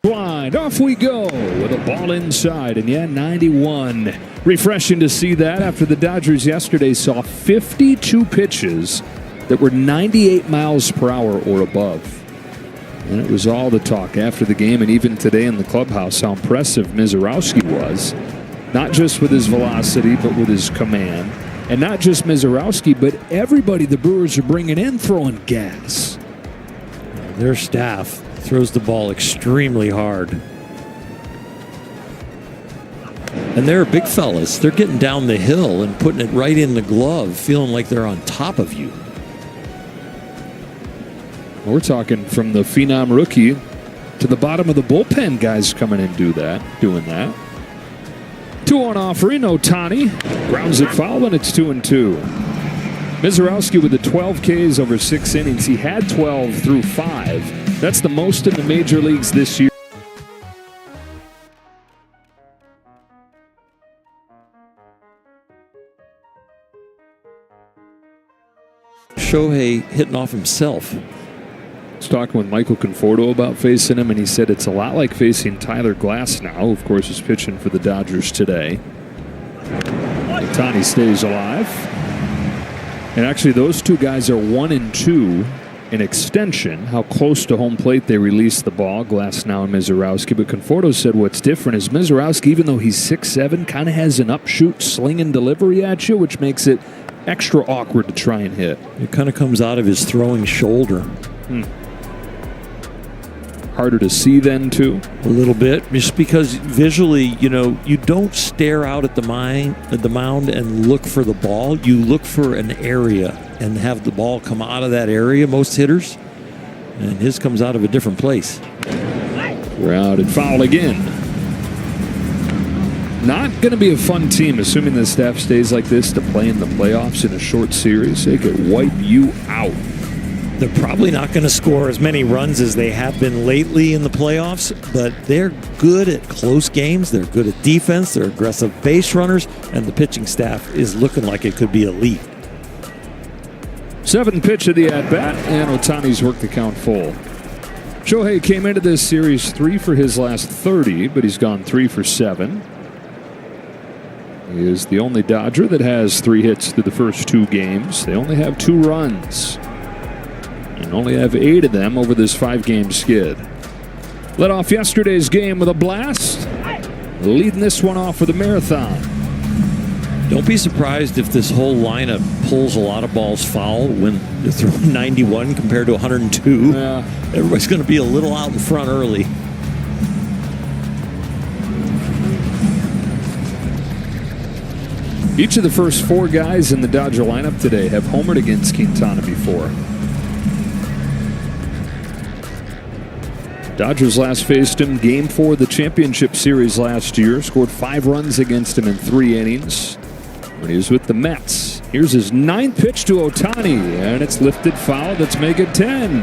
Blind, off we go with a ball inside, and 91. Refreshing to see that after the Dodgers yesterday saw 52 pitches that were 98 miles per hour or above. And it was all the talk after the game and even today in the clubhouse how impressive Mizorowski was, not just with his velocity but with his command. And not just Mizorowski, but everybody the Brewers are bringing in throwing gas. Their staff throws the ball extremely hard. And they're big fellas. They're getting down the hill and putting it right in the glove, feeling like they're on top of you. We're talking from the phenom rookie to the bottom of the bullpen guys coming in doing that. 2-1 offering. Ohtani grounds it foul, and it's 2-2. Mizorowski with the 12 Ks over 6 innings. He had 12 through 5. That's the most in the major leagues this year. Shohei hitting off himself. I was talking with Michael Conforto about facing him, and he said it's a lot like facing Tyler Glasnow, who of course is pitching for the Dodgers today. Ohtani stays alive. And actually, those two guys are 1-2 in extension. How close to home plate they release the ball, Glasnow and Mizorowski. But Conforto said what's different is Mizorowski, even though he's 6'7", kind of has an upshoot swing and delivery at you, which makes it extra awkward to try and hit. It kind of comes out of his throwing shoulder. Harder to see then, too? A little bit, just because visually, you don't stare out at the mound and look for the ball. You look for an area and have the ball come out of that area, most hitters. And his comes out of a different place. Routed foul again. Not going to be a fun team, assuming the staff stays like this, to play in the playoffs in a short series. They could wipe you out. They're probably not going to score as many runs as they have been lately in the playoffs, but they're good at close games. They're good at defense. They're aggressive base runners, and the pitching staff is looking like it could be elite. 7th pitch of the at-bat, and Ohtani's worked the count full. Shohei came into this series 3 for his last 30, but he's gone 3 for 7. He is the only Dodger that has 3 hits through the first 2 games. They only have 2 runs. And only have 8 of them over this 5-game skid. Led off yesterday's game with a blast. Leading this one off with a marathon. Don't be surprised if this whole lineup pulls a lot of balls foul when they're throwing 91 compared to 102. Yeah. Everybody's going to be a little out in front early. Each of the first 4 guys in the Dodger lineup today have homered against Quintana before. Dodgers last faced him Game 4 of the championship series last year. Scored 5 runs against him in 3 innings when he was with the Mets. Here's his 9th pitch to Ohtani, and it's lifted foul. Let's make it 10.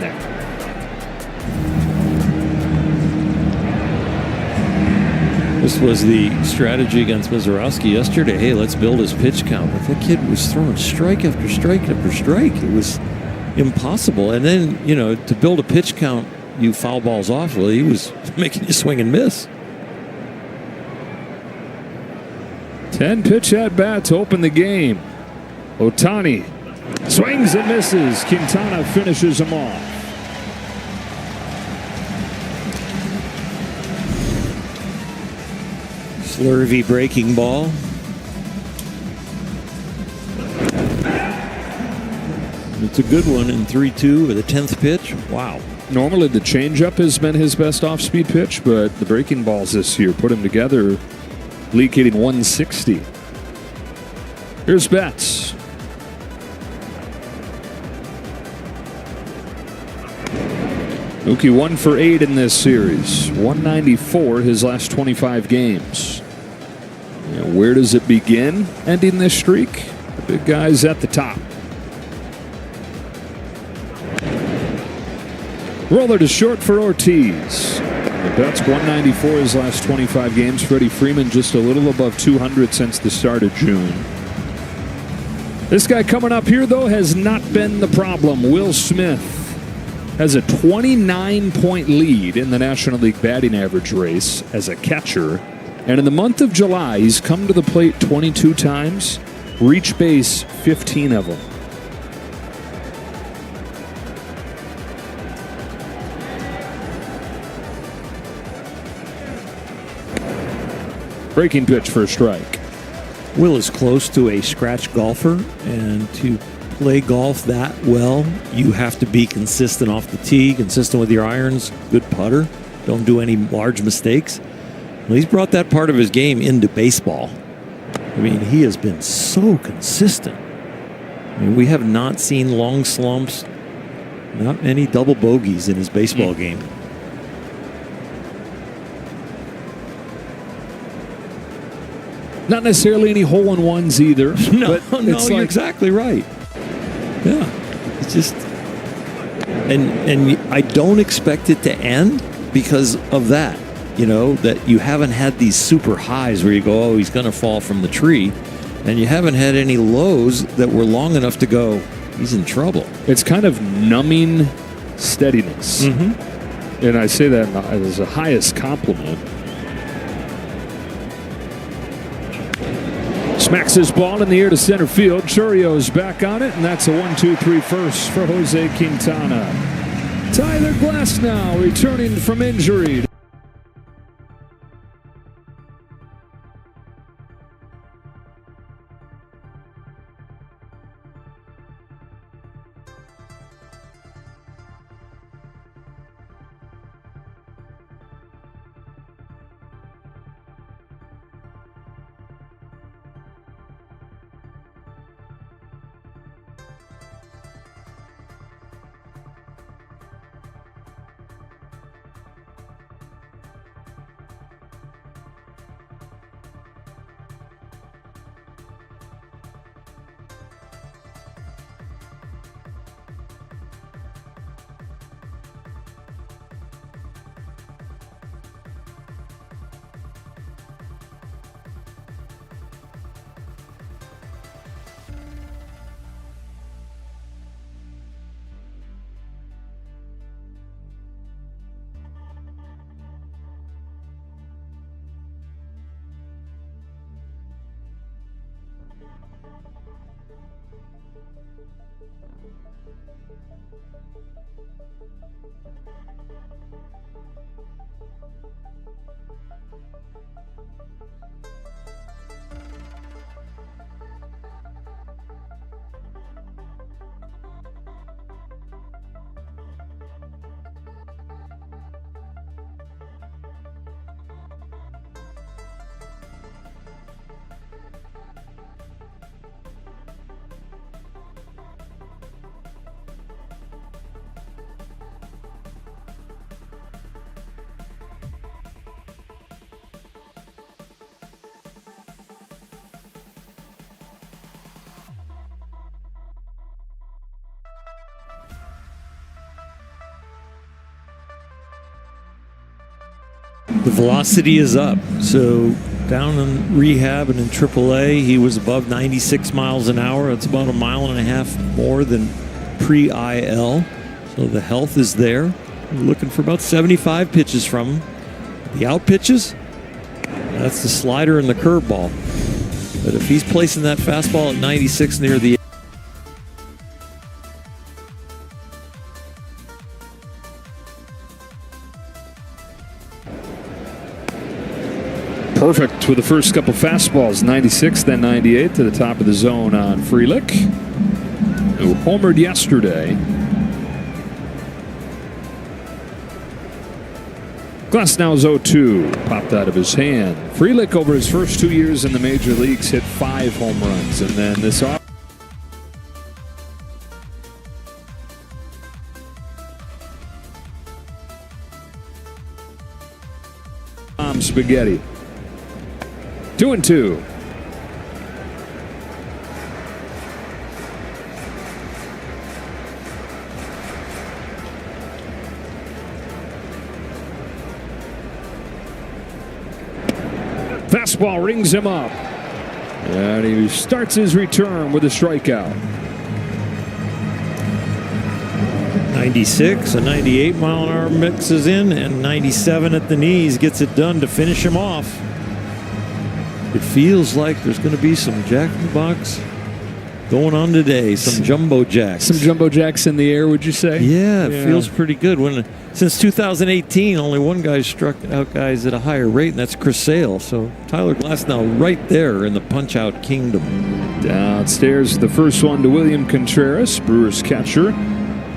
This was the strategy against Mizorowski yesterday. Hey, let's build his pitch count. But that kid was throwing strike after strike after strike. It was impossible. And then, to build a pitch count, you foul balls off. Well, he was making you swing and miss. 10 pitch at bat to open the game. Ohtani swings and misses. Quintana finishes him off. Slurvy breaking ball. It's a good one in 3-2 with a 10th pitch. Wow. Normally the changeup has been his best off-speed pitch, but the breaking balls this year put him together, league hitting 160. Here's Betts. Mookie 1 for 8 in this series. 194 his last 25 games. And where does it begin ending this streak? The big guy's at the top. Roller to short for Ortiz. Betts 194 his last 25 games. Freddie Freeman just a little above 200 since the start of June. This guy coming up here, though, has not been the problem. Will Smith. has a 29-point lead in the National League batting average race as a catcher. And in the month of July, he's come to the plate 22 times, reached base 15 of them. Breaking pitch for a strike. Will is close to a scratch golfer, and to play golf that well, you have to be consistent off the tee, consistent with your irons, good putter, don't do any large mistakes. Well, he's brought that part of his game into baseball. I mean, he has been so consistent. I mean, we have not seen long slumps, not many double bogeys in his baseball game. Not necessarily any hole-in-ones either. No, but you're exactly right. Yeah, it's just, and I don't expect it to end because of that. You know, that you haven't had these super highs where you go, oh, he's going to fall from the tree, and you haven't had any lows that were long enough to go, he's in trouble. It's kind of numbing steadiness, and I say that as the highest compliment. Smacks his ball in the air to center field. Churrio's back on it, and that's a 1-2-3 first for Jose Quintana. Tyler Glasnow returning from injury. The velocity is up. So down in rehab and in AAA, he was above 96 miles an hour. That's about 1.5 miles more than pre-IL. So the health is there. We're looking for about 75 pitches from him. The out pitches, that's the slider and the curveball. But if he's placing that fastball at 96 near the perfect with the first couple fastballs, 96, then 98 to the top of the zone on Frelick, who homered yesterday. Glasnow's 0-2 popped out of his hand. Frelick over his first 2 years in the major leagues hit 5 home runs, and then this off spaghetti. 2-2. Fastball rings him up. And he starts his return with a strikeout. Now 96, a 98 mile an hour mixes in, and 97 at the knees gets it done to finish him off. It feels like there's going to be some Jack in the Box going on today. Some jumbo jacks. Some jumbo jacks in the air, would you say? Yeah, it feels pretty good. Since 2018, only one guy struck out guys at a higher rate, and that's Chris Sale. So Tyler Glasnow right there in the punch-out kingdom. Downstairs, the first one to William Contreras, Brewers catcher,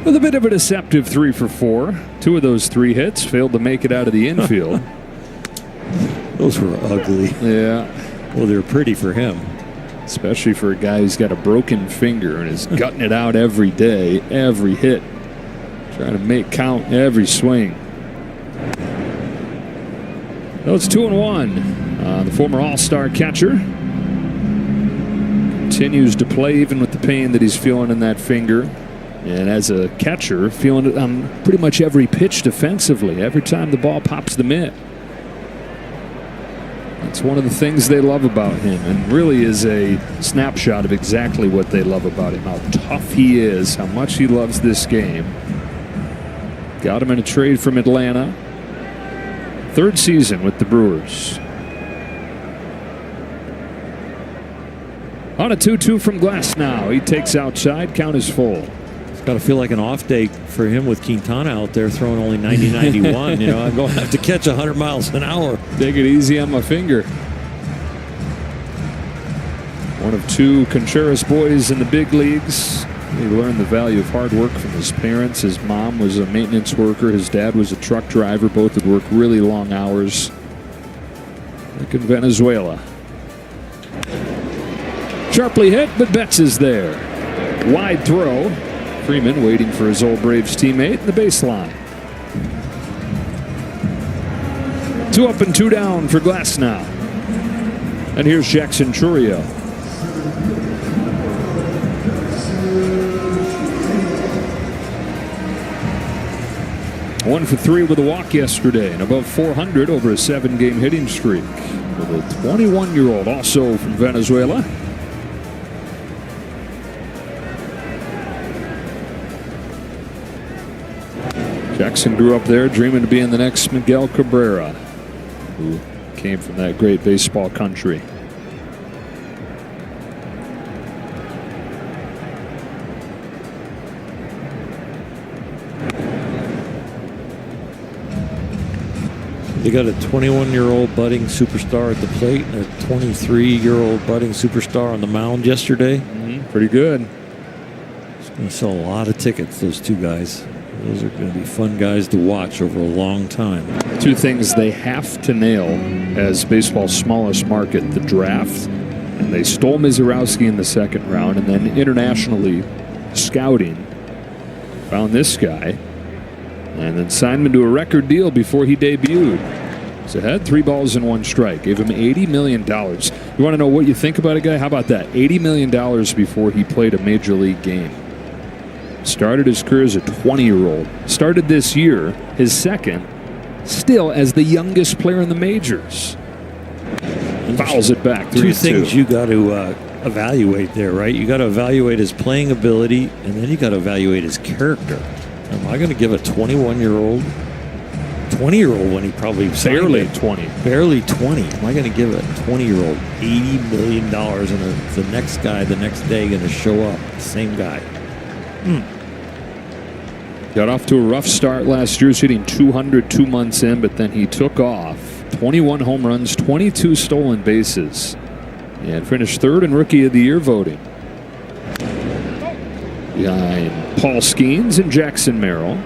with a bit of a deceptive 3 for 4. 2 of those 3 hits failed to make it out of the infield. Those were ugly. Yeah. Well, they're pretty for him. Especially for a guy who's got a broken finger and is gutting it out every day, every hit. Trying to make count every swing. No, it's 2-1. The former All-Star catcher continues to play even with the pain that he's feeling in that finger. And as a catcher, feeling it on pretty much every pitch defensively, every time the ball pops the mitt. It's one of the things they love about him, and really is a snapshot of exactly what they love about him, how tough he is, how much he loves this game. Got him in a trade from Atlanta. 3rd season with the Brewers. On a 2-2 from Glasnow. He takes outside, count is full. It's got to feel like an off day for him with Quintana out there throwing only 90-91. You know, I'm going to have to catch 100 miles an hour. Take it easy on my finger. One of 2 Contreras boys in the big leagues. He learned the value of hard work from his parents. His mom was a maintenance worker. His dad was a truck driver. Both would work really long hours. Like in Venezuela. Sharply hit, but Betts is there. Wide throw. Freeman waiting for his old Braves teammate in the baseline. 2 up and 2 down for Glasnow. And here's Jackson Chourio. 1 for 3 with a walk yesterday and above 400 over a 7-game hitting streak. With a 21-year-old also from Venezuela. Jackson grew up there dreaming of being the next Miguel Cabrera, who came from that great baseball country. They got a 21-year-old budding superstar at the plate and a 23-year-old budding superstar on the mound yesterday. Pretty good. It's going to sell a lot of tickets, those 2 guys. Those are going to be fun guys to watch over a long time. 2 things they have to nail as baseball's smallest market, the draft. And they stole Mizorowski in the 2nd round, and then internationally scouting found this guy and then signed him to a record deal before he debuted. He's ahead 3 balls and 1 strike. Gave him $80 million. You want to know what you think about a guy? How about that? $80 million before he played a major league game. Started his career as a 20-year-old. Started this year, his 2nd, still as the youngest player in the majors. Fouls it back 3-2. 2 things you got to evaluate there, right? You got to evaluate his playing ability, and then you got to evaluate his character. Am I going to give a 21-year-old, 20-year-old when he probably barely 20, barely 20? Am I going to give a 20-year-old $80 million, and the next guy the next day going to show up, the same guy? Got off to a rough start last year. He was hitting 200 2 months in, but then he took off. 21 home runs, 22 stolen bases, and finished 3rd in Rookie of the Year voting. Behind Paul Skeens and Jackson Merrill.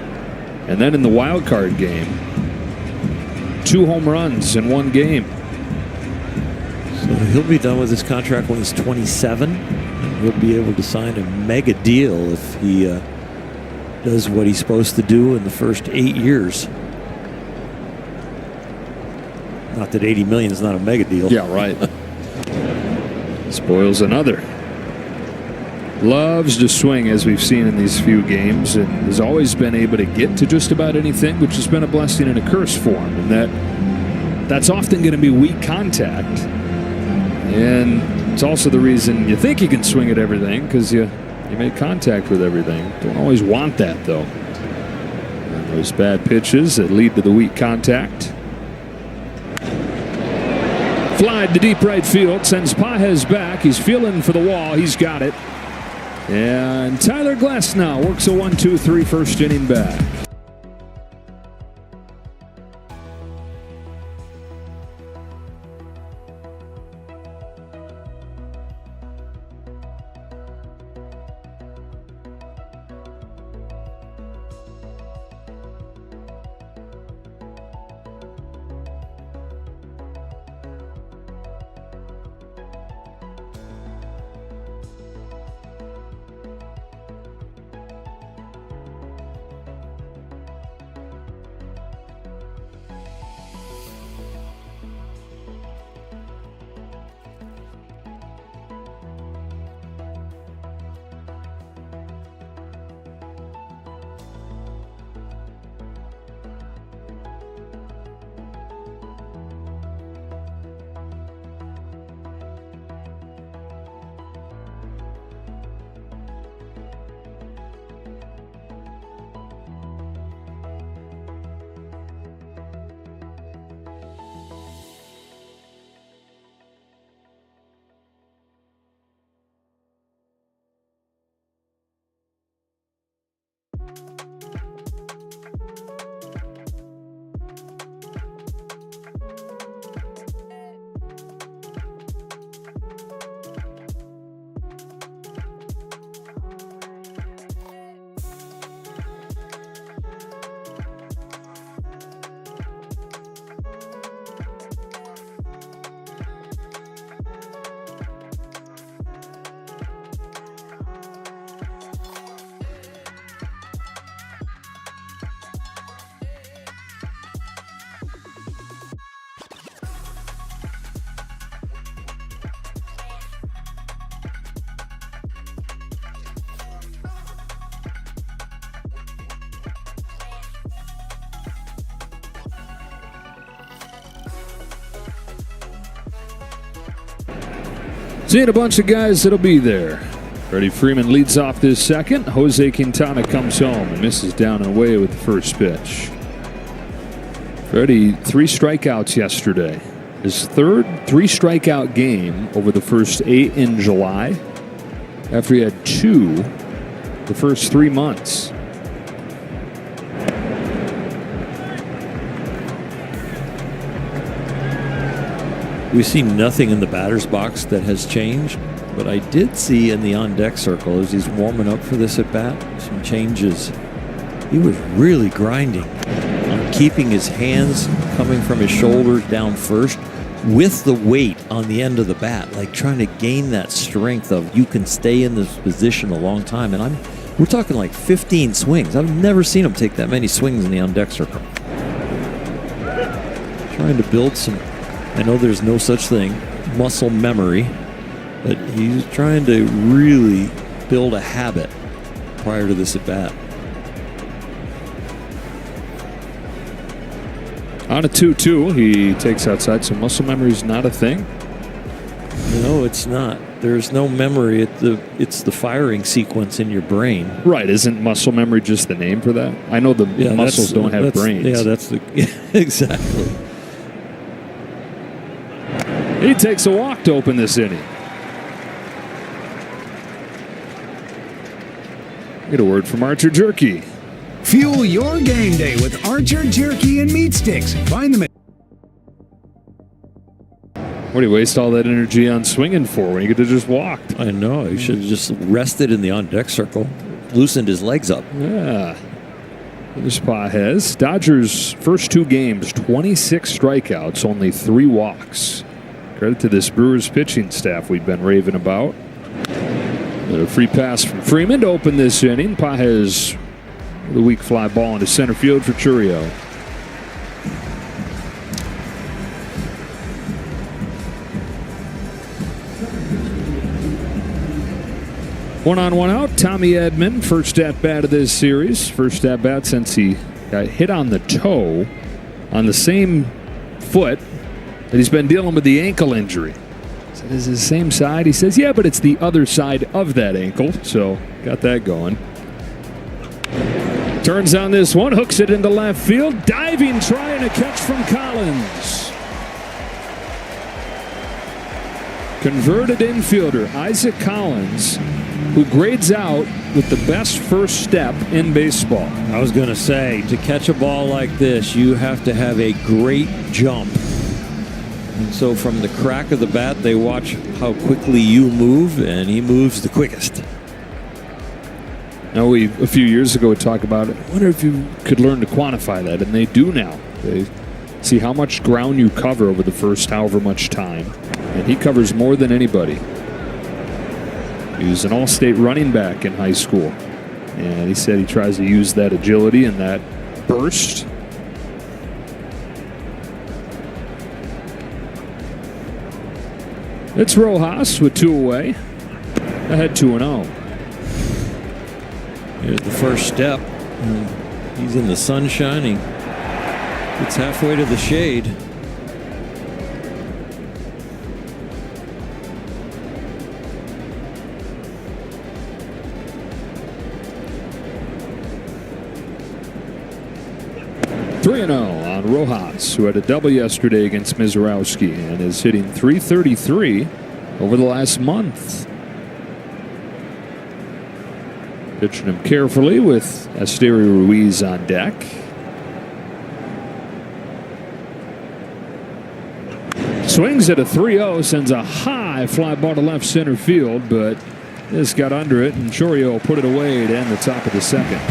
And then in the wild card game, 2 home runs in 1 game. So he'll be done with his contract when he's 27. He'll be able to sign a mega deal if he does what he's supposed to do in the first 8 years. Not that $80 million is not a mega deal. Yeah, right. Spoils another. Loves to swing, as we've seen in these few games, and has always been able to get to just about anything, which has been a blessing and a curse for him. And that's often going to be weak contact. And it's also the reason you think you can swing at everything, because you make contact with everything. Don't always want that, though. Those bad pitches that lead to the weak contact. Fly to deep right field, sends Pages back. He's feeling for the wall. He's got it. And Tyler Glasnow works a 1-2-3 first inning back. Seeing a bunch of guys that'll be there. Freddie Freeman leads off this second. Jose Quintana comes home and misses down and away with the first pitch. Freddie, 3 strikeouts yesterday. His third 3-strikeout game over the first 8 in July, after he had 2 the first 3 months. We see nothing in the batter's box that has changed, but I did see in the on-deck circle as he's warming up for this at-bat, some changes. He was really grinding on keeping his hands coming from his shoulders down first with the weight on the end of the bat, like trying to gain that strength of you can stay in this position a long time. And we're talking like 15 swings. I've never seen him take that many swings in the on-deck circle. Trying to build some, I know there's no such thing, muscle memory, but he's trying to really build a habit prior to this at-bat. On a 2-2, he takes outside, so muscle memory is not a thing? No, it's not. There's no memory. It's the firing sequence in your brain. Right. Isn't muscle memory just the name for that? I know the muscles don't have brains. Yeah, that's exactly. He takes a walk to open this inning. Get a word from Archer Jerky. Fuel your game day with Archer Jerky and Meat Sticks. Find them at... What do you waste all that energy on swinging for when you could have just walked? I know. He should have just rested in the on-deck circle, loosened his legs up. Yeah. There's Pages. Dodgers' first 2 games, 26 strikeouts, only 3 walks. Credit to this Brewers pitching staff we've been raving about. A free pass from Freeman to open this inning. Pages with a weak fly ball into center field for Churio. One on, one out. Tommy Edman, first at bat of this series. First at bat since he got hit on the toe on the same foot that he's been dealing with the ankle injury. So this is the same side. He says, yeah, but it's the other side of that ankle. So got that going. Turns on this one, hooks it into left field. Diving, trying to catch from Collins. Converted infielder Isaac Collins, who grades out with the best first step in baseball. I was going to say, to catch a ball like this, you have to have a great jump. And so from the crack of the bat, they watch how quickly you move, and he moves the quickest. Now, we a few years ago would talk about it. I wonder if you could learn to quantify that, and they do now. They see how much ground you cover over the first however much time, and he covers more than anybody. He was an all-state running back in high school, and he said he tries to use that agility and that burst. It's Rojas with 2 away, ahead 2-0. Here's the first step. He's in the sunshine. He gets halfway to the shade. On Rojas, who had a double yesterday against Mizorowski and is hitting .333 over the last month. Pitching him carefully with Esteury Ruiz on deck. Swings at a 3-0, sends a high fly ball to left center field, but this got under it, and Chorio put it away to end the top of the second.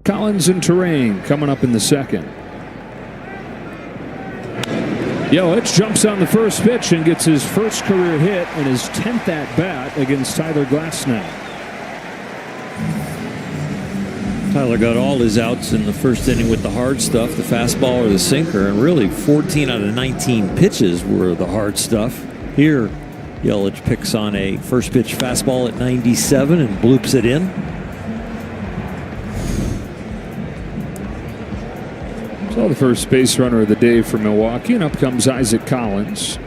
Collins and Terrain coming up in the second. Yelich jumps on the first pitch and gets his first career hit and his 10th at bat against Tyler Glasnow. Tyler got all his outs in the first inning with the hard stuff, the fastball or the sinker, and really 14 out of 19 pitches were the hard stuff. Here, Yelich picks on a first pitch fastball at 97 and bloops it in. So the first base runner of the day for Milwaukee, and up comes Isaac Collins.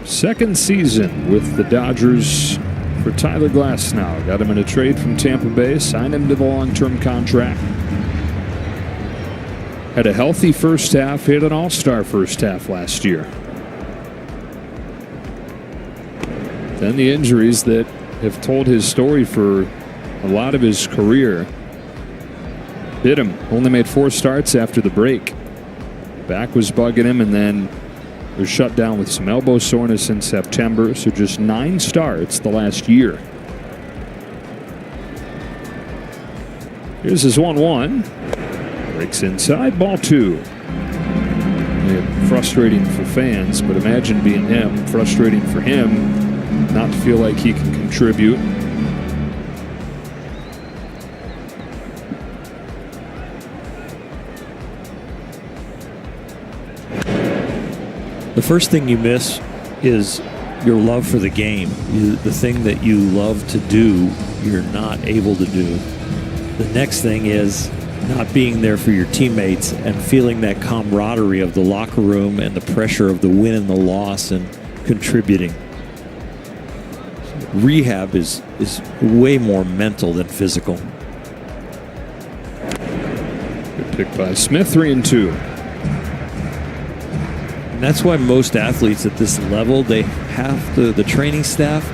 Second season with the Dodgers for Tyler Glasnow. Got him in a trade from Tampa Bay, signed him to the long-term contract. Had a healthy first half, hit an all-star first half last year. Then the injuries that have told his story for a lot of his career hit him. Only made 4 starts after the break. Back was bugging him, and then was shut down with some elbow soreness in September. So just 9 starts the last year. Here's his 1-1. Breaks inside, ball 2. Frustrating for fans, but imagine being him. Frustrating for him not to feel like he can contribute. The first thing you miss is your love for the game. The thing that you love to do, you're not able to do. The next thing is not being there for your teammates and feeling that camaraderie of the locker room and the pressure of the win and the loss and contributing. Rehab is way more mental than physical. Good pick by Smith, 3-2. And that's why most athletes at this level, they have to, the training staff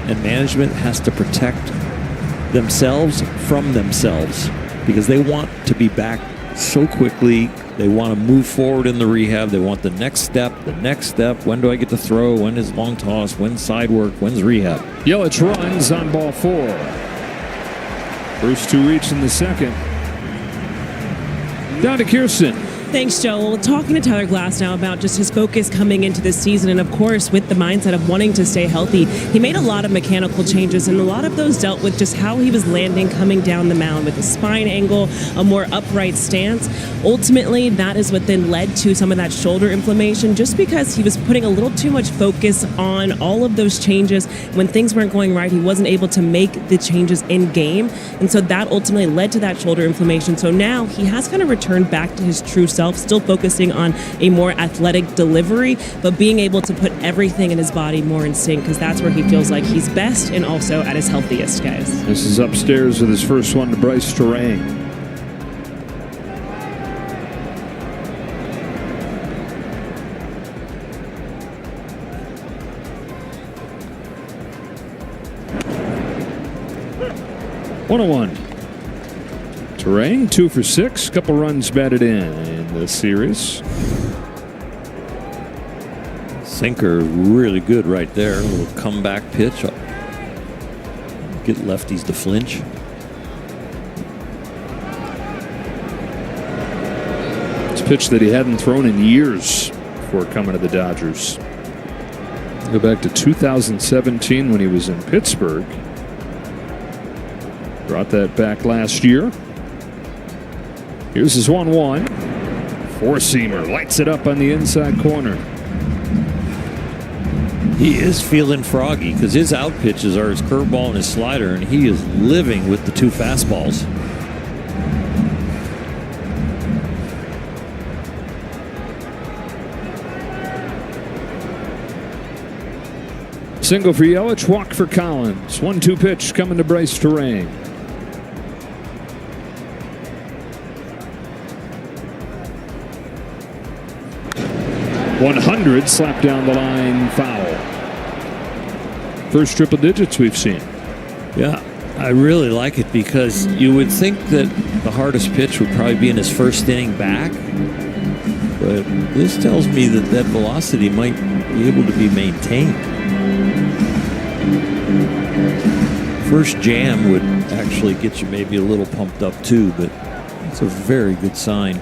and management has to protect themselves from themselves, because they want to be back so quickly. They want to move forward in the rehab. They want the next step, the next step. When do I get to throw? When is long toss? When's side work? When's rehab? Yelich runs on ball 4. First 2 reach in the second. Down to Kirsten. Thanks, Joe. Well, talking to Tyler Glass now about just his focus coming into this season, and of course with the mindset of wanting to stay healthy, he made a lot of mechanical changes, and a lot of those dealt with just how he was landing coming down the mound with a spine angle, a more upright stance. Ultimately, that is what then led to some of that shoulder inflammation, just because he was putting a little too much focus on all of those changes. When things weren't going right, he wasn't able to make the changes in game, and so that ultimately led to that shoulder inflammation. So now he has kind of returned back to his true self, still focusing on a more athletic delivery, but being able to put everything in his body more in sync, because that's where he feels like he's best and also at his healthiest, guys. This is upstairs with his first one to Bryce Terang. One-on-one. Terang 2 for 6, couple runs batted in the series. Sinker really good right there. A little comeback pitch. Get lefties to flinch. It's a pitch that he hadn't thrown in years before coming to the Dodgers. Go back to 2017 when he was in Pittsburgh. Brought that back last year. Here's his 1-1. Four-seamer lights it up on the inside corner. He is feeling froggy because his out pitches are his curveball and his slider, and he is living with the 2 fastballs. Single for Yelich, walk for Collins. 1-2 pitch coming to Bryce Terang. 100, slapped down the line, foul. First triple digits we've seen. Yeah, I really like it because you would think that the hardest pitch would probably be in his first inning back. But this tells me that that velocity might be able to be maintained. First jam would actually get you maybe a little pumped up too, but it's a very good sign.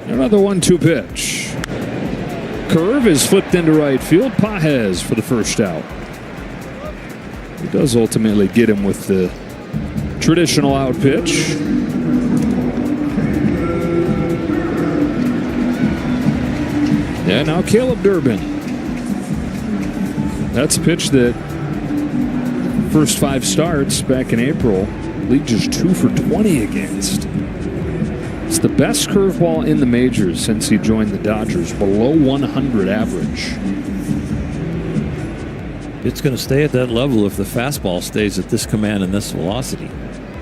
Another 1-2 pitch. Curve is flipped into right field. Pages for the first out. He does ultimately get him with the traditional out pitch. And now Caleb Durbin. That's a pitch that first 5 starts back in April, league just 2 for 20 against. It's the best curveball in the majors since he joined the Dodgers, below 100 average. It's going to stay at that level if the fastball stays at this command and this velocity.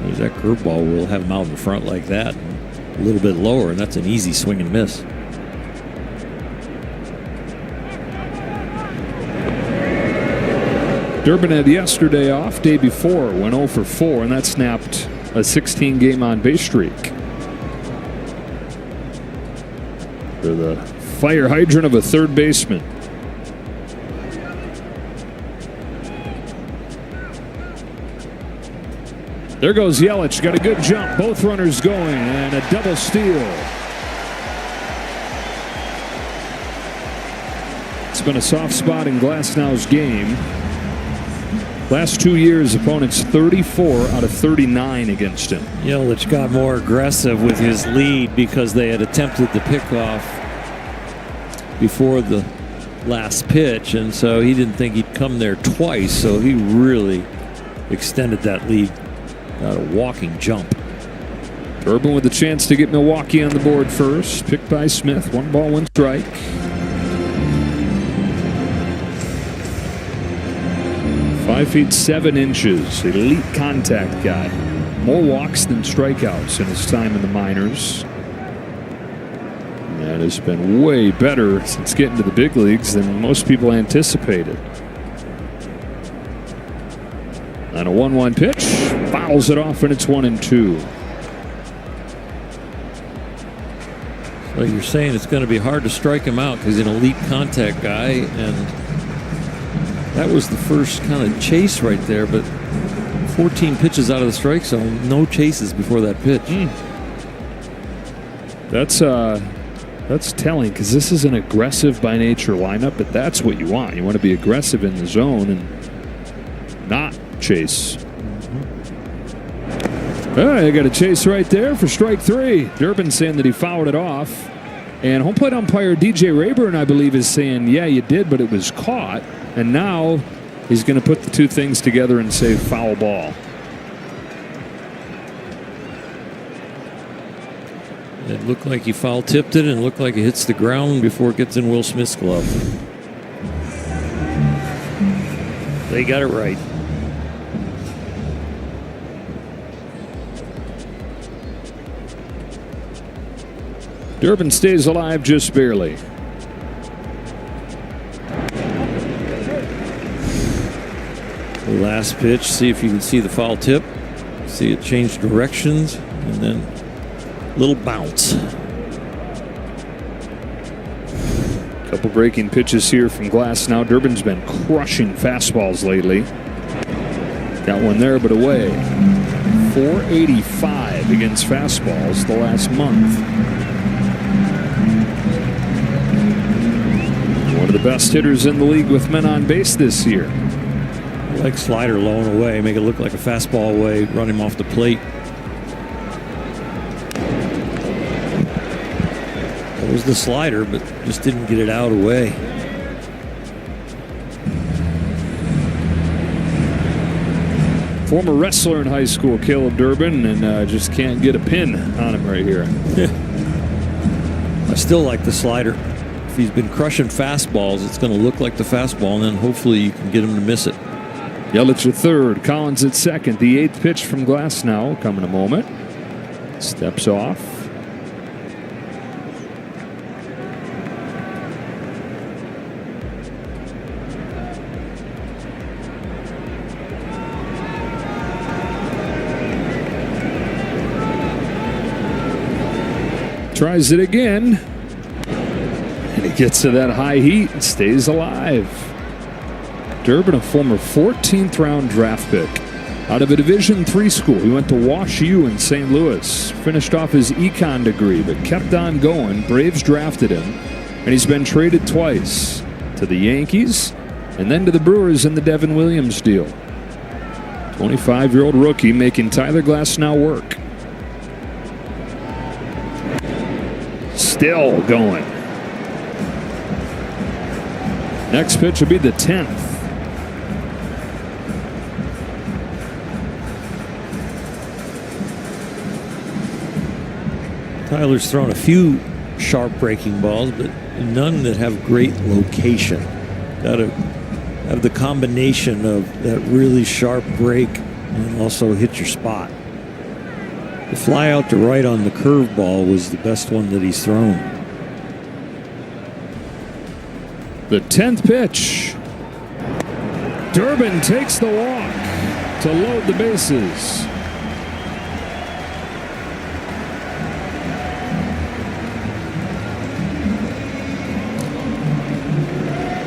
There's that curveball will have him out in front like that, a little bit lower, and that's an easy swing and miss. Durbin had yesterday off. Day before went 0 for 4, and that snapped a 16-game on-base streak. For the fire hydrant of a third baseman. There goes Yelich. Got a good jump. Both runners going, and a double steal. It's been a soft spot in Glasnow's game. Last 2 years, opponents 34 out of 39 against him. Yelich got more aggressive with his lead because they had attempted the pickoff before the last pitch, and so he didn't think he'd come there twice, so he really extended that lead. Got a walking jump. Durbin with a chance to get Milwaukee on the board first. Picked by Smith. 1 ball, 1 strike. Five feet 7 inches. Elite contact guy. More walks than strikeouts in his time in the minors. That has been way better since getting to the big leagues than most people anticipated. And a 1-1 pitch, fouls it off, and it's 1-2. So you're saying it's going to be hard to strike him out because he's an elite contact guy, and that was the first kind of chase right there. But 14 pitches out of the strike zone, no chases before that pitch. That's telling, because this is an aggressive by nature lineup, but that's what you want. You want to be aggressive in the zone and not chase. I got a chase right there for strike 3. Durbin saying that he fouled it off. And home plate umpire DJ Rayburn, I believe, is saying, yeah, you did, but it was caught. And now he's going to put the two things together and say foul ball. It looked like he foul tipped it, and it looked like it hits the ground before it gets in Will Smith's glove. They got it right. Durbin stays alive just barely. The last pitch, see if you can see the foul tip. See it change directions, and then a little bounce. Couple breaking pitches here from Glasnow. Durbin's been crushing fastballs lately. Got one there, but away. 485 against fastballs the last month. One of the best hitters in the league with men on base this year. I like slider low and away, make it look like a fastball away, run him off the plate. That was the slider, but just didn't get it out away. Former wrestler in high school, Caleb Durbin, and just can't get a pin on him right here. I still like the slider. If he's been crushing fastballs, it's going to look like the fastball, and then hopefully you can get him to miss it. Yelich at third, Collins at second. The 8th pitch from Glasnow coming a moment. Steps off. Tries it again. And he gets to that high heat and stays alive. Durbin, a former 14th round draft pick out of a Division III school. He went to Wash U in St. Louis. Finished off his econ degree, but kept on going. Braves drafted him, and he's been traded twice to the Yankees and then to the Brewers in the Devin Williams deal. 25-year-old rookie making Tyler Glasnow work. Still going. Next pitch will be the 10th. Tyler's thrown a few sharp breaking balls, but none that have great location. Got to have the combination of that really sharp break and also hit your spot. The fly out to right on the curveball was the best one that he's thrown. The 10th pitch. Durbin takes the walk to load the bases.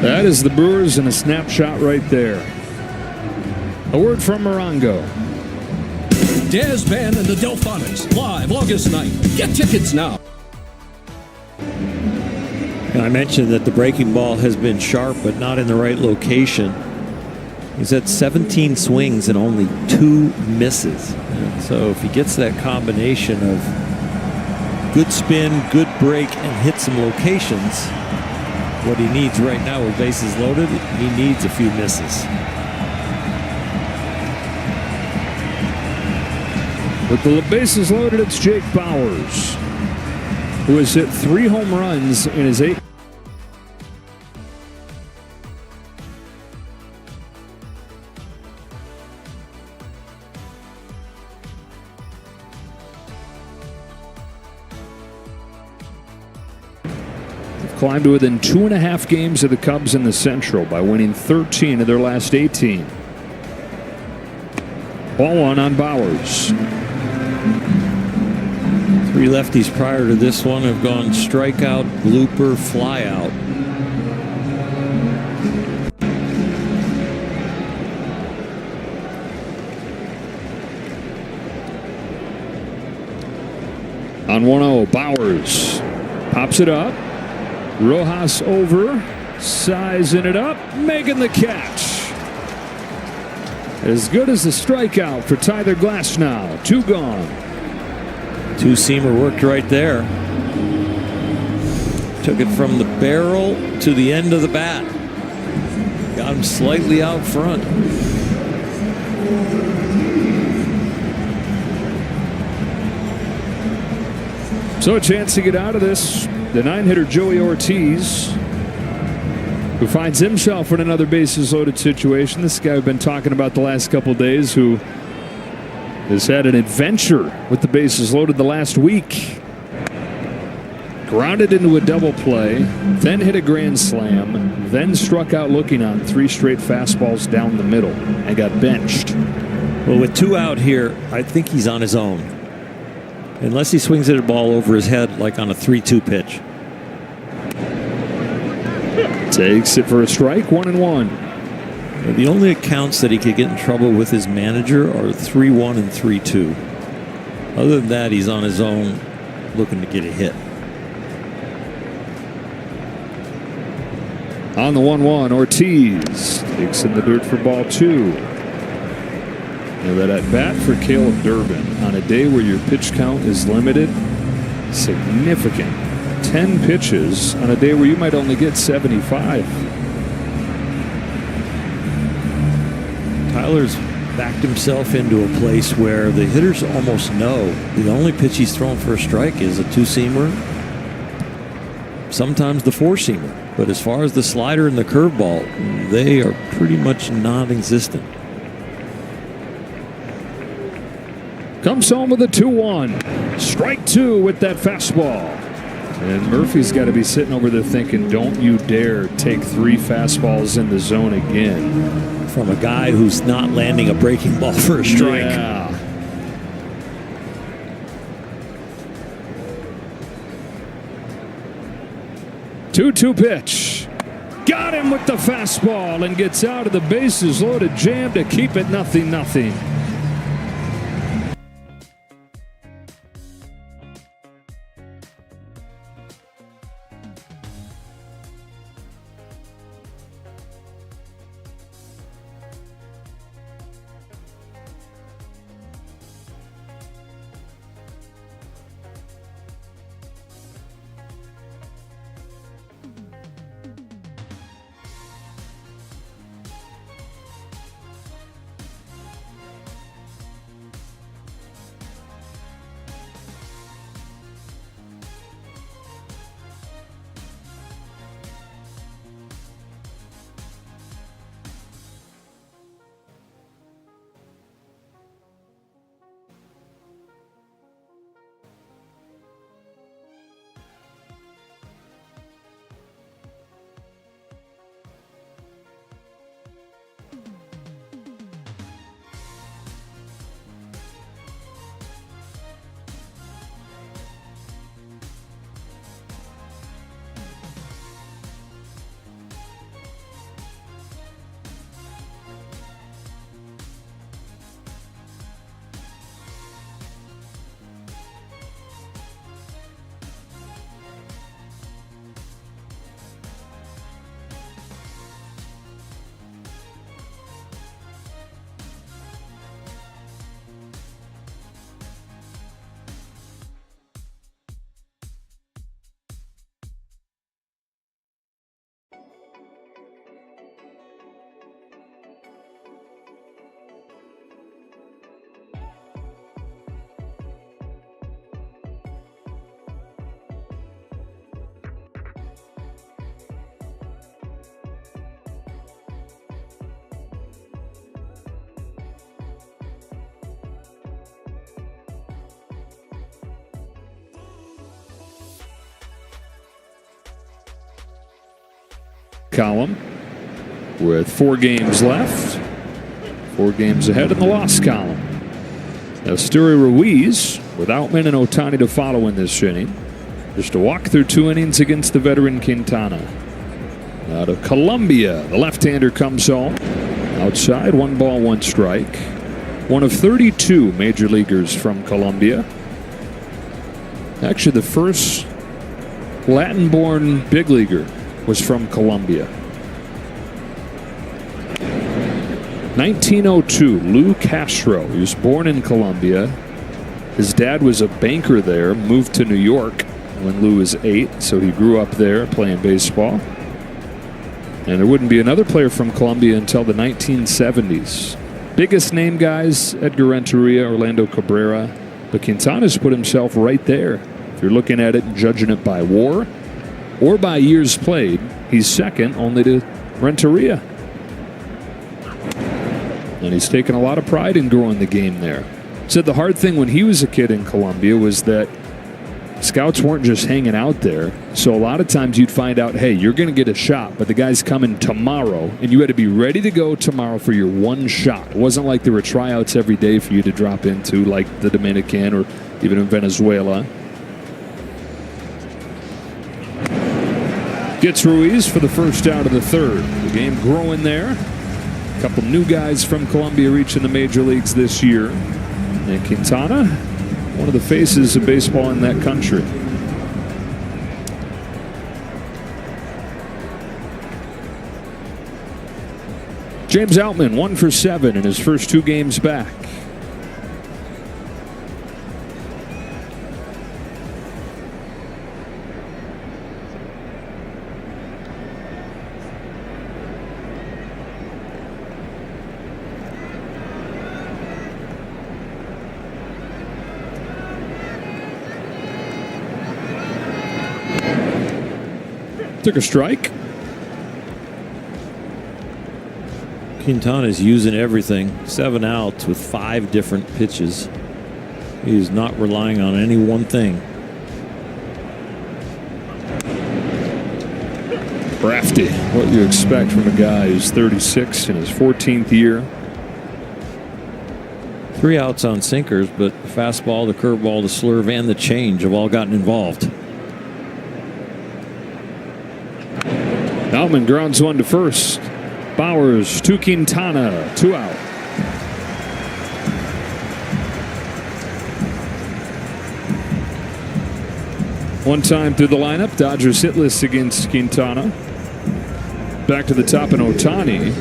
That is the Brewers in a snapshot right there. A word from Morongo. Des Band and the Delphonics, live August 9th. Get tickets now. And I mentioned that the breaking ball has been sharp, but not in the right location. He's had 17 swings and only 2 misses. And so if he gets that combination of good spin, good break, and hit some locations, what he needs right now with bases loaded, he needs a few misses. With the bases loaded, it's Jake Bauers, who has hit 3 home runs in his 8. Climbed to within 2.5 games of the Cubs in the Central by winning 13 of their last 18. Ball 1 on Bauers. 3 lefties prior to this one have gone strikeout, blooper, flyout. On 1-0, Bauers pops it up. Rojas over, sizing it up, making the catch. As good as the strikeout for Tyler Glasnow. 2 gone. 2-seamer worked right there. Took it from the barrel to the end of the bat. Got him slightly out front. So a chance to get out of this. The 9-hitter Joey Ortiz, who finds himself in another bases loaded situation. This guy we've been talking about the last couple of days, who has had an adventure with the bases loaded the last week. Grounded into a double play, then hit a grand slam, then struck out looking on 3 straight fastballs down the middle and got benched. Well, with 2 out here, I think he's on his own. Unless he swings at a ball over his head like on a 3-2 pitch. Takes it for a strike, 1-1. The only accounts that he could get in trouble with his manager are 3-1 and 3-2. Other than that, he's on his own looking to get a hit. On the 1-1, Ortiz takes in the dirt for ball 2. And that at bat for Caleb Durbin on a day where your pitch count is limited, significant. 10 pitches on a day where you might only get 75. Tyler's backed himself into a place where the hitters almost know the only pitch he's thrown for a strike is a 2-seamer, sometimes the 4-seamer. But as far as the slider and the curveball, they are pretty much non-existent. Comes home with a 2-1. Strike 2 with that fastball. And Murphy's got to be sitting over there thinking, don't you dare take 3 fastballs in the zone again. From a guy who's not landing a breaking ball for a strike. Yeah. Two-two pitch. Got him with the fastball and gets out of the bases loaded jam to keep it 0-0. column with 4 games left. 4 games ahead in the loss column. Esteury Ruiz with Outman and Ohtani to follow in this inning. Just a walk through 2 innings against the veteran Quintana. Out of Colombia, the left-hander comes home. Outside, 1 ball, 1 strike. One of 32 major leaguers from Colombia. Actually, the first Latin-born big leaguer was from Colombia. 1902, Lou Castro. He was born in Colombia. His dad was a banker there, moved to New York when Lou was 8, so he grew up there playing baseball. And there wouldn't be another player from Colombia until the 1970s. Biggest name guys, Edgar Renteria, Orlando Cabrera. But Quintana's put himself right there. If you're looking at it and judging it by WAR or by years played, he's second only to Renteria. And he's taken a lot of pride in growing the game there. Said the hard thing when he was a kid in Colombia was that scouts weren't just hanging out there. So a lot of times you'd find out, hey, you're going to get a shot, but the guy's coming tomorrow, and you had to be ready to go tomorrow for your 1 shot. It wasn't like there were tryouts every day for you to drop into, like the Dominican or even in Venezuela. Gets Ruiz for the first out of the 3rd. The game growing there. A couple new guys from Colombia reaching the major leagues this year. And Quintana, one of the faces of baseball in that country. James Outman, 1 for 7 in his first 2 games back. Took a strike. Quintana's using everything. 7 outs with 5 different pitches. He's not relying on any one thing. Crafty. What you expect from a guy who's 36 in his 14th year. 3 outs on sinkers, but the fastball, the curveball, the slurve, and the change have all gotten involved. Outman grounds 1 to first. Bowers to Quintana. 2 out. One time through the lineup, Dodgers hitless against Quintana. Back to the top, and Ohtani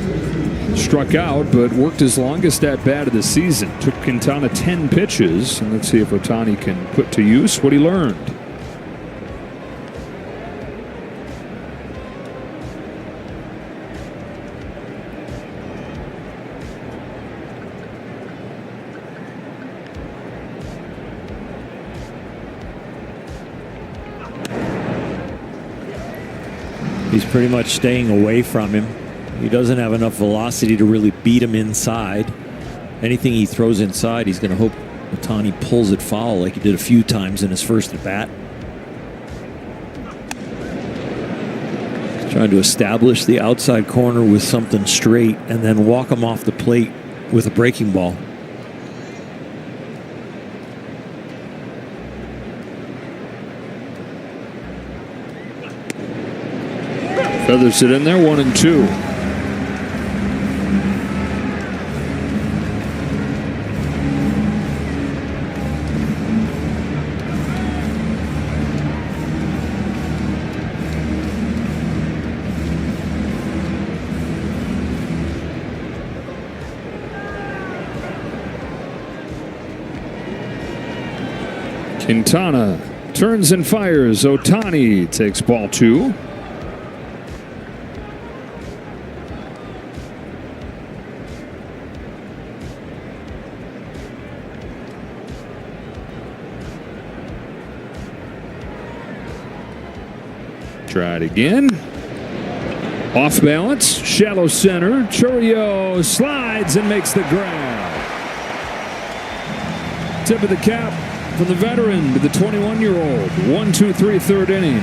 struck out, but worked his longest at bat of the season. Took Quintana 10 pitches, and let's see if Ohtani can put to use what he learned. He's pretty much staying away from him. He doesn't have enough velocity to really beat him inside. Anything he throws inside, he's going to hope Ohtani pulls it foul like he did a few times in his first at bat. He's trying to establish the outside corner with something straight and then walk him off the plate with a breaking ball. Feathers it in there, 1-2. Quintana turns and fires. Ohtani takes ball 2. Try it again. Off balance, shallow center. Chourio slides and makes the grab. Tip of the cap from the veteran to the 21-year-old. 1-2-3, 3rd inning.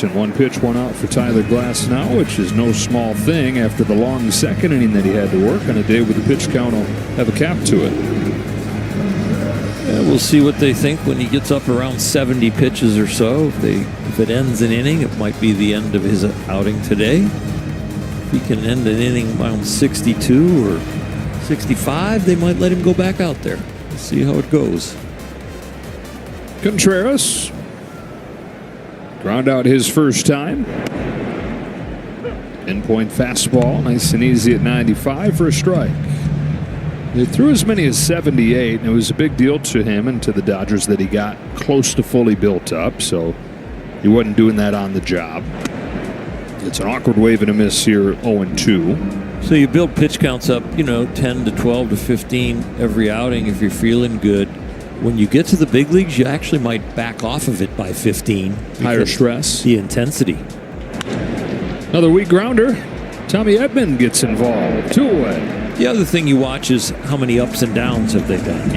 And one pitch, one out for Tyler Glass now, which is no small thing after the long second inning that he had to work on. A day with the pitch count will have a cap to it. Yeah, we'll see what they think when he gets up around 70 pitches or so. If it ends an inning, it might be the end of his outing today. If he can end an inning around 62 or 65, they might let him go back out there. We'll see how it goes. Contreras ground out his first time. In-point fastball, nice and easy at 95 for a strike. They threw as many as 78, and it was a big deal to him and to the Dodgers that he got close to fully built up, so he wasn't doing that on the job. It's an awkward wave and a miss here, 0-2. So you build pitch counts up, 10 to 12 to 15 every outing if you're feeling good. When you get to the big leagues, you actually might back off of it by 15. Higher stress. The intensity. Another weak grounder. Tommy Edman gets involved. 2 away. The other thing you watch is how many ups and downs have they done.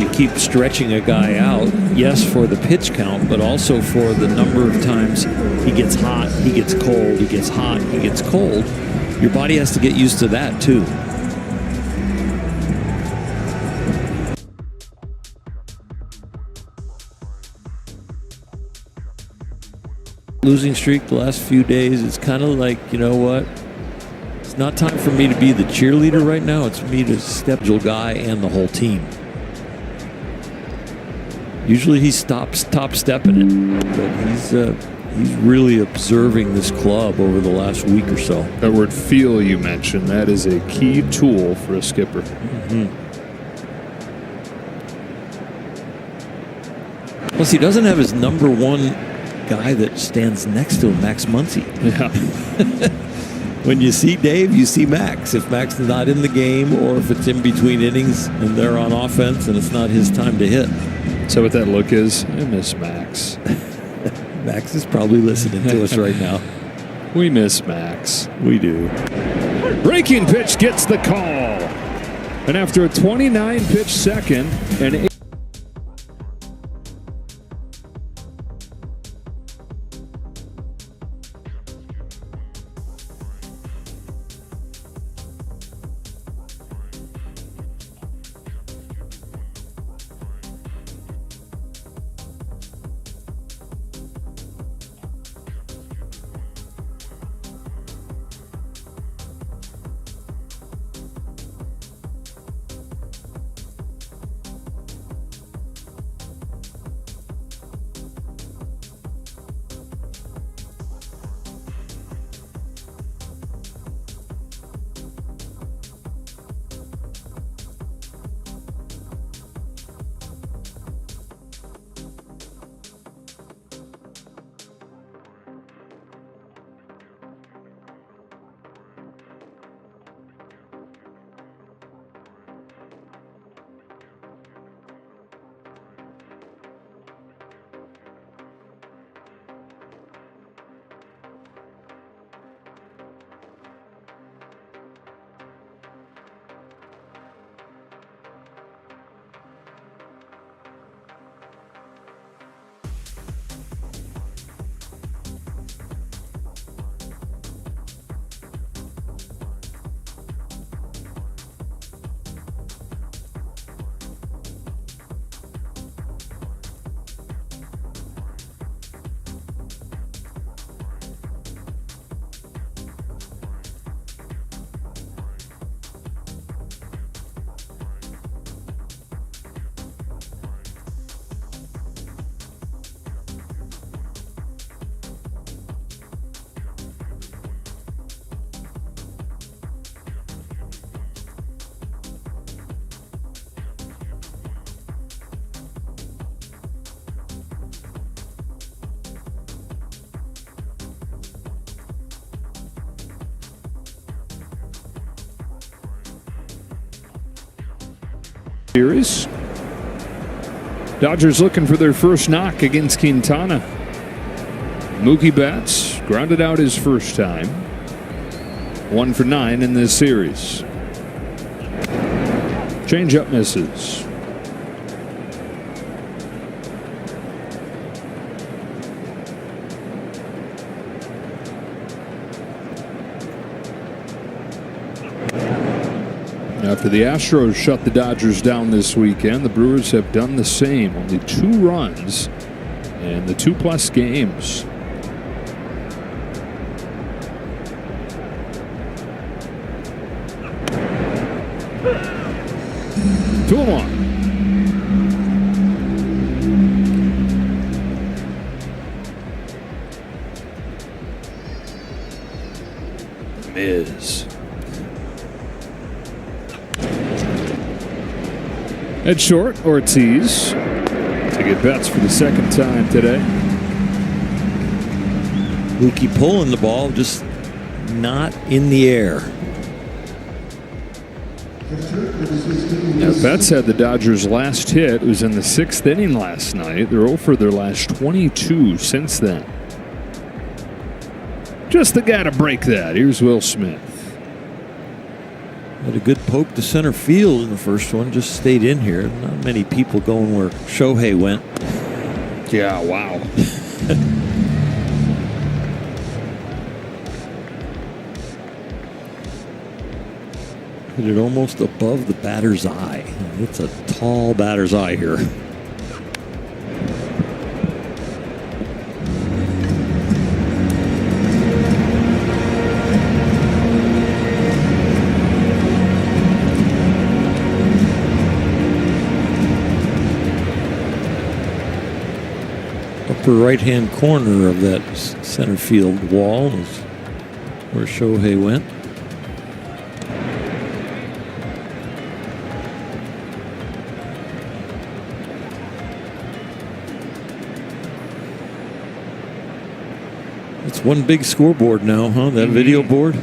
You keep stretching a guy out, yes, for the pitch count, but also for the number of times he gets hot, he gets cold, he gets hot, he gets cold. Your body has to get used to that, too. Losing streak the last few days, it's kind of like, you know what? It's not time for me to be the cheerleader right now. It's me to step the guy and the whole team. Usually he stops top stepping it, but he's really observing this club over the last week or so. That word feel you mentioned, that is a key tool for a skipper. Mm-hmm. Plus, he doesn't have his number one guy that stands next to him, Max Muncy. Yeah. When you see Dave, you see Max. If Max is not in the game, or if it's in between innings and they're on offense and it's not his time to hit. So what that look is, I miss Max. Max is probably listening to us right now. We miss Max. We do. Breaking pitch gets the call. And after a 29-pitch second, an series. Dodgers looking for their first knock against Quintana. Mookie Betts grounded out his first time. 1 for 9 in this series. Changeup misses. After the Astros shut the Dodgers down this weekend, the Brewers have done the same. Only 2 runs in the 2+ games. Two and one. Miz. At short, Ortiz to get Betts for the second time today. Mookie pulling the ball, just not in the air. Now, Betts had the Dodgers' last hit. It was in the 6th inning last night. They're 0 for their last 22 since then. Just the guy to break that. Here's Will Smith. Had a good poke to center field in the first one. Just stayed in here. Not many people going where Shohei went. Yeah, wow. Hit it almost above the batter's eye. It's a tall batter's eye here. Upper right-hand corner of that center field wall is where Shohei went. It's one big scoreboard now, huh? That video board.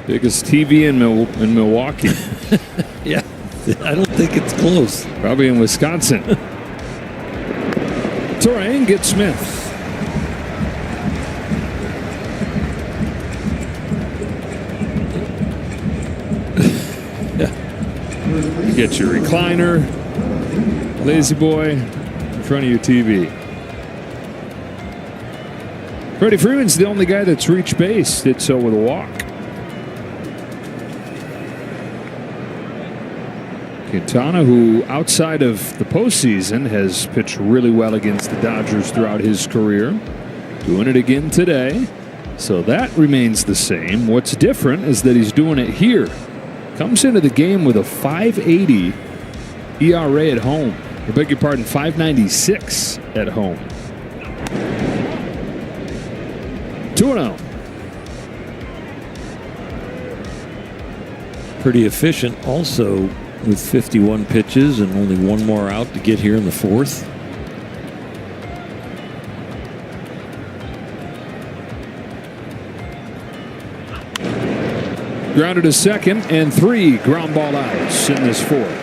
Biggest TV in Milwaukee. Yeah, I don't think it's close. Probably in Wisconsin. Torrain gets Smith. You get your recliner, lazy boy, in front of your TV. Freddie Freeman's the only guy that's reached base. Did so with a walk. Quintana, who outside of the postseason has pitched really well against the Dodgers throughout his career, doing it again today. So that remains the same. What's different is that he's doing it here. Comes into the game with a 5.80 ERA at home. I beg your pardon, 5.96 at home. 2-0. Pretty efficient also with 51 pitches and only one more out to get here in the 4th. Grounded to second and 3 ground ball outs in this 4th.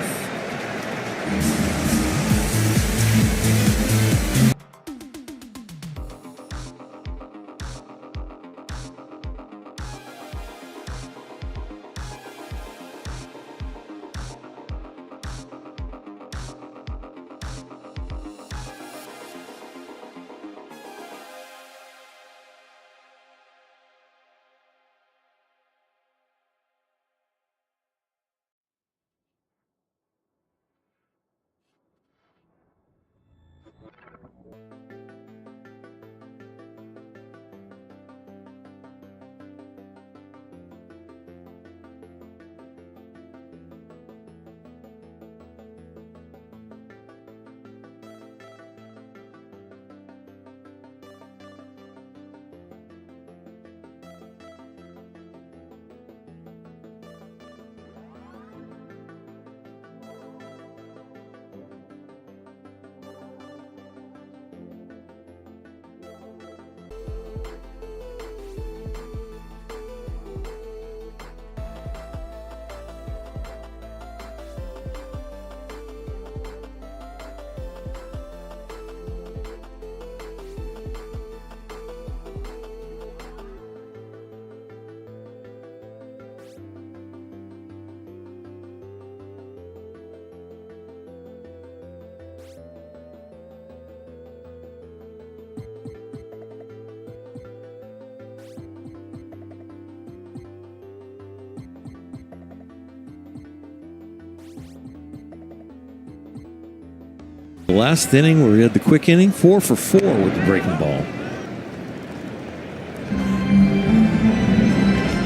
The last inning where we had the quick inning, 4 for 4 with the breaking ball.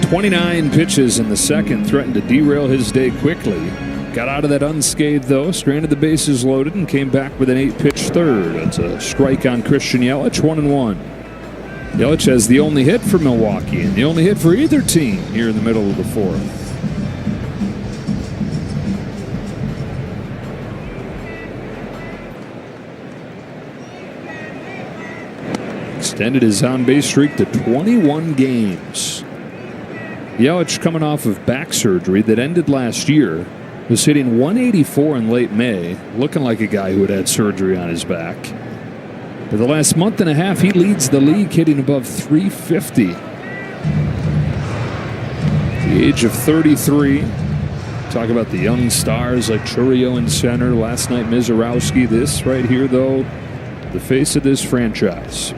29 pitches in the second, threatened to derail his day quickly. Got out of that unscathed, though, stranded the bases loaded, and came back with an 8-pitch third. That's a strike on Christian Yelich, 1-1. Yelich has the only hit for Milwaukee and the only hit for either team here in the middle of the fourth. Extended his on-base streak to 21 games. Yelich, coming off of back surgery that ended last year, was hitting 184 in late May, looking like a guy who had had surgery on his back. For the last month and a half, he leads the league, hitting above 350. At the age of 33. Talk about the young stars like Churio in center. Last night, Mizorowski. This right here, though, the face of this franchise.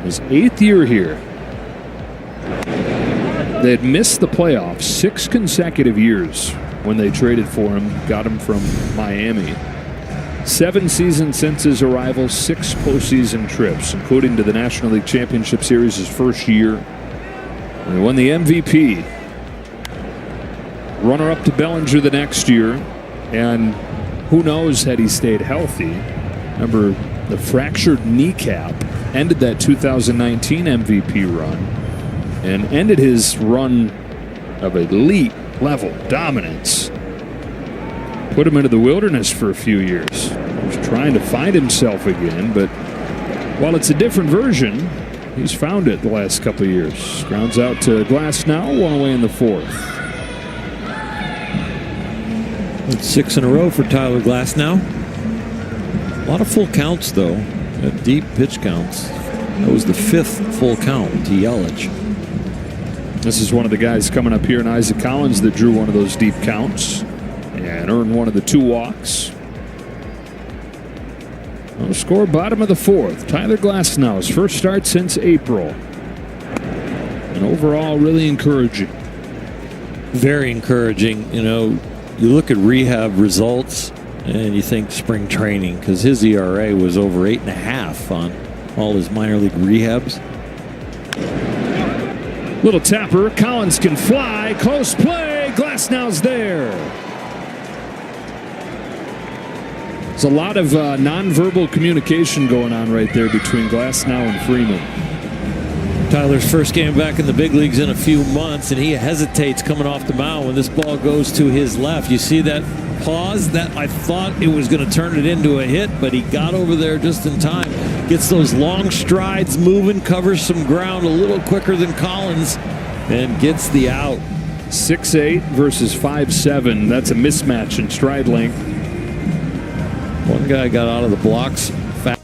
His 8th year here. They had missed the playoffs 6 consecutive years when they traded for him, got him from Miami. 7 seasons since his arrival, 6 postseason trips, including to the National League Championship Series his first year. And he won the MVP. Runner-up to Bellinger the next year. And who knows, had he stayed healthy. Remember, the fractured kneecap ended that 2019 MVP run and ended his run of elite level dominance. Put him into the wilderness for a few years. He was trying to find himself again, but while it's a different version, he's found it the last couple of years. Grounds out to Glasnow, 1 away in the 4th. That's 6 in a row for Tyler Glasnow. A lot of full counts, though. Deep pitch counts. That was the 5th full count to Yelich. This is one of the guys coming up here in Isaac Collins that drew one of those deep counts and earned one of the 2 walks. On the score, bottom of the 4th. Tyler Glasnow, his first start since April. And overall, really encouraging. Very encouraging. You know, you look at rehab results and you think spring training, because his ERA was over 8.5 on all his minor league rehabs. Little tapper. Collins can fly. Close play. Glasnow's there. There's a lot of nonverbal communication going on right there between Glasnow and Freeman. Tyler's first game back in the big leagues in a few months, and he hesitates coming off the mound when this ball goes to his left. You see that pause? That I thought it was going to turn it into a hit, but he got over there just in time. Gets those long strides moving, covers some ground a little quicker than Collins, and gets the out. 6'8" versus 5'7". That's a mismatch in stride length. One guy got out of the blocks fast.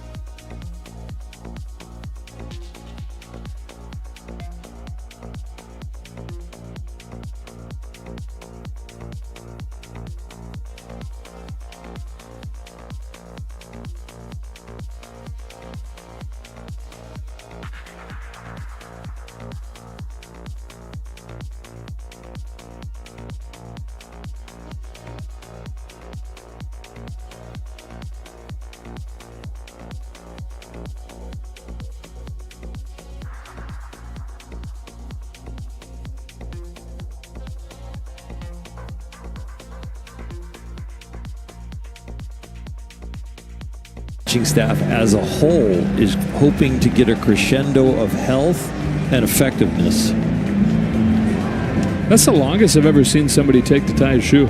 Staff as a whole is hoping to get a crescendo of health and effectiveness. That's the longest I've ever seen somebody take to tie a shoe.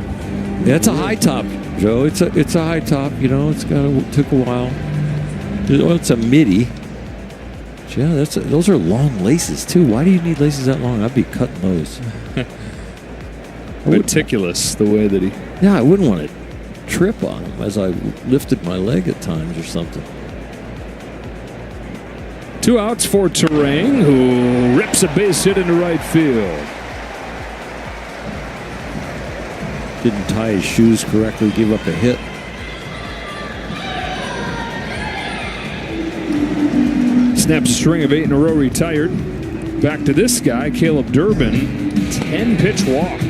Yeah, it's a high top, Joe. It's a high top. You know, took a while. Well, it's a midi. Yeah, those are long laces too. Why do you need laces that long? I'd be cutting those. Meticulous the way that he. Yeah, I wouldn't want to trip on him as I lifted my leg at times or something. 2 outs for Terang, who rips a base hit into right field. Didn't tie his shoes correctly, gave up a hit. Snaps a string of 8 in a row, retired. Back to this guy, Caleb Durbin, 10-pitch walk.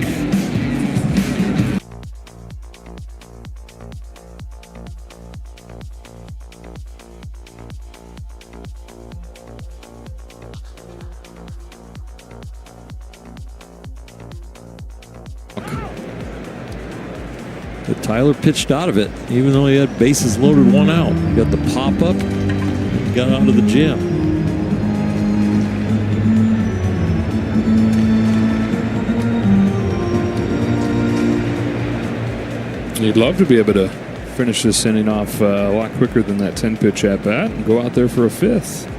But Tyler pitched out of it, even though he had bases loaded, 1 out. He got the pop up, and got out of the jam. You'd love to be able to finish this inning off a lot quicker than that 10-pitch at-bat and go out there for a 5th.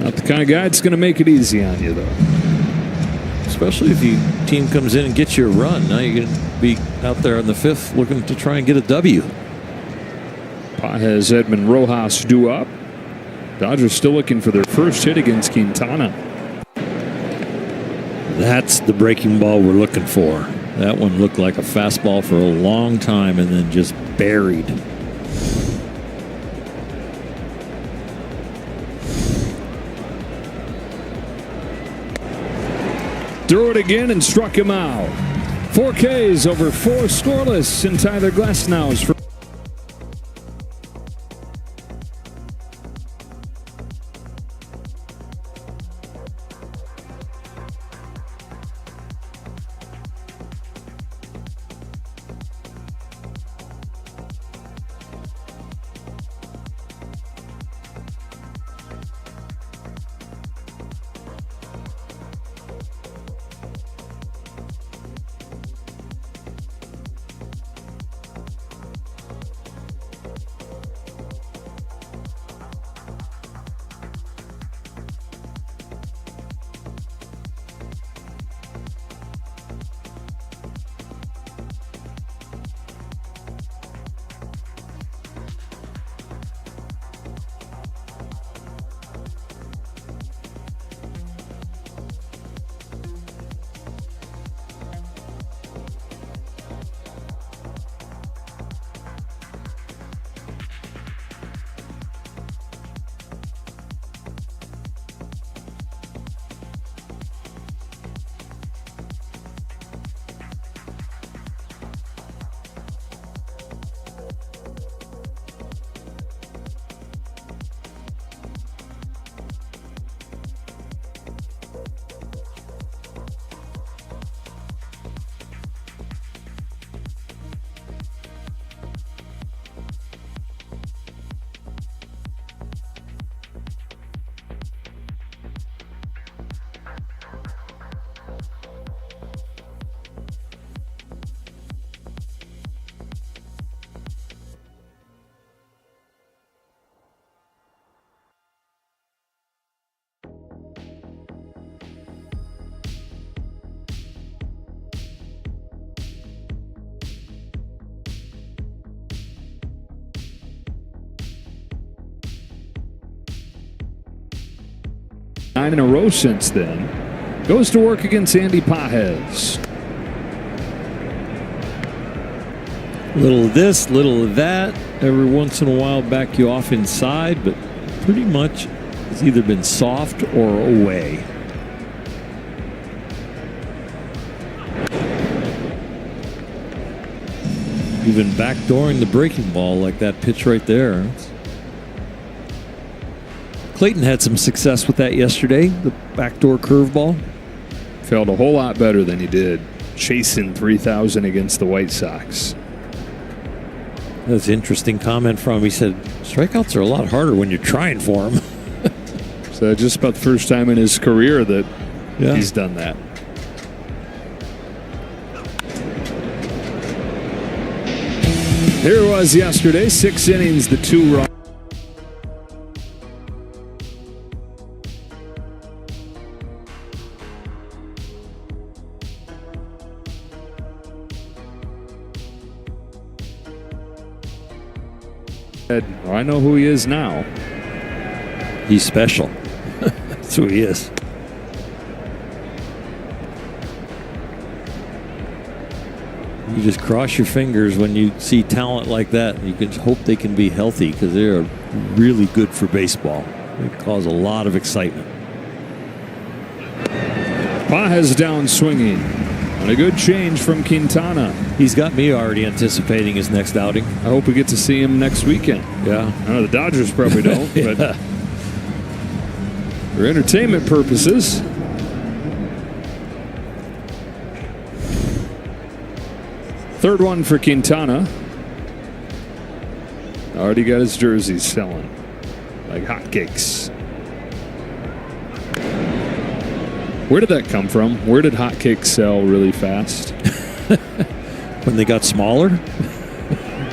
Not the kind of guy that's going to make it easy on you, though. Especially if your team comes in and gets you a run. Now you're going to be out there in the 5th looking to try and get a W. Pages, Edmund Rojas due up. Dodgers still looking for their first hit against Quintana. That's the breaking ball we're looking for. That one looked like a fastball for a long time and then just buried. Threw it again and struck him out. 4 Ks over 4 scoreless in Tyler Glasnow's for nine in a row since then. Goes to work against Andy Pages. Little of this, little of that. Every once in a while back you off inside, but pretty much it's either been soft or away. Even backdooring the breaking ball like that pitch right there. Clayton had some success with that yesterday, the backdoor curveball. Felt a whole lot better than he did chasing 3,000 against the White Sox. That's an interesting comment from him. He said, strikeouts are a lot harder when you're trying for them. So just about the first time in his career that he's done that. Here it was yesterday, 6 innings, the 2 run. I know who he is now. He's special. That's who he is. You just cross your fingers when you see talent like that. You can hope they can be healthy because they are really good for baseball. They cause a lot of excitement. Pages down swinging. And a good change from Quintana. He's got me already anticipating his next outing. I hope we get to see him next weekend. Yeah. I know the Dodgers probably don't, but for entertainment purposes, Third one for Quintana. Already got his jersey selling like hotcakes. Where did that come from? Where did hotcakes sell really fast? When they got smaller?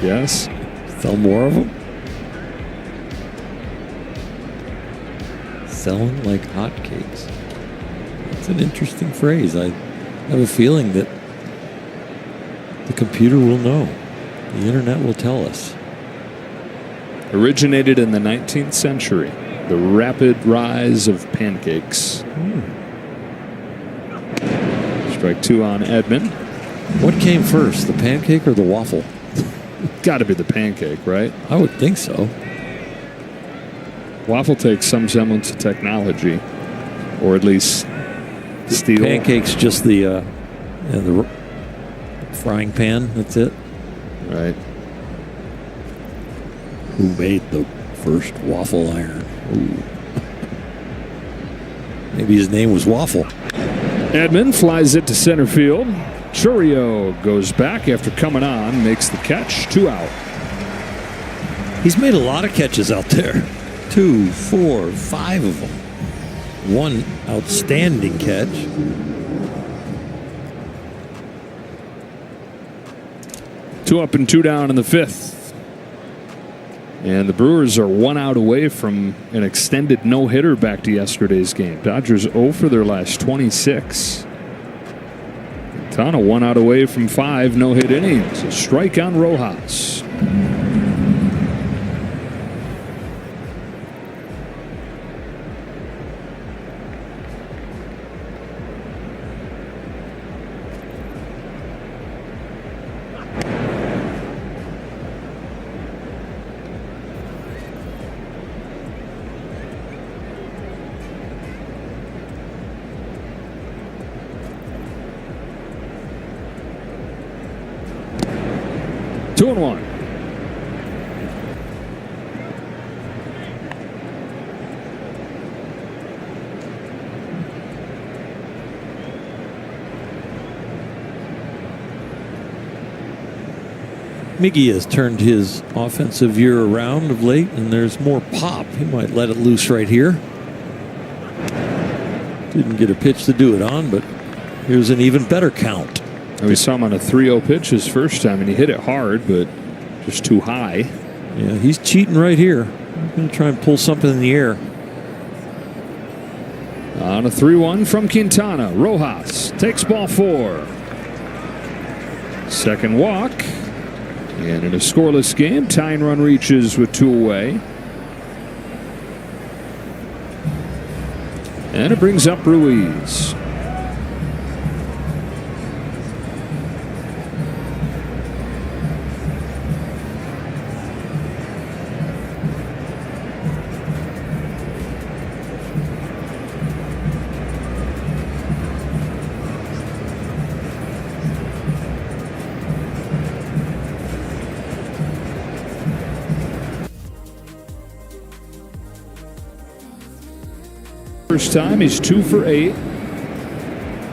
Yes. Sell more of them? Selling like hotcakes. That's an interesting phrase. I have a feeling that the computer will know. The internet will tell us. Originated in the 19th century. The rapid rise of pancakes. Strike two on Edman. What came first, the pancake or the waffle? Got to be the pancake, right? I would think so. Waffle takes some semblance of technology, or at least steel. Pancake's just the frying pan. That's it. Right. Who made the first waffle iron? Ooh. Maybe his name was Waffle. Edman flies it to center field. Churio goes back after coming on, makes the catch, 2 out. He's made a lot of catches out there. 2, 4, 5 of them. One outstanding catch. Two up and 2 down in the 5th. And the Brewers are 1 out away from an extended no-hitter back to yesterday's game. Dodgers 0 for their last 26. Quintana 1 out away from 5 no-hit innings. A strike on Rojas. Two and one. Miggy has turned his offensive year around of late, and there's more pop. He might let it loose right here. Didn't get a pitch to do it on, but here's an even better count. We saw him on a 3-0 pitch his first time, and he hit it hard, but just too high. Yeah, he's cheating right here. I'm going to try and pull something in the air. On a 3-1 from Quintana. Rojas takes ball 4. Second walk. And in a scoreless game, tying run reaches with 2 away. And it brings up Ruiz. First time, he's 2 for 8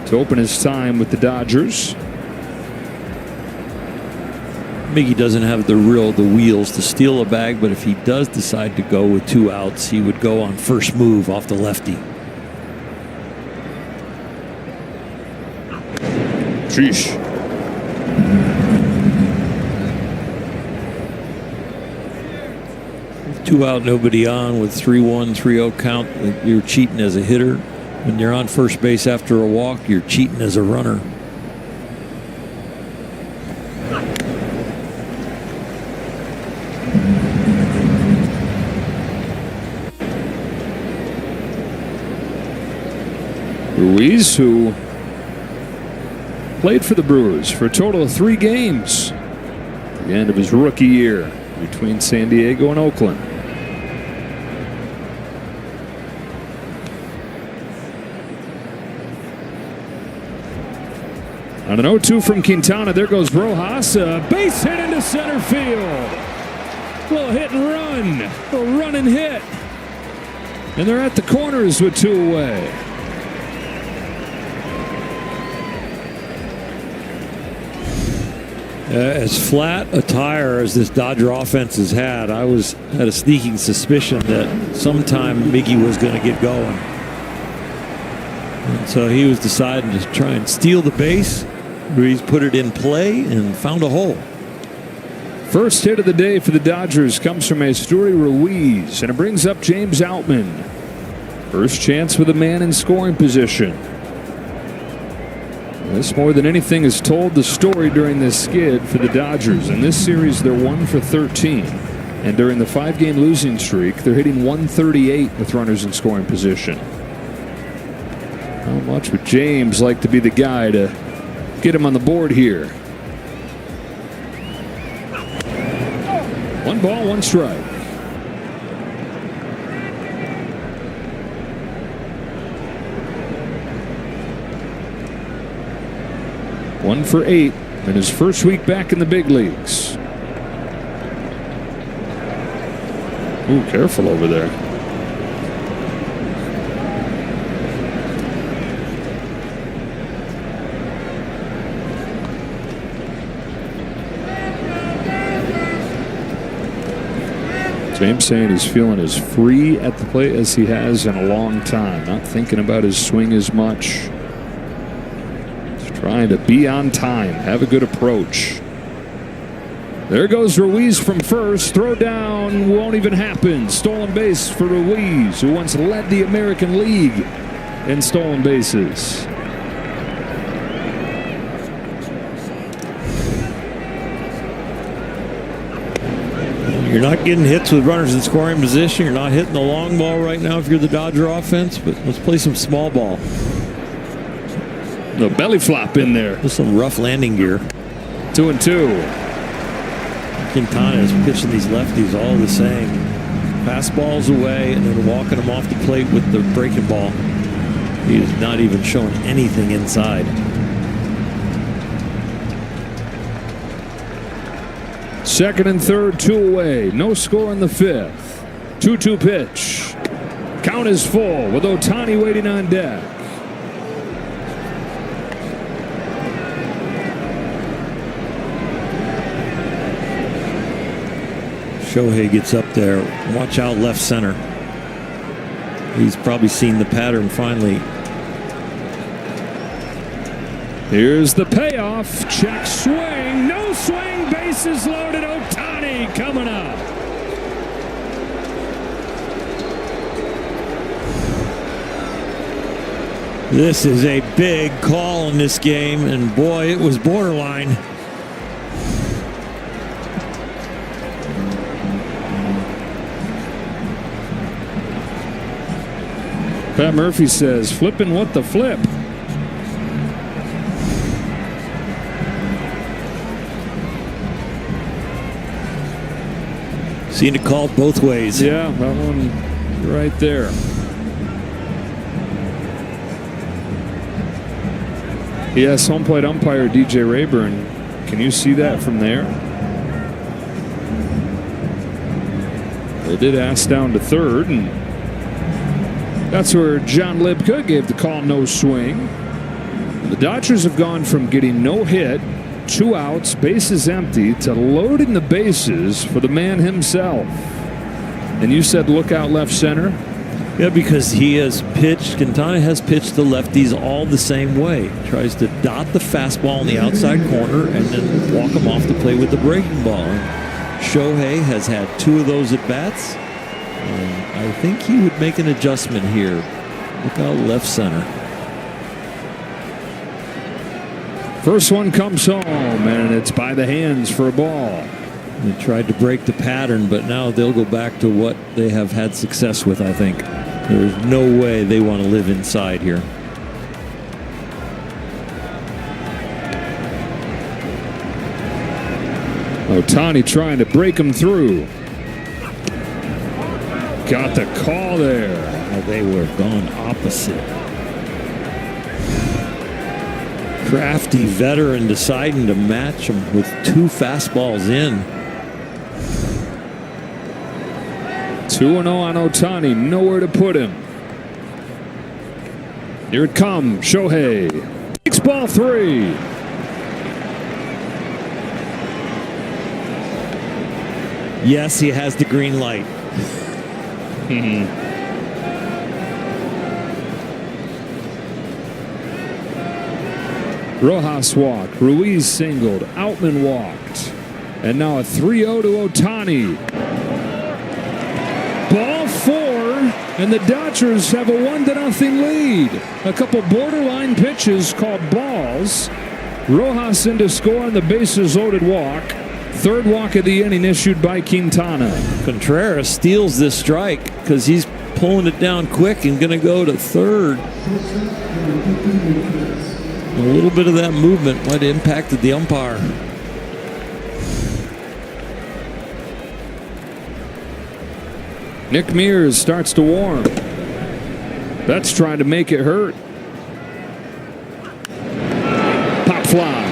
to open his time with the Dodgers. Miggy doesn't have the wheels to steal a bag, but if he does decide to go with 2 outs, he would go on first move off the lefty. Sheesh. Two out, nobody on with 3-1, 3-0 count. You're cheating as a hitter. When you're on first base after a walk, you're cheating as a runner. Ruiz, who played for the Brewers for a total of 3 games at the end of his rookie year between San Diego and Oakland. On an 0-2 from Quintana, there goes Rojas. A base hit into center field. A little hit and run. A little run and hit. And they're at the corners with 2 away. As flat a tire as this Dodger offense has had, I had a sneaking suspicion that sometime Miggy was going to get going. And so he was deciding to try and steal the base. Ruiz put it in play and found a hole. First hit of the day for the Dodgers comes from Asturi Ruiz, and it brings up James Outman. First chance with a man in scoring position. This more than anything has told the story during this skid for the Dodgers. In this series, they're 1 for 13. And during the 5-game losing streak, they're hitting 138 with runners in scoring position. How much would James like to be the guy to get him on the board here? 1 ball, 1 strike. One for 8 in his first week back in the big leagues. Ooh, careful over there. James saying he's feeling as free at the plate as he has in a long time. Not thinking about his swing as much. Trying to be on time, have a good approach. There goes Ruiz from first. Throw down won't even happen. Stolen base for Ruiz, who once led the American League in stolen bases. You're not getting hits with runners in scoring position. You're not hitting the long ball right now if you're the Dodger offense, but let's play some small ball. The belly flop in there. With some rough landing gear. 2-2. Quintana is pitching these lefties all the same. Fastballs away and then walking them off the plate with the breaking ball. He is not even showing anything inside. Second and third, 2 away. No score in the 5th. 2-2 pitch. Count is full with Ohtani waiting on deck. Shohei gets up there. Watch out left center. He's probably seen the pattern finally. Here's the payoff. Check swing. No swing. Bases loaded. Ohtani coming up. This is a big call in this game, and boy, it was borderline. Pat Murphy says, flipping what the flip. Seen it called both ways. Yeah, that one right there. Yes, home plate umpire DJ Rayburn. Can you see that from there? They did ask down to third, and that's where John Libka gave the call no swing. The Dodgers have gone from getting no hit, 2 outs, bases empty, to loading the bases for the man himself. And you said look out left center? Yeah, because he has pitched, Quintana has pitched the lefties all the same way. Tries to dot the fastball in the outside corner and then walk him off the plate with the breaking ball. And Shohei has had 2 of those at bats. And I think he would make an adjustment here. Look out left center. First one comes home, and it's by the hands for a ball. They tried to break the pattern, but now they'll go back to what they have had success with, I think. There's no way they want to live inside here. Ohtani trying to break him through. Got the call there. Oh, they were going opposite. Crafty veteran deciding to match him with 2 fastballs in. 2-0 on Ohtani, nowhere to put him. Here it comes, Shohei. Takes ball 3. Yes, he has the green light. Rojas walked. Ruiz singled. Outman walked. And now a 3-0 to Ohtani. Ball 4, and the Dodgers have a 1-0 lead. A couple borderline pitches called balls. Rojas in to score on the bases loaded walk. Third walk of the inning issued by Quintana. Contreras steals this strike because he's pulling it down quick and going to go to third. A little bit of that movement might have impacted the umpire. Nick Mears starts to warm. That's trying to make it hurt. Pop fly.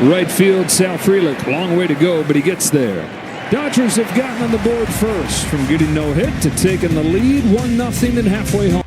Right field, Sal Frelick. Long way to go, but he gets there. Dodgers have gotten on the board first, from getting no hit to taking the lead 1-0 and halfway home.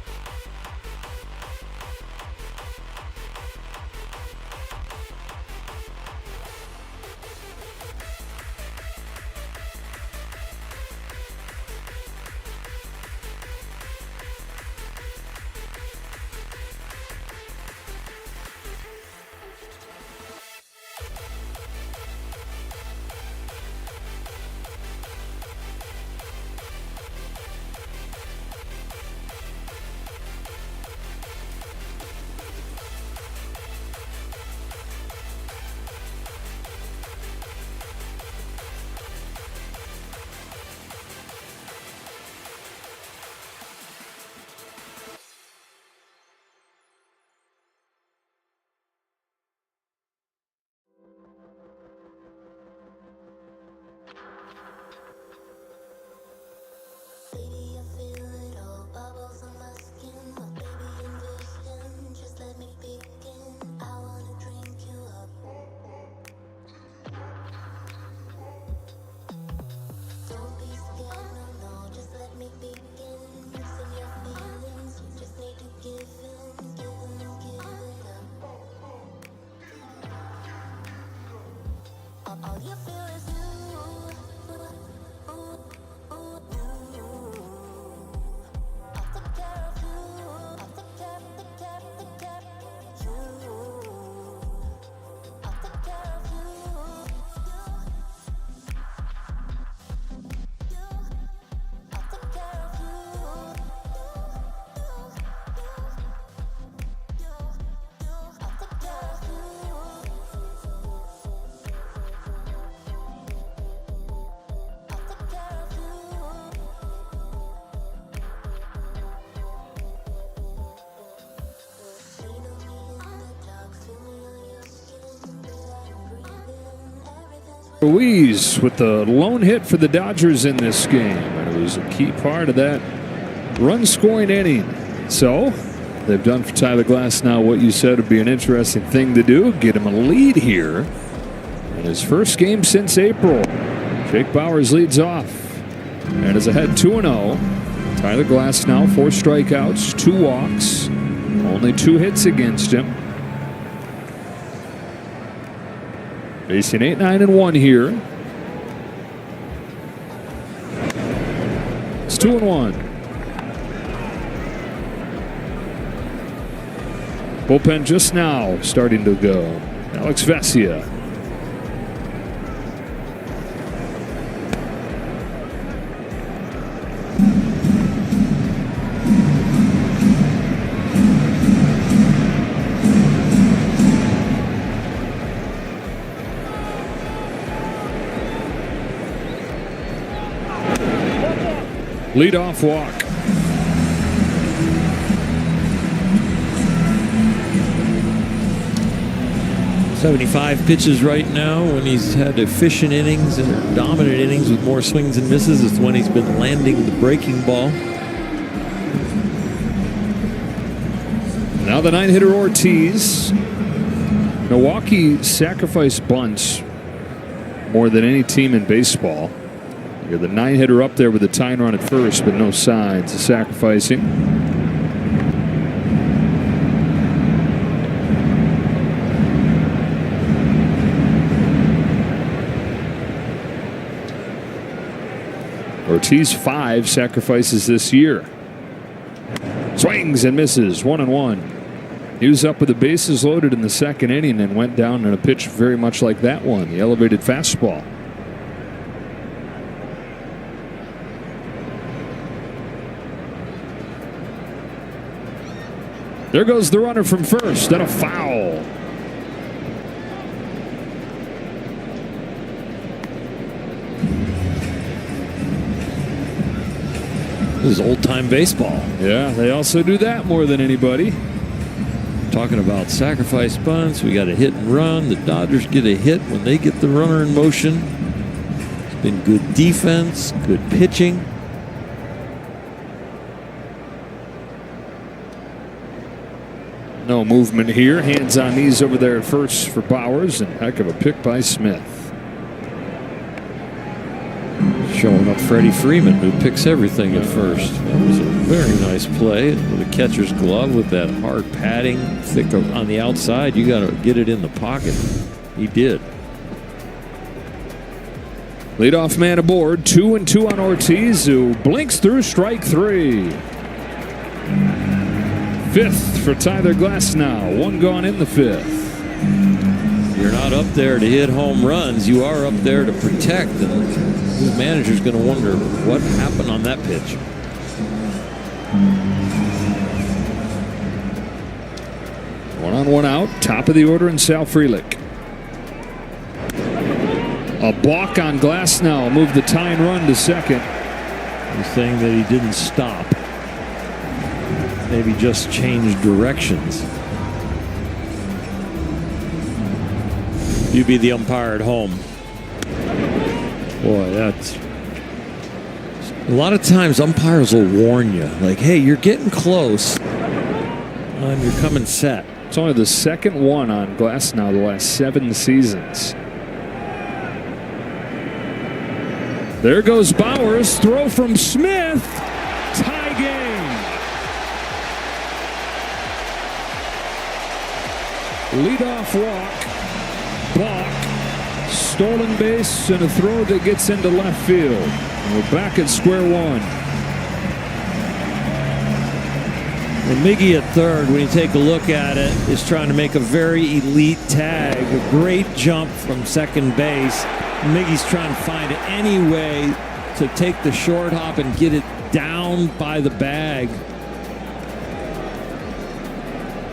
Ruiz with the lone hit for the Dodgers in this game. And it was a key part of that run-scoring inning. So they've done for Tyler Glasnow what you said would be an interesting thing to do. Get him a lead here in his first game since April. Jake Bauers leads off and is ahead 2-0. Tyler Glasnow, 4 strikeouts, 2 walks, only 2 hits against him. Facing 8-9-1 here. It's 2-1. Bullpen just now starting to go. Alex Vesia. Leadoff walk. .75 pitches right now. When he's had efficient innings and dominant innings with more swings and misses, it's when he's been landing the breaking ball. Now the 9-hitter Ortiz. Milwaukee sacrificed bunts more than any team in baseball. You're the 9-hitter up there with the tying run at first, but no signs of sacrificing. Ortiz 5 sacrifices this year. Swings and misses, 1-1. He was up with the bases loaded in the second inning and went down in a pitch very much like that one, the elevated fastball. There goes the runner from first, and a foul. This is old-time baseball. Yeah, they also do that more than anybody. Talking about sacrifice bunts, we got a hit and run. The Dodgers get a hit when they get the runner in motion. It's been good defense, good pitching. No movement here. Hands on knees over there at first for Bowers, and heck of a pick by Smith. Showing up Freddie Freeman, who picks everything at first. That was a very nice play with a catcher's glove with that hard padding, thick on the outside. You got to get it in the pocket. He did. Leadoff man aboard, 2-2 on Ortiz, who blinks through strike 3. Fifth for Tyler Glasnow, 1 gone in the 5th. You're not up there to hit home runs. You are up there to protect. And his manager's going to wonder what happened on that pitch. One on, one out. Top of the order in Sal Frelick. A balk on Glasnow moved the tying run to second. He's saying that he didn't stop. Maybe just changed directions. You be the umpire at home. Boy, that's a lot of times umpires will warn you, like, hey, you're getting close and you're coming set. It's only the second one on Glasnow the last 7 seasons. There goes Bowers. Throw from Smith. Tie game. Leadoff walk. Balk. Stolen base and a throw that gets into left field. And we're back at square one. And Miggy at third, when you take a look at it, is trying to make a very elite tag. A great jump from second base. Miggy's trying to find any way to take the short hop and get it down by the bag.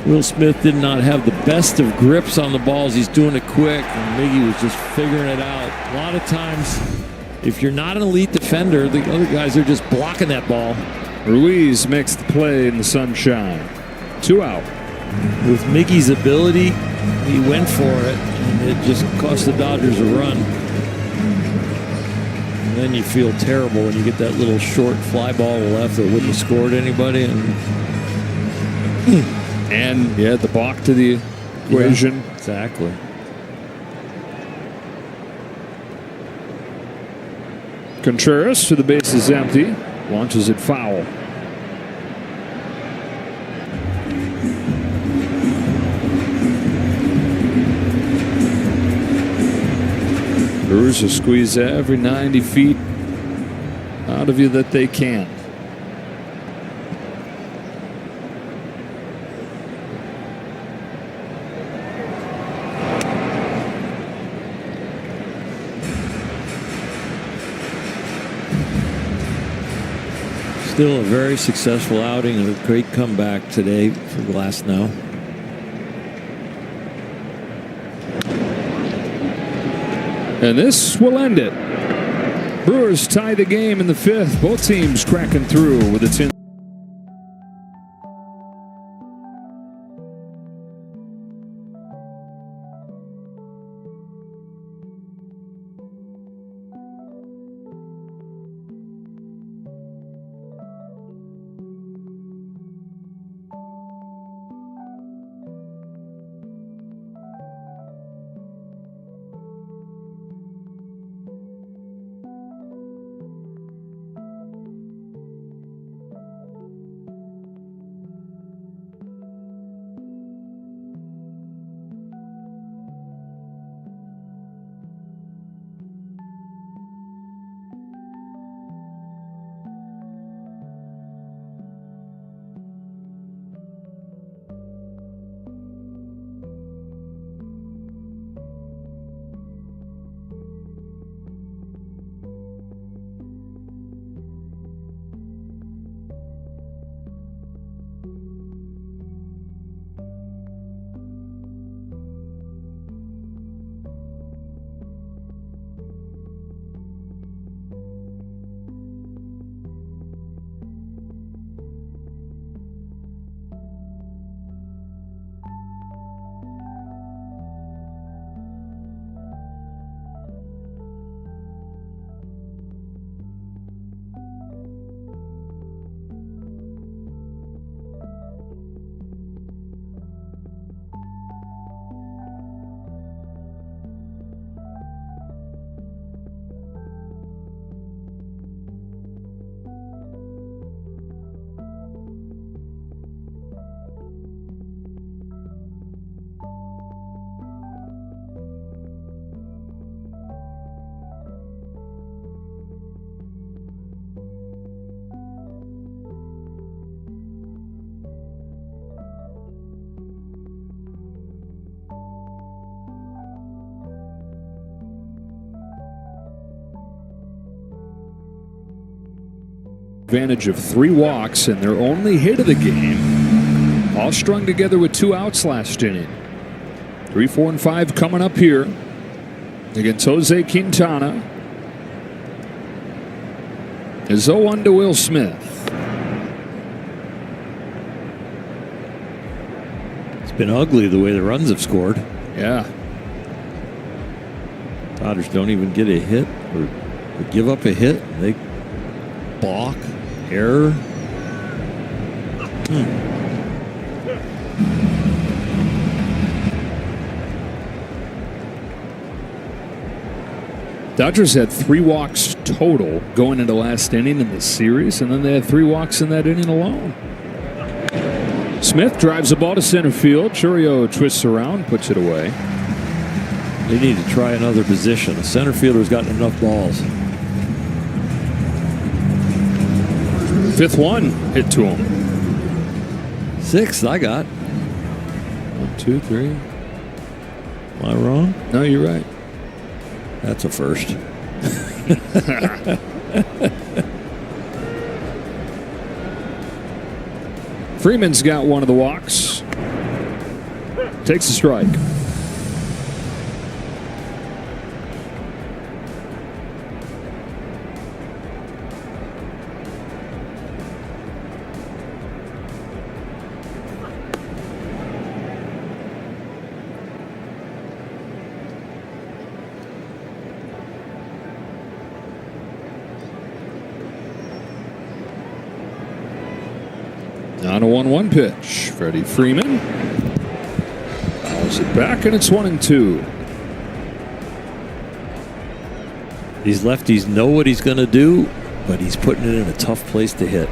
Will Smith did not have the best of grips on the balls. He's doing it quick, and Miggy was just figuring it out. A lot of times, if you're not an elite defender, the other guys are just blocking that ball. Ruiz makes the play in the sunshine. 2 out. With Miggy's ability, he went for it, and it just cost the Dodgers a run. And then you feel terrible when you get that little short fly ball to left that wouldn't have scored anybody. And yeah, the balk to the equation. Yeah, exactly. Contreras, with the bases empty, launches it foul. Brewers will squeeze every 90 feet out of you that they can. Still a very successful outing and a great comeback today for Glasnow. And this will end it. Brewers tie the game in the 5th. Both teams cracking through with its advantage of 3 walks and their only hit of the game, all strung together with 2 outs last inning. 3, 4, and 5 coming up here against Jose Quintana. Is 0-1 to Will Smith. It's been ugly the way the runs have scored. Yeah. Dodgers don't even get a hit or give up a hit. They balk, error. Dodgers had 3 walks total going into last inning in the series, and then they had 3 walks in that inning alone. Smith drives the ball to center field. Chourio twists around, puts it away. They need to try another position. A center fielder's gotten enough balls. 5th one hit to him. 6th I got. 1, 2, 3. Am I wrong? No, you're right. That's a first. Freeman's got one of the walks. Takes a strike. On a 1-1 pitch. Freddie Freeman fouls it back, and it's 1-2. These lefties know what he's going to do, but he's putting it in a tough place to hit.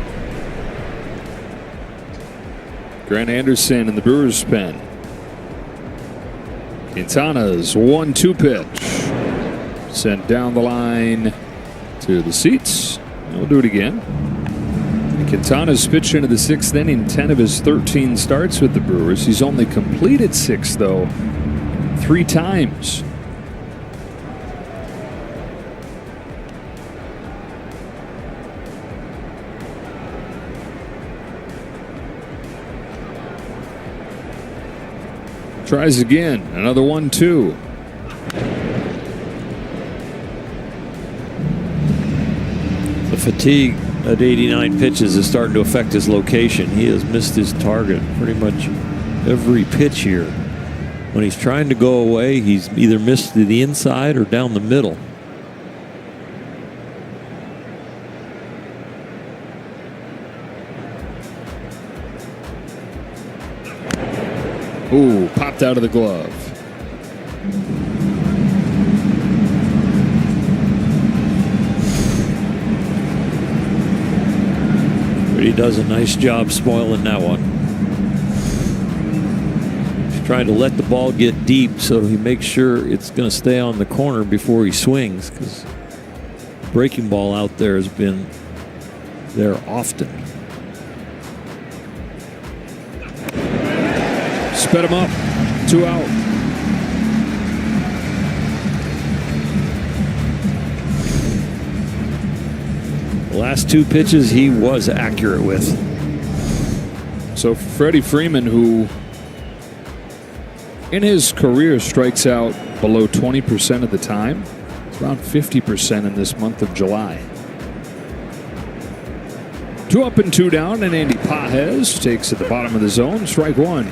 Grant Anderson in the Brewers' pen. Quintana's 1-2 pitch. Sent down the line to the seats. We'll do it again. Quintana's pitched into the 6th inning, 10 of his 13 starts with the Brewers. He's only completed 6, though, 3 times. Tries again, another 1-2. The fatigue at 89 pitches is starting to affect his location. He has missed his target pretty much every pitch here. When he's trying to go away, he's either missed to the inside or down the middle. Ooh, popped out of the glove. But he does a nice job spoiling that one. He's trying to let the ball get deep so he makes sure it's going to stay on the corner before he swings, because breaking ball out there has been there often. Sped him up. 2 out. The last 2 pitches he was accurate with. So Freddie Freeman, who in his career strikes out below 20% of the time, it's around 50% in this month of July. 2 up and 2 down, and Andy Pages takes at the bottom of the zone. Strike 1.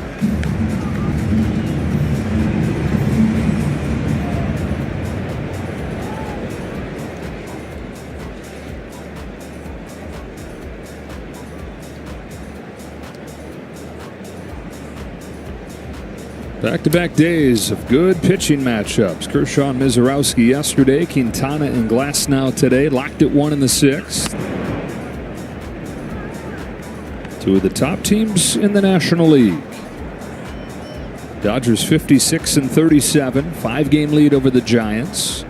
Back-to-back days of good pitching matchups. Kershaw and Mizorowski yesterday. Quintana and Glasnow today. Locked at 1 in the 6th. 2 of the top teams in the National League. Dodgers 56-37. 5-game lead over the Giants.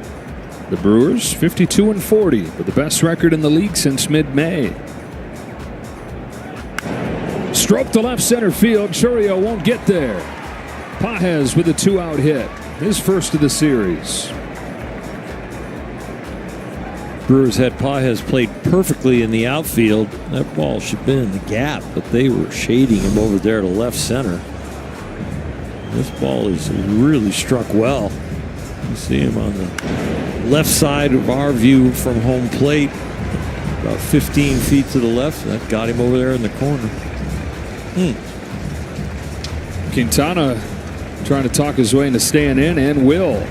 The Brewers 52-40 with the best record in the league since mid-May. Stroke to left center field. Chourio won't get there. Pages with a 2-out hit, his first of the series. Brewers had Padres played perfectly in the outfield. That ball should have been in the gap, but they were shading him over there to left center. This ball is really struck well. You see him on the left side of our view from home plate, about 15 feet to the left. That got him over there in the corner. Quintana trying to talk his way into staying in, and will.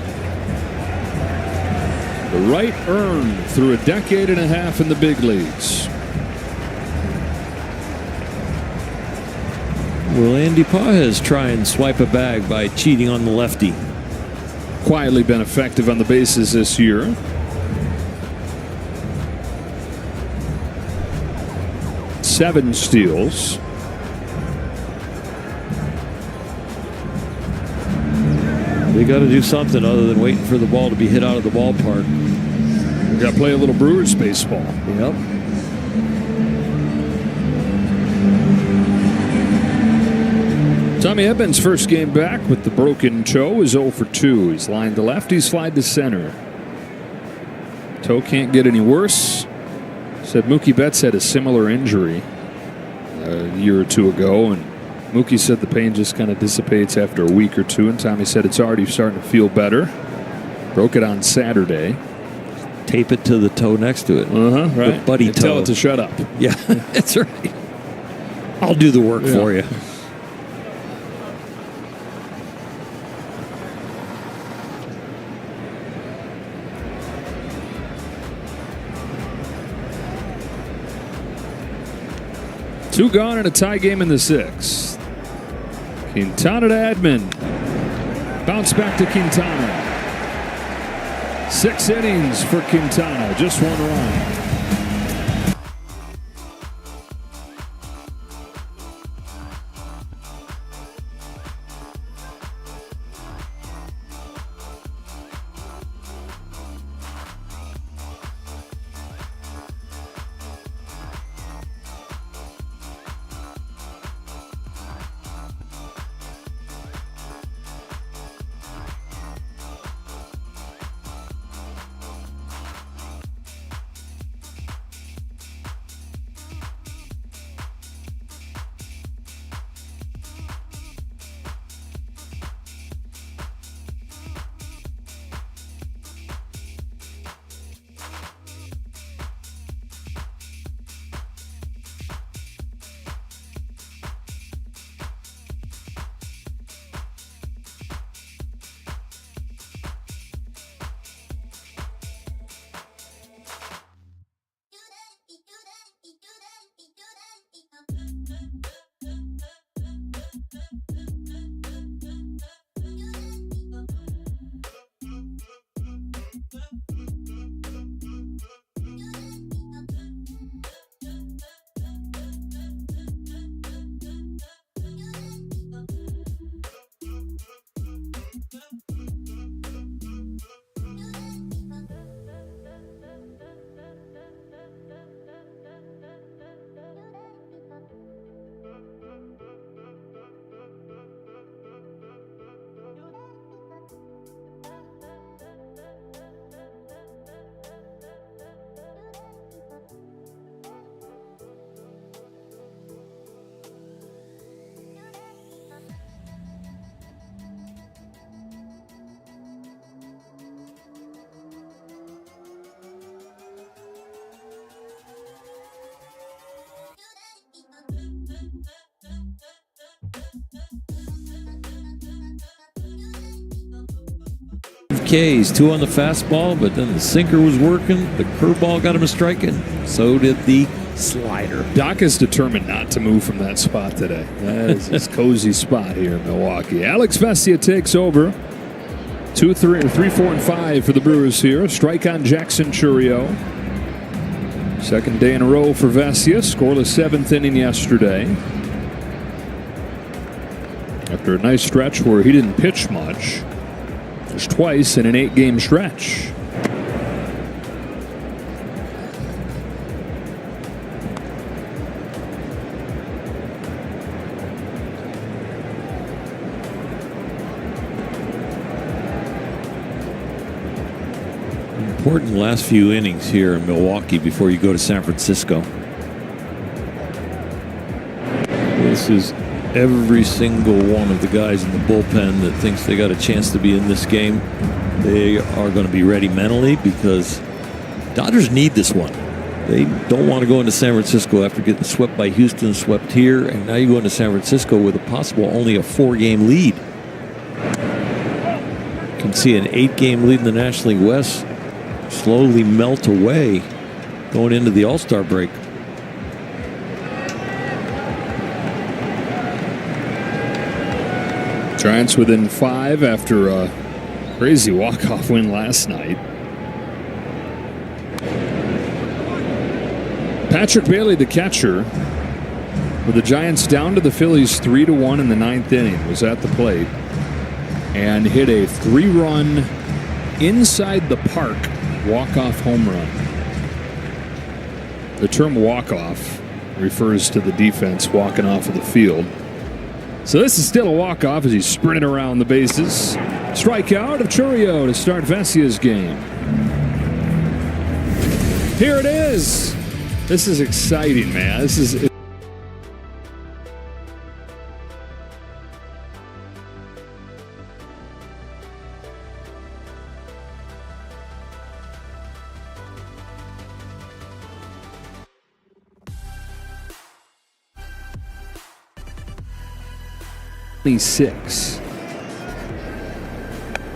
The right earned through a decade and a half in the big leagues. Will Andy Pages try and swipe a bag by cheating on the lefty? Quietly been effective on the bases this year. Seven steals. They got to do something other than waiting for the ball to be hit out of the ballpark. We got to play a little Brewers baseball. Yep. Tommy Edman's first game back with the broken toe is 0 for 2. He's lined to left, he's slide to center. Toe can't get any worse. Said Mookie Betts had a similar injury a year or two ago, and Mookie said the pain just kind of dissipates after a week or two, and Tommy said it's already starting to feel better. Broke it on Saturday. Tape it to the toe next to it. Right. The buddy and toe. Tell it to shut up. Yeah, that's right. I'll do the work for you. Two gone and a tie game in the sixth. Quintana to Edman. Bounce back to Quintana. 6 innings for Quintana. Just 1 run. Ks, 2 on the fastball, but then the sinker was working. The curveball got him a strike, and so did the slider. Doc is determined not to move from that spot today. That is his cozy spot here in Milwaukee. Alex Vesia takes over. 3, 4, and 5 for the Brewers here. A strike on Jackson Chourio. Second day in a row for Vesia. Scoreless 7th inning yesterday. After a nice stretch where he didn't pitch much. Just twice in an 8-game stretch. important last few innings here in Milwaukee before you go to San Francisco. This is every single one of the guys in the bullpen that thinks they got a chance to be in this game. They are going to be ready mentally because Dodgers need this one. They don't want to go into San Francisco after getting swept by Houston, swept here, and now you go into San Francisco with a possible only a 4-game lead. You can see an 8-game lead in the National League West slowly melt away going into the All-Star break. Giants within 5 after a crazy walk-off win last night. Patrick Bailey, the catcher, with the Giants down to the Phillies 3-1 in the 9th inning, was at the plate and hit a 3-run inside the park walk-off home run. The term walk-off refers to the defense walking off of the field. So this is still a walk-off as he's sprinting around the bases. Strikeout of Chourio to start Vesia's game. Here it is. This is exciting, man. This is... ...6.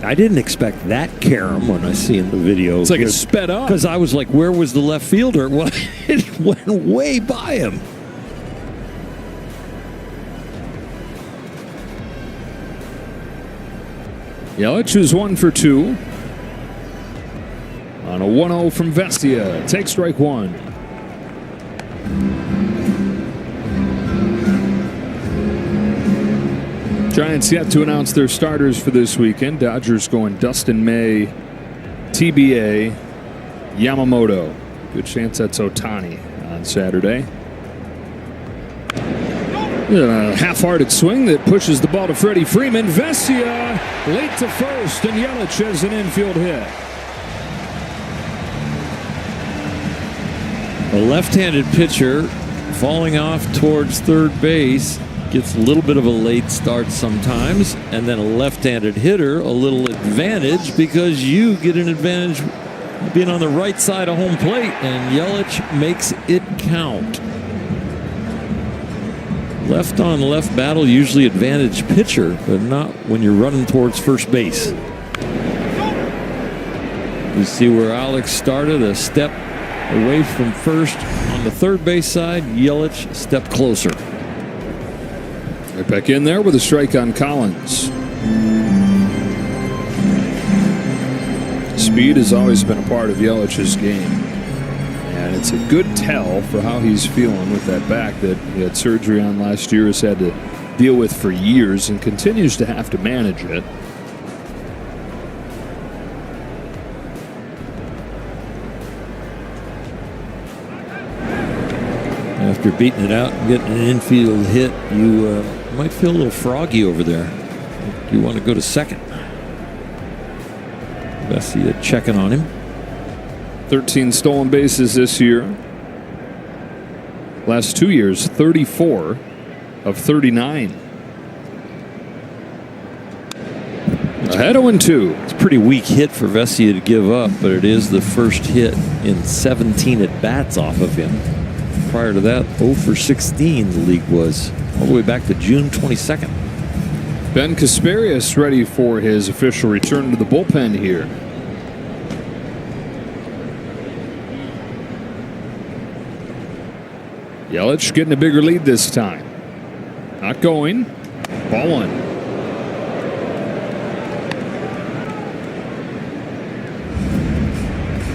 I didn't expect that carom when I see in the video. It's like it sped up. Because I was like, where was the left fielder? Well, it went way by him. Yelich is 1 for 2. On a 1-0 from Vesia. Take strike 1. Giants yet to announce their starters for this weekend. Dodgers going Dustin May, TBA, Yamamoto. Good chance that's Ohtani on Saturday. A half-hearted swing that pushes the ball to Freddie Freeman. Vesia late to first, and Yelich has an infield hit. A left-handed pitcher falling off towards third base gets a little bit of a late start sometimes, and then a left-handed hitter a little advantage because you get an advantage being on the right side of home plate, and Yelich makes it count. Left on left battle, usually advantage pitcher, but not when you're running towards first base. You see where Alex started, a step away from first on the third base side. Yelich step closer. Right back in there with a strike on Collins. Speed has always been a part of Yelich's game. And it's a good tell for how he's feeling with that back that he had surgery on last year, has had to deal with for years, and continues to have to manage it. After beating it out and getting an infield hit, you might feel a little froggy over there. You want to go to second. Vesia checking on him. 13 stolen bases this year. Last 2 years, 34 of 39. Ahead 0-2. It's a pretty weak hit for Vesia to give up, but it is the first hit in 17 at-bats off of him. Prior to that, 0 for 16 the league was, all the way back to June 22nd. Ben Kasparius ready for his official return to the bullpen here. Yelich getting a bigger lead this time. Not going. Ball 1.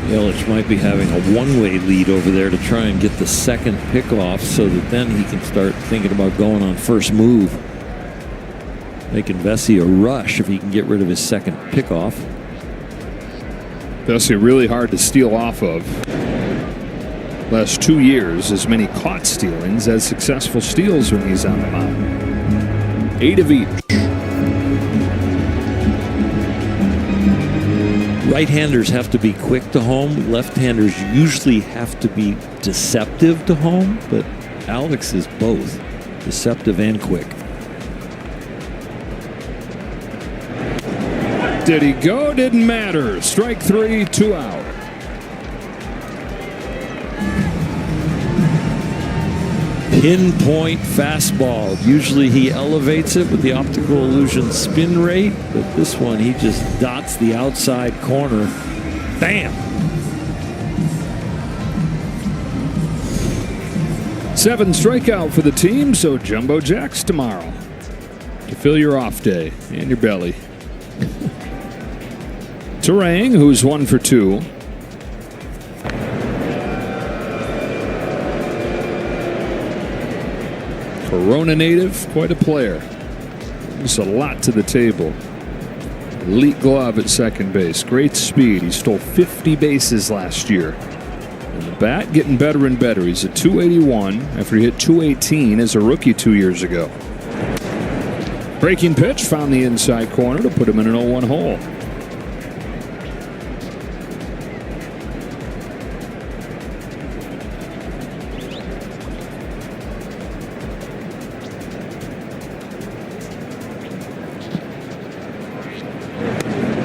Yelich might be having a one-way lead over there to try and get the second pickoff so that then he can start thinking about going on first move. Making Vesia rush if he can get rid of his second pickoff. Vesia really hard to steal off of. Last 2 years, as many caught stealings as successful steals when he's on the mound. 8 of each. right-handers have to be quick to home. Left-handers usually have to be deceptive to home, but Alex is both deceptive and quick. Did he go? Didn't matter. Strike 3, 2 out. Pinpoint fastball. Usually he elevates it with the optical illusion spin rate, but this one he just dots the outside corner. Bam! 7 strikeout for the team, so Jumbo Jacks tomorrow to fill your off day and your belly. Terang, who's 1 for 2. Corona native, quite a player. Brings a lot to the table. Elite glove at second base. Great speed. He stole 50 bases last year. And the bat getting better and better. He's at 281 after he hit 218 as a rookie 2 years ago. Breaking pitch found the inside corner to put him in an 0-1 hole.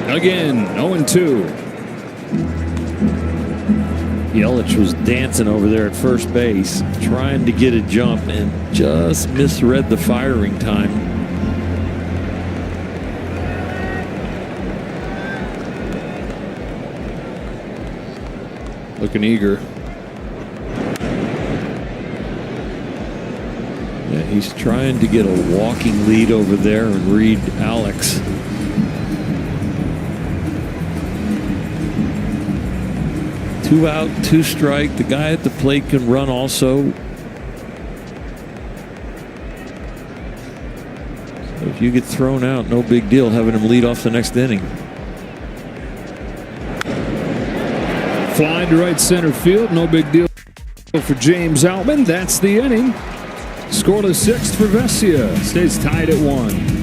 Again, 0-2. Yelich was dancing over there at first base, trying to get a jump and just misread the firing time. Looking eager. Yeah, he's trying to get a walking lead over there and read Alex. Two out, 2 strike. The guy at the plate can run also. So if you get thrown out, no big deal having him lead off the next inning. Flying to right center field, no big deal for James Outman. That's the inning. Scoreless 6th for Vesia. Stays tied at 1.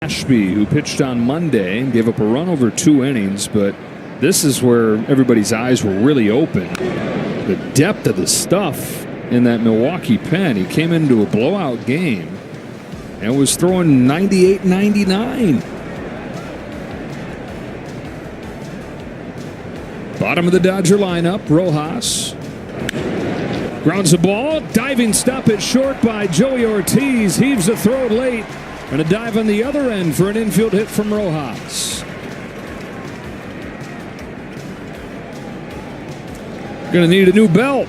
Ashby, who pitched on Monday and gave up a run over 2 innings, but this is where everybody's eyes were really open. The depth of the stuff in that Milwaukee pen. He came into a blowout game and was throwing 98, 99. Bottom of the Dodger lineup, Rojas. Grounds the ball. Diving stop at short by Joey Ortiz. Heaves the throw late. And a dive on the other end for an infield hit from Rojas. Going to need a new belt.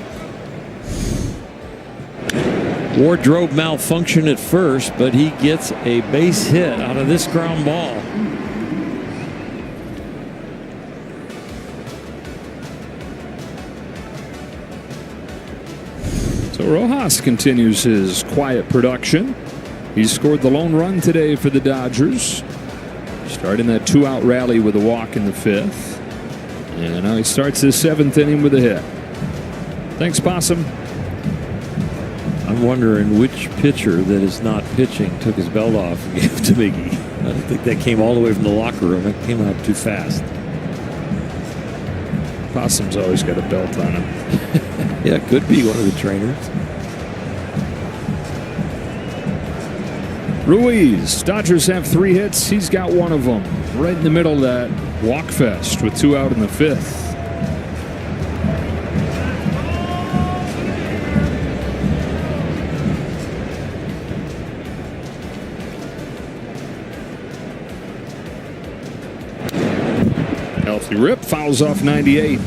Wardrobe malfunction at first, but he gets a base hit out of this ground ball. So Rojas continues his quiet production. He scored the lone run today for the Dodgers, starting that 2-out rally with a walk in the 5th. And now he starts his 7th inning with a hit. Thanks, Possum. I'm wondering which pitcher that is not pitching took his belt off and gave it to Miggy. I don't think that came all the way from the locker room. It came out too fast. Possum's always got a belt on him. Yeah, it could be one of the trainers. Ruiz, Dodgers have 3 hits. He's got one of them right in the middle of that walk fest with 2 out in the 5th. Healthy rip, fouls off 98.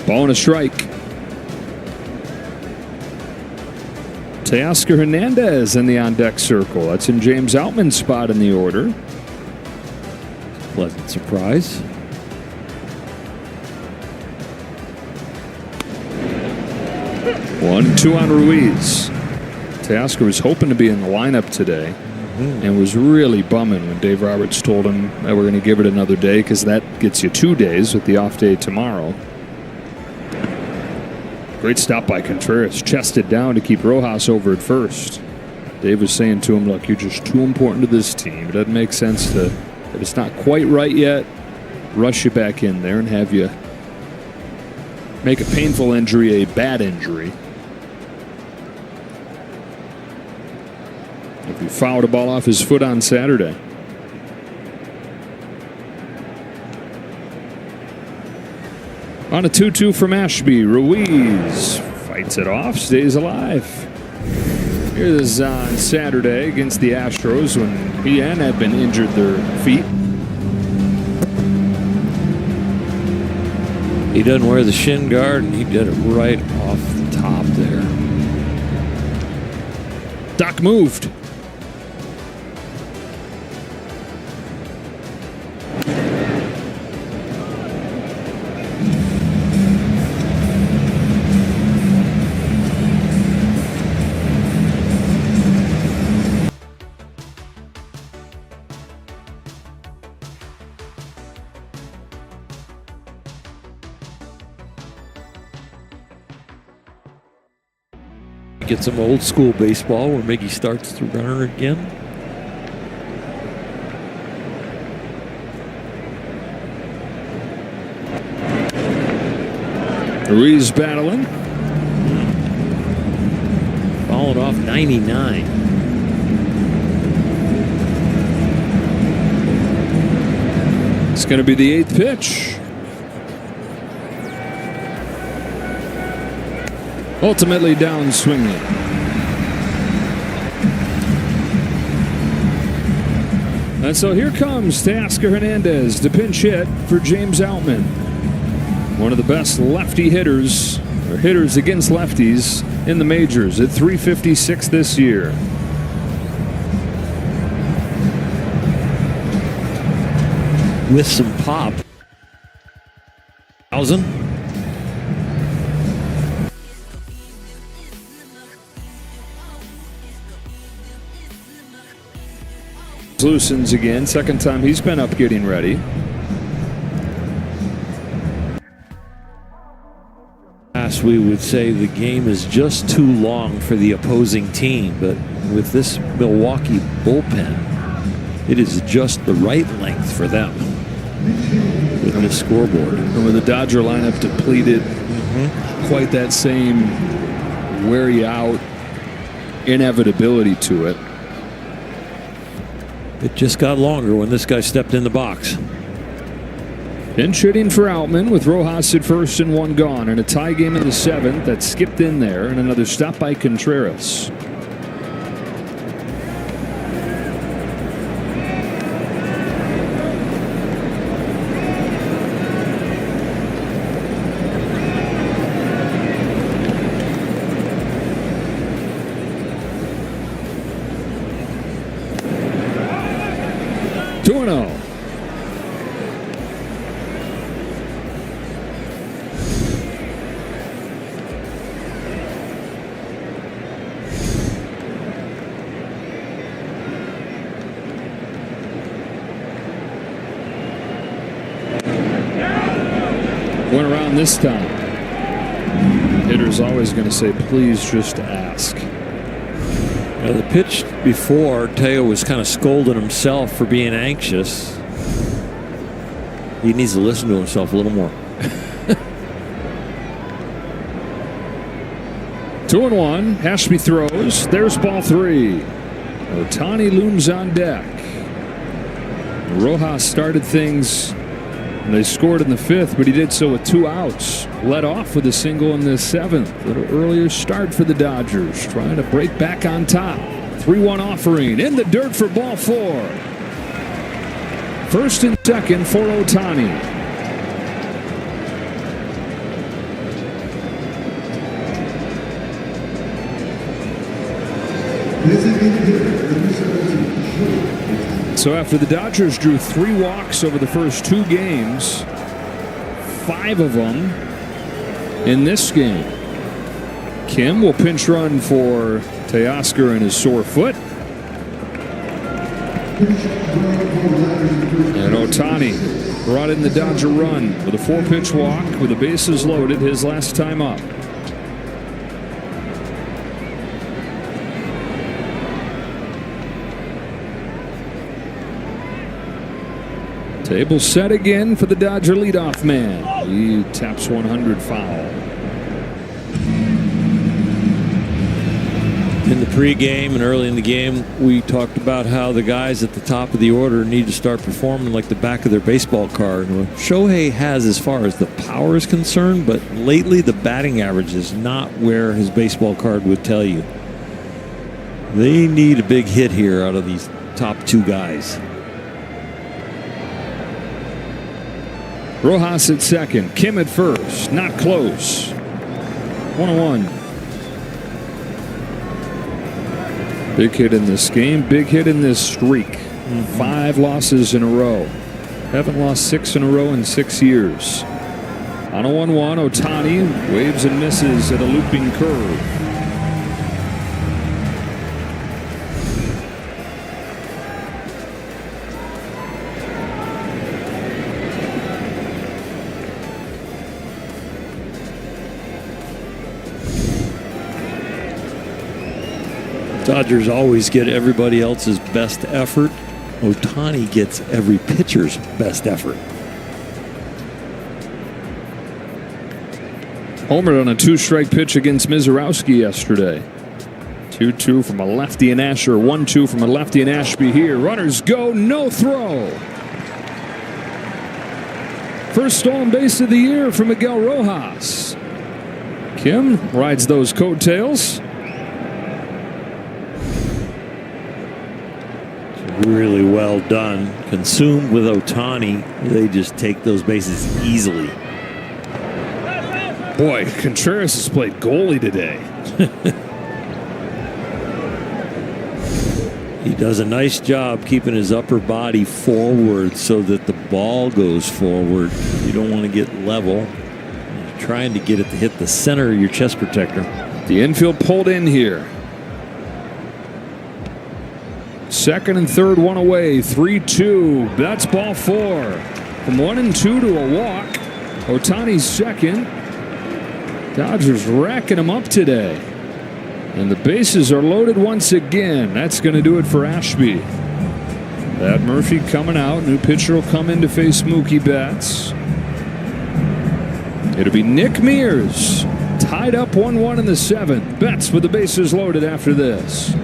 Ball and a strike. Teoscar Hernandez in the on-deck circle. That's in James Outman's spot in the order. Pleasant surprise. One, 2 on Ruiz. Teoscar was hoping to be in the lineup today and was really bumming when Dave Roberts told him that we're going to give it another day because that gets you 2 days with the off day tomorrow. Great stop by Contreras. Chested down to keep Rojas over at first. Dave was saying to him, look, you're just too important to this team. It doesn't make sense to, if it's not quite right yet, rush you back in there and have you make a painful injury a bad injury. If he fouled a ball off his foot on Saturday. On a 2-2 from Ashby, Ruiz fights it off, stays alive. Here's on Saturday against the Astros when he and had been injured their feet. He doesn't wear the shin guard, and he did it right off the top there. Doc moved. Get some old school baseball where Miggy starts the runner again. Ruiz battling. Followed off 99. It's going to be the 8th pitch. Ultimately down swinging. And so here comes Teoscar Hernandez to pinch hit for James Outman. One of the best lefty hitters, or hitters against lefties in the majors at .356 this year. With some pop. 1,000. Loosens again. Second time he's been up getting ready. We would say the game is just too long for the opposing team, but with this Milwaukee bullpen, it is just the right length for them with this scoreboard. And with the Dodger lineup depleted, quite that same wear you out inevitability to it. It just got longer when this guy stepped in the box. Pinch hitting for Outman with Rojas at first and one gone, and a tie game in the 7th that skipped in there, and another stop by Contreras. Went around this time. Hitter's always going to say, please just ask. Now, the pitch before, Teo was kind of scolding himself for being anxious. He needs to listen to himself a little more. 2-1. Ashby throws. There's ball 3. Ohtani looms on deck. Rojas started things. And they scored in the 5th, but he did so with 2 outs. Led off with a single in the 7th. A little earlier start for the Dodgers, trying to break back on top. 3-1 offering in the dirt for ball 4. First and second for Ohtani. So after the Dodgers drew 3 walks over the first 2 games, 5 of them in this game. Kim will pinch run for Teoscar and his sore foot. And Ohtani brought in the Dodger run with a 4-pitch walk with the bases loaded his last time up. Table set again for the Dodger leadoff man. He taps 100 foul. In the pregame and early in the game, we talked about how the guys at the top of the order need to start performing like the back of their baseball card. Well, Shohei has as far as the power is concerned, but lately the batting average is not where his baseball card would tell you. They need a big hit here out of these top 2 guys. Rojas at second. Kim at first. Not close. 1-1. Big hit in this game. Big hit in this streak. 5 losses in a row. Haven't lost 6 in a row in 6 years. On a 1-1, Ohtani waves and misses at a looping curve. Dodgers always get everybody else's best effort. Ohtani gets every pitcher's best effort. Homered on a 2-strike pitch against Mizorowski yesterday. 2-2 from a lefty and Asher. 1-2 from a lefty and Ashby here. Runners go, no throw. First stolen base of the year for Miguel Rojas. Kim rides those coattails. Really well done. Consumed with Ohtani. They just take those bases easily. Boy, Contreras has played goalie today. He does a nice job keeping his upper body forward so that the ball goes forward. You don't want to get level. You're trying to get it to hit the center of your chest protector. The infield pulled in here. Second and third, one away. 3-2. That's ball 4. From 1-2 to a walk. Ohtani's second. Dodgers racking him up today. And the bases are loaded once again. That's going to do it for Ashby. Pat Murphy coming out. New pitcher will come in to face Mookie Betts. It'll be Nick Mears Tied up 1-1 in the 7th. Betts with the bases loaded after this.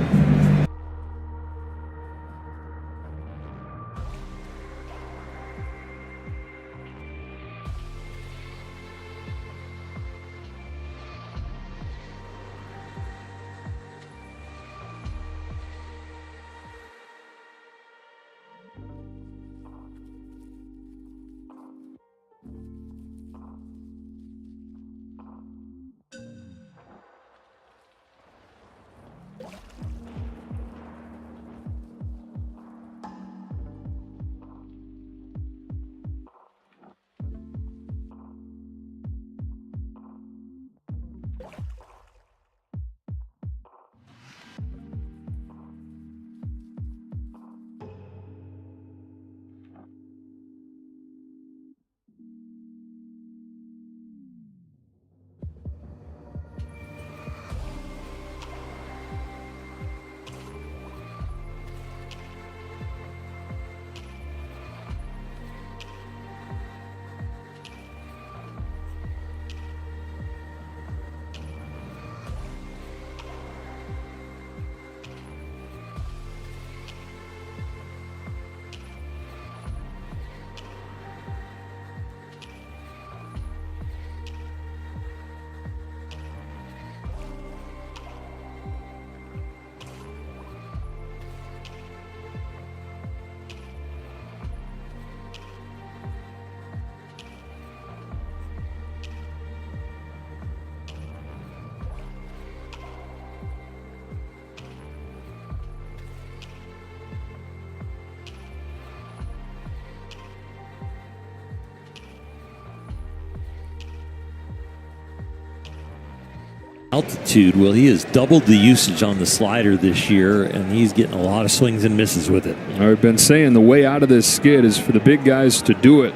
Altitude, well, he has doubled the usage on the slider this year, and he's getting a lot of swings and misses with it. I've been saying the way out of this skid is for the big guys to do it.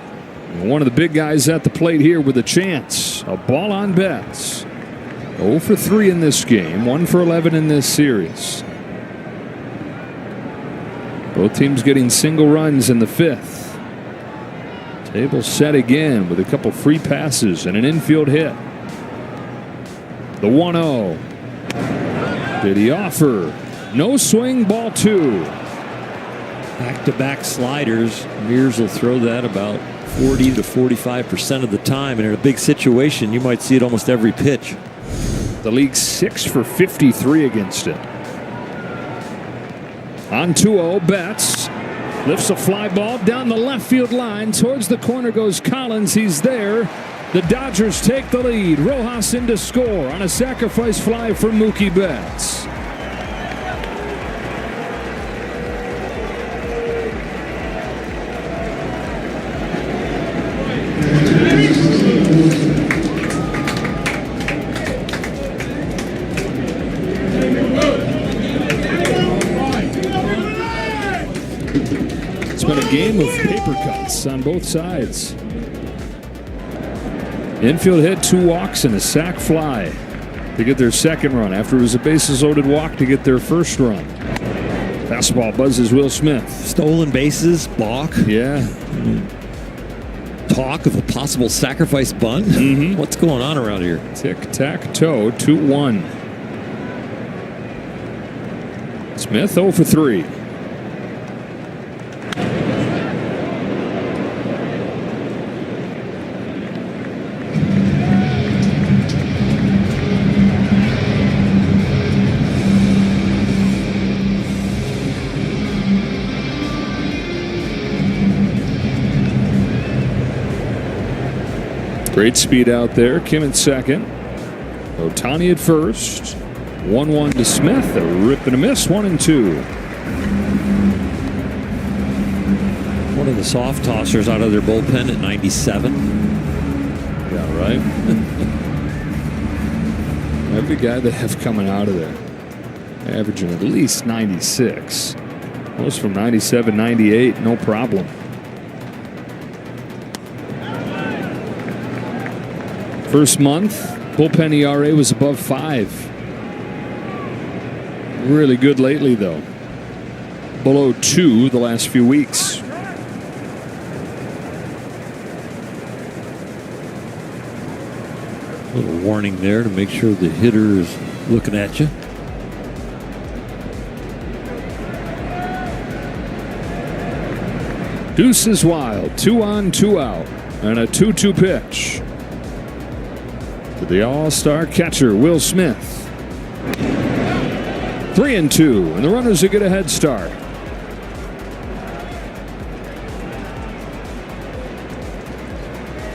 And one of the big guys at the plate here with a chance. A ball on Betts. 0 for 3 in this game, 1 for 11 in this series. Both teams getting single runs in the 5th. Table set again with a couple free passes and an infield hit. The 1-0. Did he offer? No swing, ball 2. Back-to-back sliders. Mears will throw that about 40 to 45% of the time. And in a big situation, you might see it almost every pitch. The league's 6 for 53 against it. On 2-0, Betts lifts a fly ball down the left field line. Towards the corner goes Collins. He's there. The Dodgers take the lead. Rojas in to score on a sacrifice fly from Mookie Betts. It's been a game of paper cuts on both sides. Infield hit, 2 walks, and a sac fly to get their second run after it was a bases-loaded walk to get their first run. Fastball buzzes Will Smith. Stolen bases, balk. Yeah. Talk of a possible sacrifice bunt. What's going on around here? Tic-tac-toe, 2-1. Smith 0 for 3. Great speed out there. Kim at second. Ohtani at first. 1-1 to Smith. A rip and a miss. 1-2. One of the soft tossers out of their bullpen at 97. Yeah, right. Every guy they have coming out of there averaging at least 96. Most from 97, 98, no problem. First month, bullpen ERA was above 5. Really good lately, though. Below 2 the last few weeks. A little warning there to make sure the hitter is looking at you. Deuce is wild. 2 on, 2 out. And a 2-2 pitch to the all-star catcher, Will Smith. 3-2, and the runners will get a head start.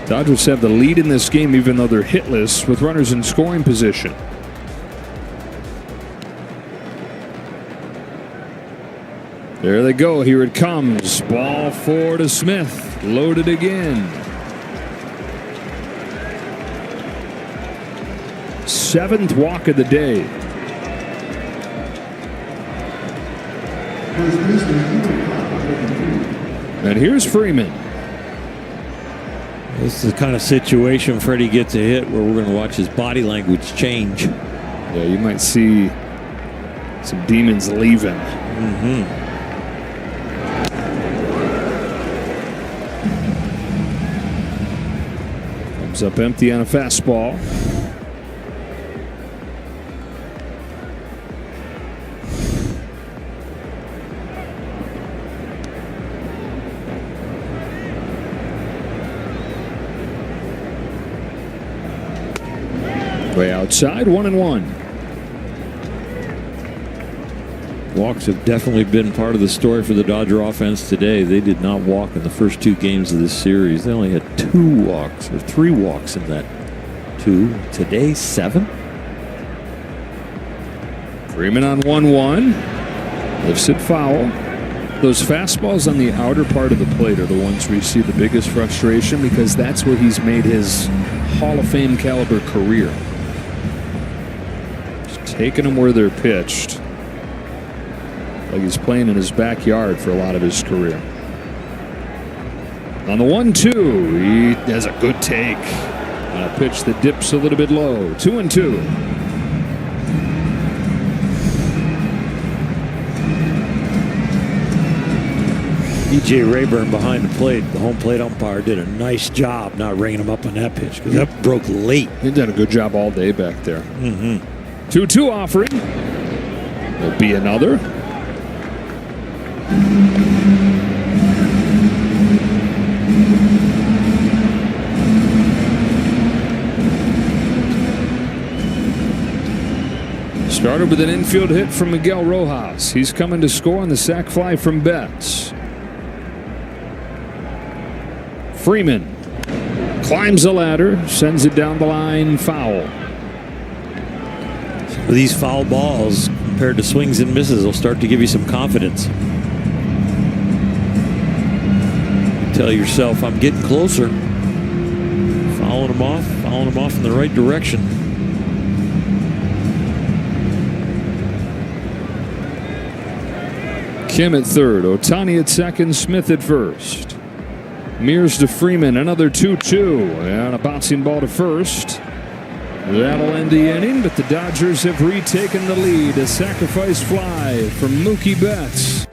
Dodgers have the lead in this game, even though they're hitless, with runners in scoring position. There they go. Here it comes. Ball 4 to Smith. Loaded again. 7th walk of the day. And here's Freeman. This is the kind of situation Freddie gets a hit where we're going to watch his body language change. Yeah, you might see some demons leaving. Comes up empty on a fastball. Way outside, 1-1. Walks have definitely been part of the story for the Dodger offense today. They did not walk in the first 2 games of this series. They only had 2 walks, or 3 walks in that 2. Today, 7. Freeman on 1-1. Lifts it foul. Those fastballs on the outer part of the plate are the ones where you see the biggest frustration, because that's where he's made his Hall of Fame caliber career. Taking them where they're pitched. Like he's playing in his backyard for a lot of his career. On the 1-2, he has a good take on a pitch that dips a little bit low. 2-2. E.J. Rayburn behind the plate. The home plate umpire did a nice job not ringing him up on that pitch, because that broke late. He's done a good job all day back there. 2-2 offering. There'll be another. Started with an infield hit from Miguel Rojas. He's coming to score on the sac fly from Betts. Freeman climbs the ladder, sends it down the line, foul. With these foul balls compared to swings and misses, will start to give you some confidence. You tell yourself, I'm getting closer. Fouling them off in the right direction. Kim at third, Ohtani at second, Smith at first. Mears to Freeman, another 2-2, and a bouncing ball to first. That'll end the inning, but the Dodgers have retaken the lead. A sacrifice fly from Mookie Betts.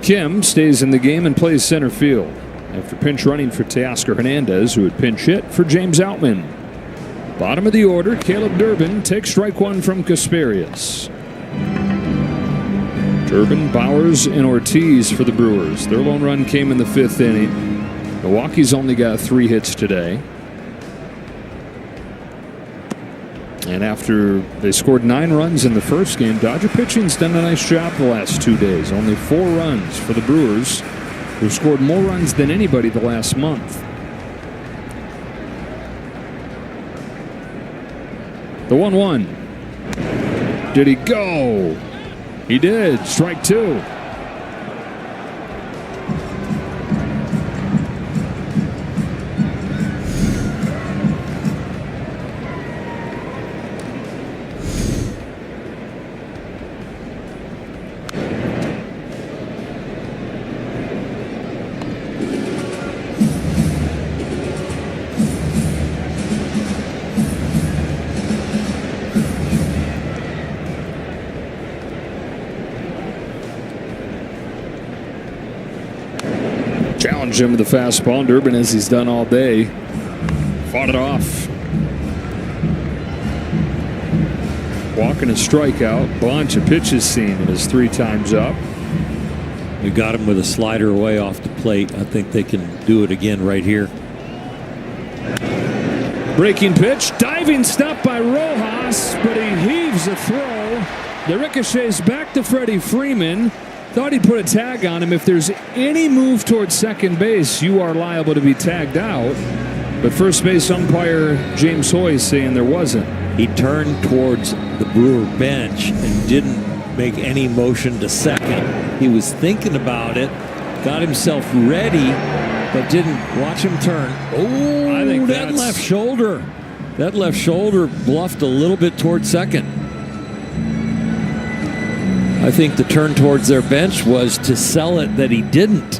Kim stays in the game and plays center field after pinch running for Teoscar Hernandez, who would pinch hit for James Outman. Bottom of the order, Caleb Durbin takes strike one from Kasperius. Durbin, Bowers, and Ortiz for the Brewers. Their lone run came in the 5th inning. Milwaukee's only got 3 hits today. And after they scored 9 runs in the first game, Dodger pitching's done a nice job the last 2 days. Only 4 runs for the Brewers, who scored more runs than anybody the last month. The 1-1. Did he go? He did. Strike 2. Challenged him with the fastball, and Durbin, as he's done all day, fought it off. Walking a strikeout, bunch of pitches seen in his 3 times up. We got him with a slider away off the plate. I think they can do it again right here. Breaking pitch, diving stop by Rojas, but he heaves a throw. The ricochets back to Freddie Freeman. Thought he'd put a tag on him. If there's any move towards second base, you are liable to be tagged out. But first base umpire James Hoy is saying there wasn't. He turned towards the Brewer bench and didn't make any motion to second. He was thinking about it, got himself ready, but didn't watch him turn. Oh, I think that left shoulder. That left shoulder bluffed a little bit towards second. I think the turn towards their bench was to sell it that he didn't.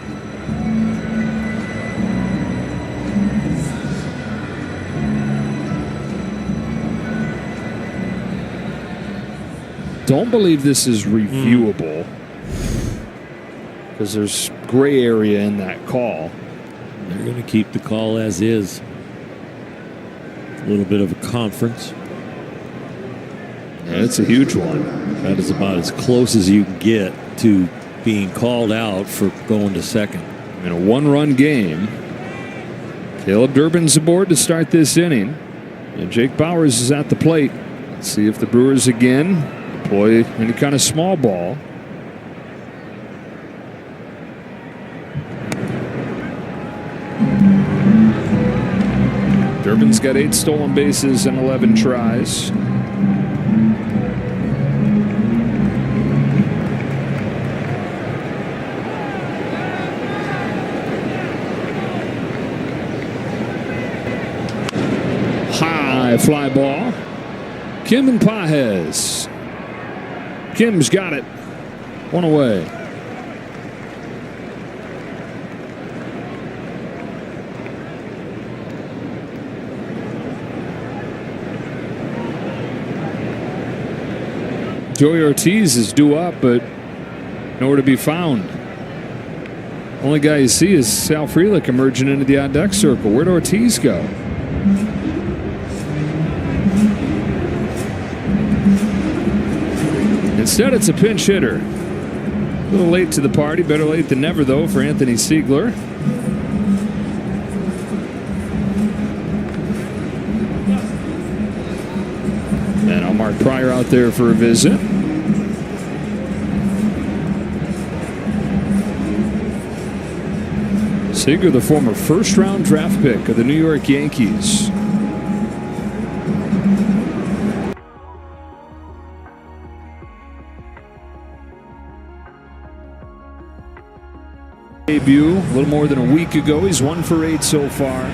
Don't believe this is reviewable because there's gray area in that call. They're going to keep the call as is. A little bit of a conference. Yeah, it's a huge one. That is about as close as you can get to being called out for going to second. In a 1-run game, Caleb Durbin's aboard to start this inning, and Jake Bowers is at the plate. Let's see if the Brewers again deploy any kind of small ball. Durbin's got 8 stolen bases and 11 tries. High fly ball. Kim and Pages. Kim's got it. 1 away. Joey Ortiz is due up, but nowhere to be found. Only guy you see is Sal Frelick emerging into the on-deck circle. Where'd Ortiz go? Instead, it's a pinch hitter. A little late to the party. Better late than never, though, for Anthony Siegler. And I'll mark Pryor out there for a visit. Siegler, the former first-round draft pick of the New York Yankees. Debut a little more than a week ago. He's 1 for 8 so far.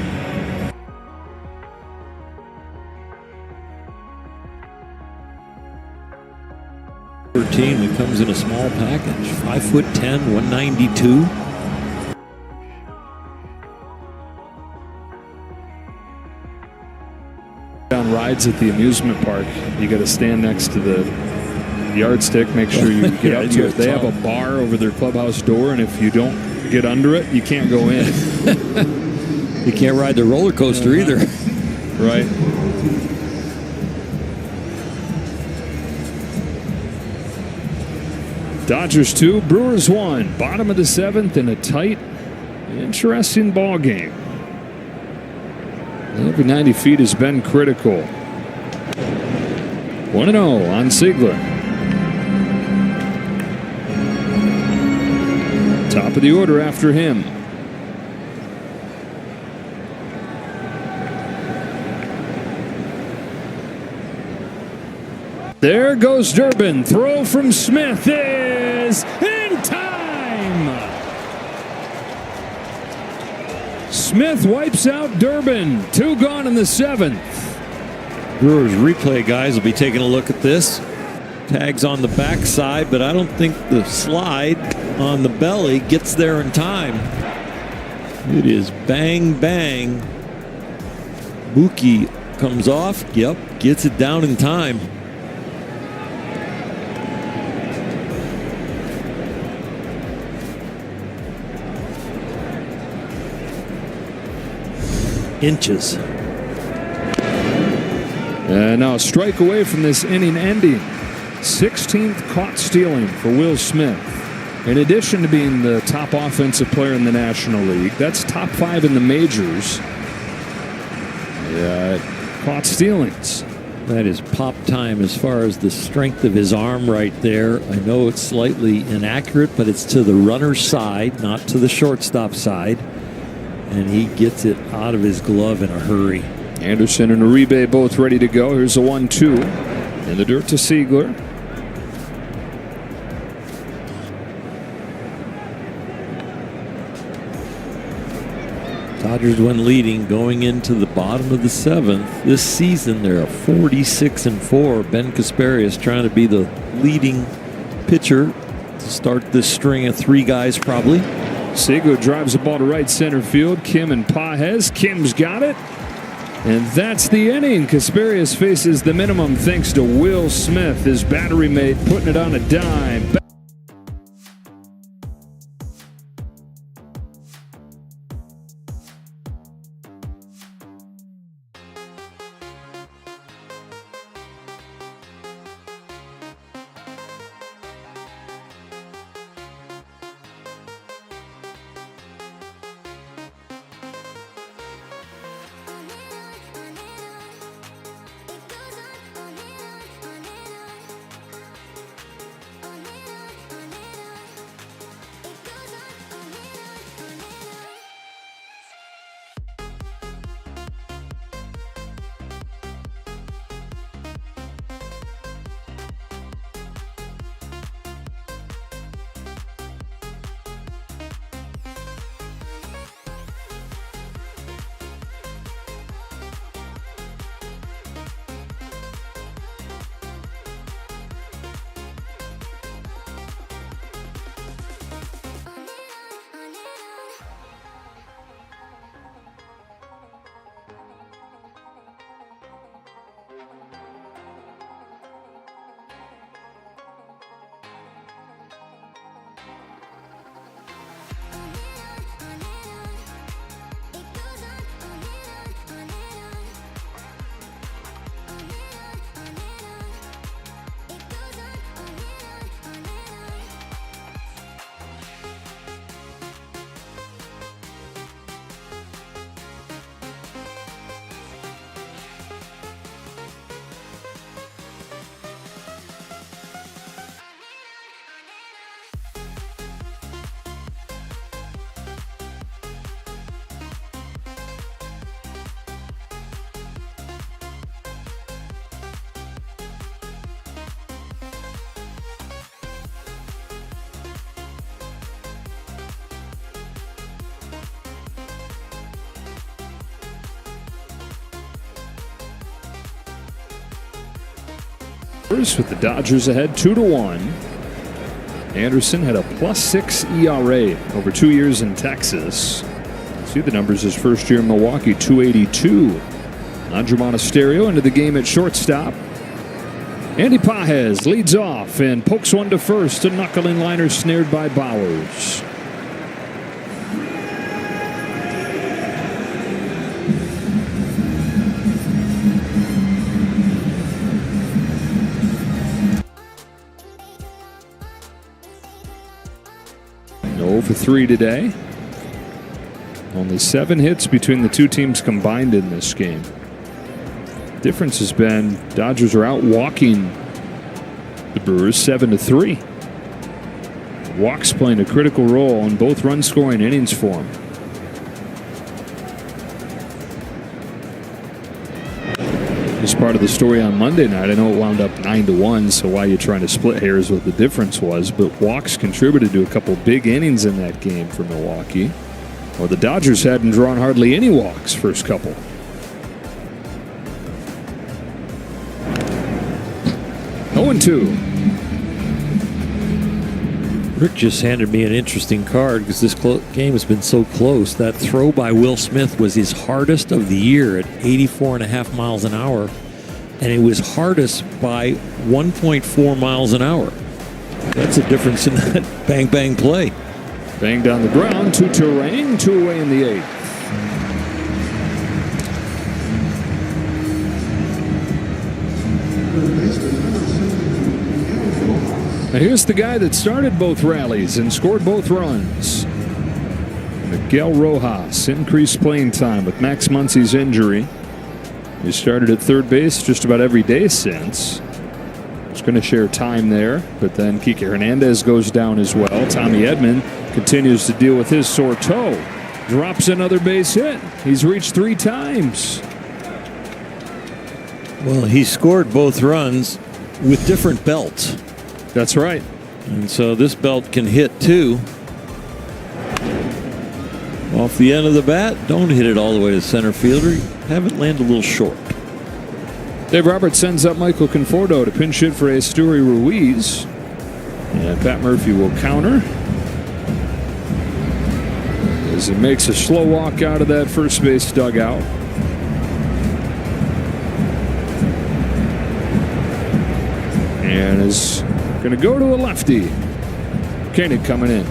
Team that comes in a small package. 5'10", 192. On rides at the amusement park, you got to stand next to the yardstick. Make sure you get up to it. They have a bar over their clubhouse door, and if you don't get under it, you can't go in. You can't ride the roller coaster either. Right. Dodgers 2, Brewers 1. Bottom of the 7th in a tight, interesting ball game. Every 90 feet has been critical. 1-0 on Ziegler. Top of the order after him. There goes Durbin. Throw from Smith is in time. Smith wipes out Durbin. 2 gone in the 7th. Brewers replay guys will be taking a look at this. Tags on the backside, but I don't think the slide on the belly gets there in time. It is bang, bang. Mookie comes off. Yep, gets it down in time. Inches. And now a strike away from this inning ending. 16th caught stealing for Will Smith. In addition to being the top offensive player in the National League, that's top 5 in the majors. Caught stealings. That is pop time as far as the strength of his arm right there. I know it's slightly inaccurate, but it's to the runner's side, not to the shortstop side. And he gets it out of his glove in a hurry. Anderson and Uribe both ready to go. Here's a 1-2 in the dirt to Ziegler. Dodgers went leading going into the bottom of the 7th. This season they're 46-4. Ben Kasparius trying to be the leading pitcher to start this string of 3 guys probably. Ziegler drives the ball to right center field. Kim and Pages. Kim's got it. And that's the inning. Kasparius faces the minimum thanks to Will Smith, his battery mate, putting it on a dime. With the Dodgers ahead 2-1. Anderson had a +6 ERA over 2 years in Texas. See the numbers his first year in Milwaukee, 282. Andrew Monasterio into the game at shortstop. Andy Pages leads off and pokes one to first. A knuckling liner snared by Bowers. For 3 today. Only 7 hits between the two teams combined in this game. Difference has been Dodgers are out walking the Brewers 7-3. Walks playing a critical role in both run scoring innings for them. As part of the story on Monday night, I know it wound up 9-1, so why you're trying to split hairs what the difference was, but walks contributed to a couple big innings in that game for Milwaukee. Well, the Dodgers hadn't drawn hardly any walks first couple. Oh, 2. Rick just handed me an interesting card because this game has been so close. That throw by Will Smith was his hardest of the year at 84.5 miles an hour, and it was hardest by 1.4 miles an hour. That's a difference in that bang-bang play. Banged on the ground, 2 Terang, 2 away in the 8th. Now here's the guy that started both rallies and scored both runs. Miguel Rojas increased playing time with Max Muncy's injury. He started at third base just about every day since. He's going to share time there, but then Kike Hernandez goes down as well. Tommy Edman continues to deal with his sore toe. Drops another base hit. He's reached 3 times. Well, he scored both runs with different belts. That's right. And so this belt can hit too. Off the end of the bat, don't hit it all the way to center fielder. Have it land a little short. Dave Roberts sends up Michael Conforto to pinch hit for Esteury Ruiz. And Pat Murphy will counter as he makes a slow walk out of that first base dugout. And is going to go to a lefty. Koenig coming in.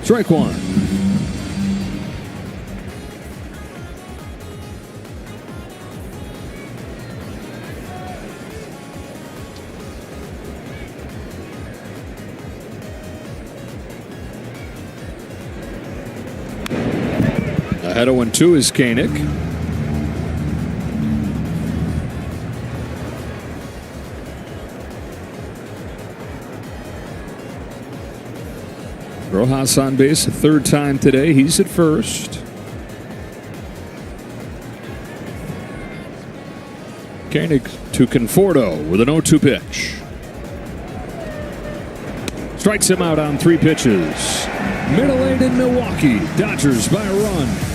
Strike 1. At 0-2 is Koenig. Rojas on base a third time today. He's at first. Koenig to Conforto with an 0-2 pitch. Strikes him out on 3 pitches. Middle 8 in Milwaukee. Dodgers by a run.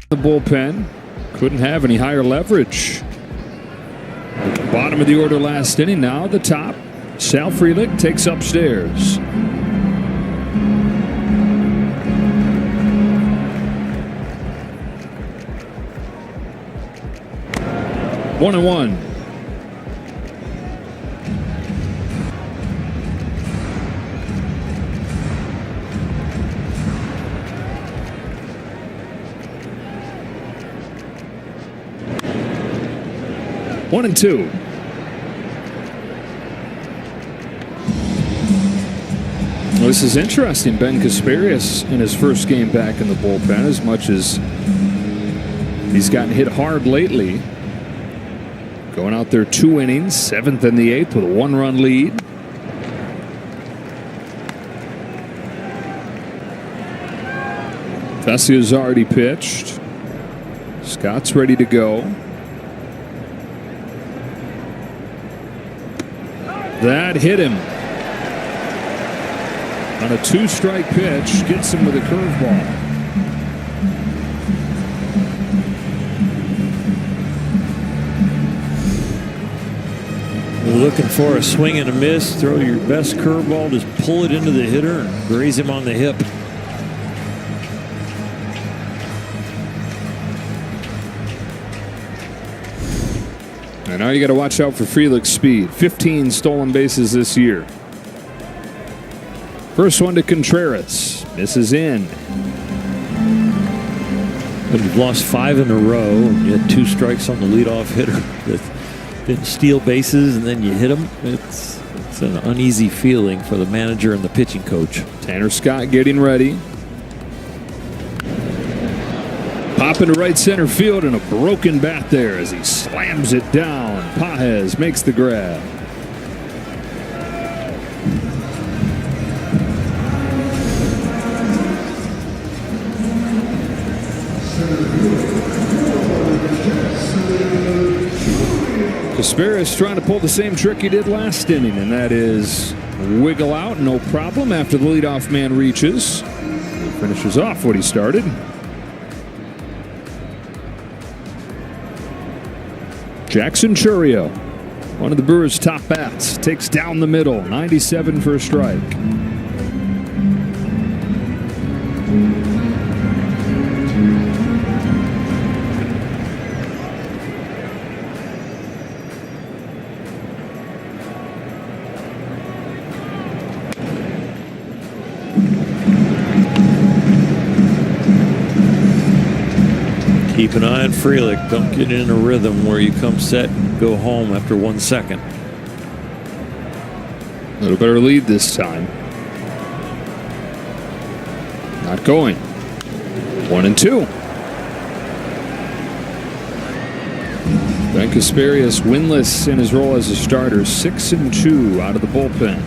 The bullpen couldn't have any higher leverage. Bottom of the order last inning. Now the top. Sal Frelick takes upstairs. One and one. One and two. Well, this is interesting. Ben Kasparius in his first game back in the bullpen, as much as he's gotten hit hard lately. Going out there 2 innings, 7th and the 8th with a 1-run lead. Fessia's already pitched. Scott's ready to go. That hit him on a 2-strike pitch. Gets him with a curveball. Looking for a swing and a miss. Throw your best curveball. Just pull it into the hitter and graze him on the hip. And now you got to watch out for Frelick's speed. 15 stolen bases this year. First one to Contreras. Misses in. When you've lost 5 in a row, you had 2 strikes on the leadoff hitter that didn't steal bases, and then you hit him. It's an uneasy feeling for the manager and the pitching coach. Tanner Scott getting ready. Pop into right center field, and a broken bat there as he slams it down. Pages makes the grab. Casparius trying to pull the same trick he did last inning, and that is wiggle out, no problem, after the leadoff man reaches. He finishes off what he started. Jackson Chourio, one of the Brewers' top bats, takes down the middle, 97 for a strike. Keep an eye on Frelick. Don't get in a rhythm where you come set and go home after 1 second. A little better lead this time. Not going. 1-2. Ben Casparius winless in his role as a starter. 6-2 out of the bullpen.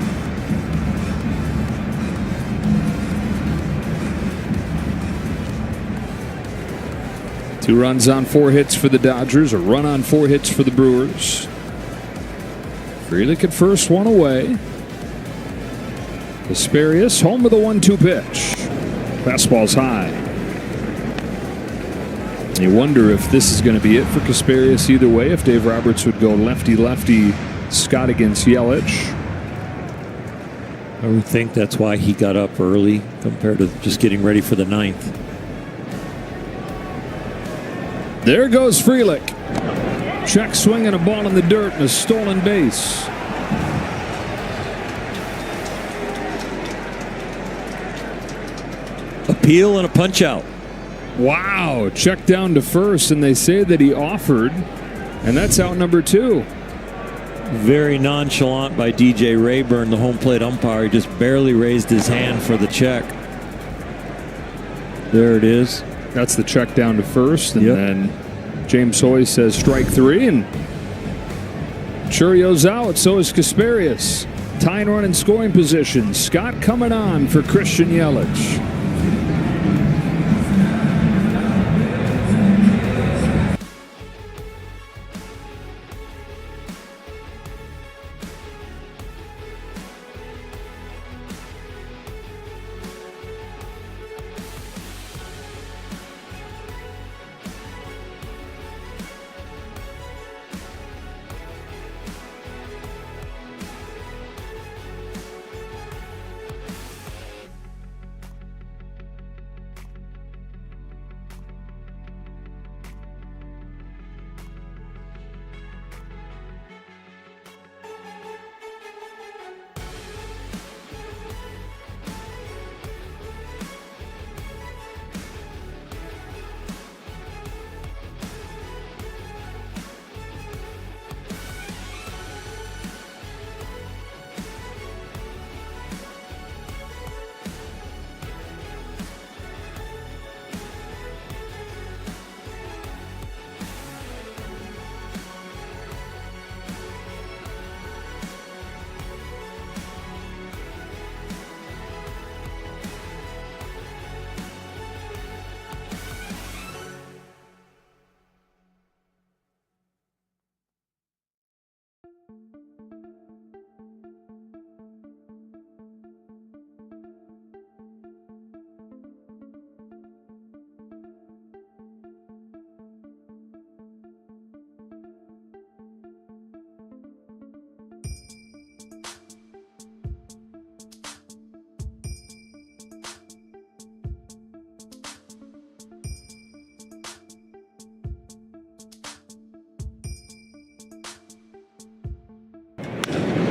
Two runs on 4 hits for the Dodgers. A run on 4 hits for the Brewers. Frelick at first, 1 away. Casparius home with a 1-2 pitch. Fastball's high. You wonder if this is going to be it for Casparius either way. If Dave Roberts would go lefty-lefty Scott against Yelich. I would think that's why he got up early compared to just getting ready for the 9th. There goes Frelick. Check swinging a ball in the dirt and a stolen base. Appeal and a punch out. Wow. Check down to first, and they say that he offered, and that's out number 2. Very nonchalant by DJ Rayburn, the home plate umpire. He just barely raised his hand for the check. There it is. That's the check down to first, and then James Hoy says strike 3, and Chourio's out. So is Casparius. Tying run in scoring position. Scott coming on for Christian Yelich.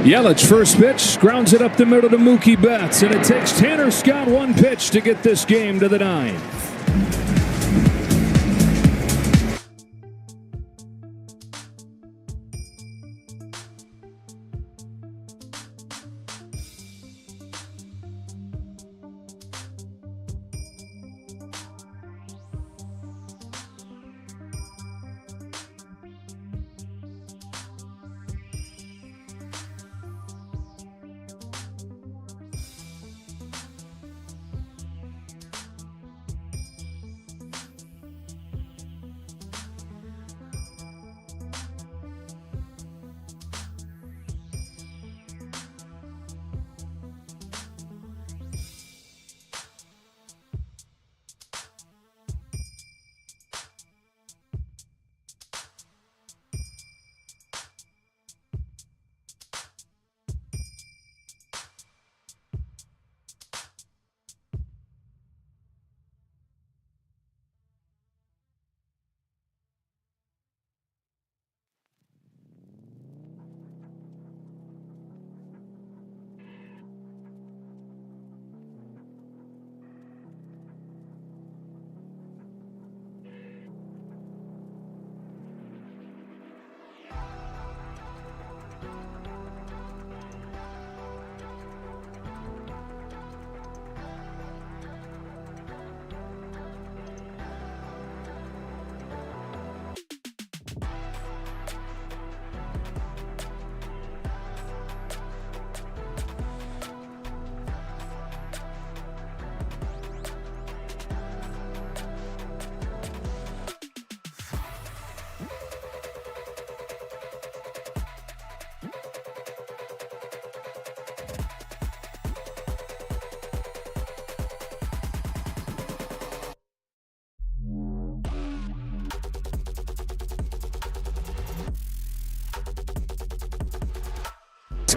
Yelich, first pitch, grounds it up the middle to Mookie Betts, and it takes Tanner Scott 1 pitch to get this game to the 9th.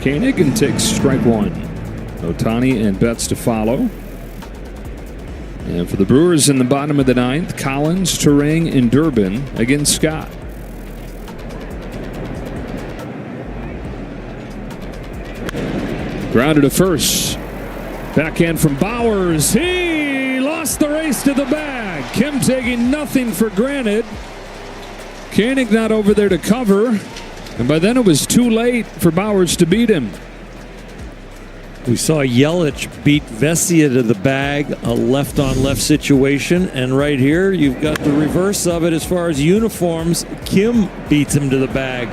Koenig and takes strike one. Ohtani and Betts to follow. And for the Brewers in the bottom of the ninth, Collins, Turang, and Durbin against Scott. Grounded to first. Backhand from Bowers. He lost the race to the bag. Kim taking nothing for granted. Koenig not over there to cover. And by then it was too late for Bowers to beat him. We saw Yelich beat Vesia to the bag, a left-on-left situation. And right here, you've got the reverse of it as far as uniforms. Kim beats him to the bag.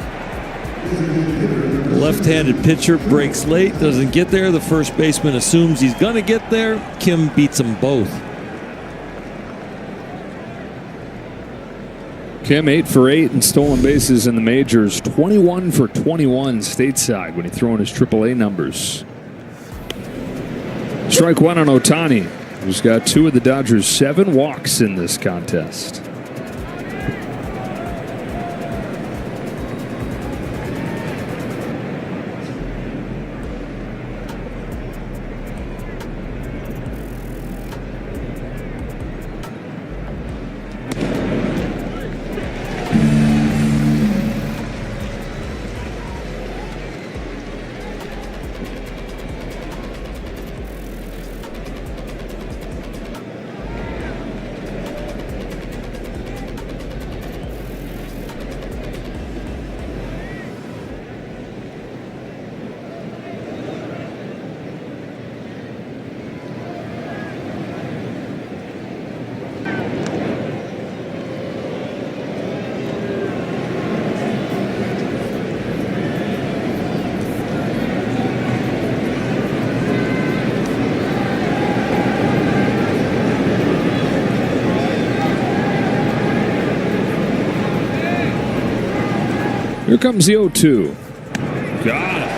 Left-handed pitcher breaks late, doesn't get there. The first baseman assumes he's going to get there. Kim beats them both. Kim 8 for 8 in stolen bases in the majors. 21 for 21 stateside when he threw in his AAA numbers. Strike one on Ohtani, who's got two of the Dodgers' 7 walks in this contest. Here comes the 0-2. Got it.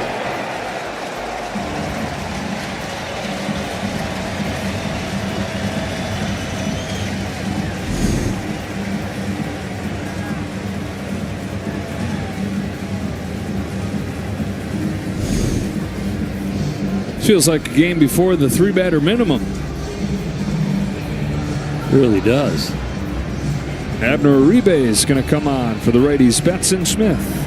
Feels like a game before the 3-batter minimum. It really does. Abner Uribe is going to come on for the righties, Betts and Smith.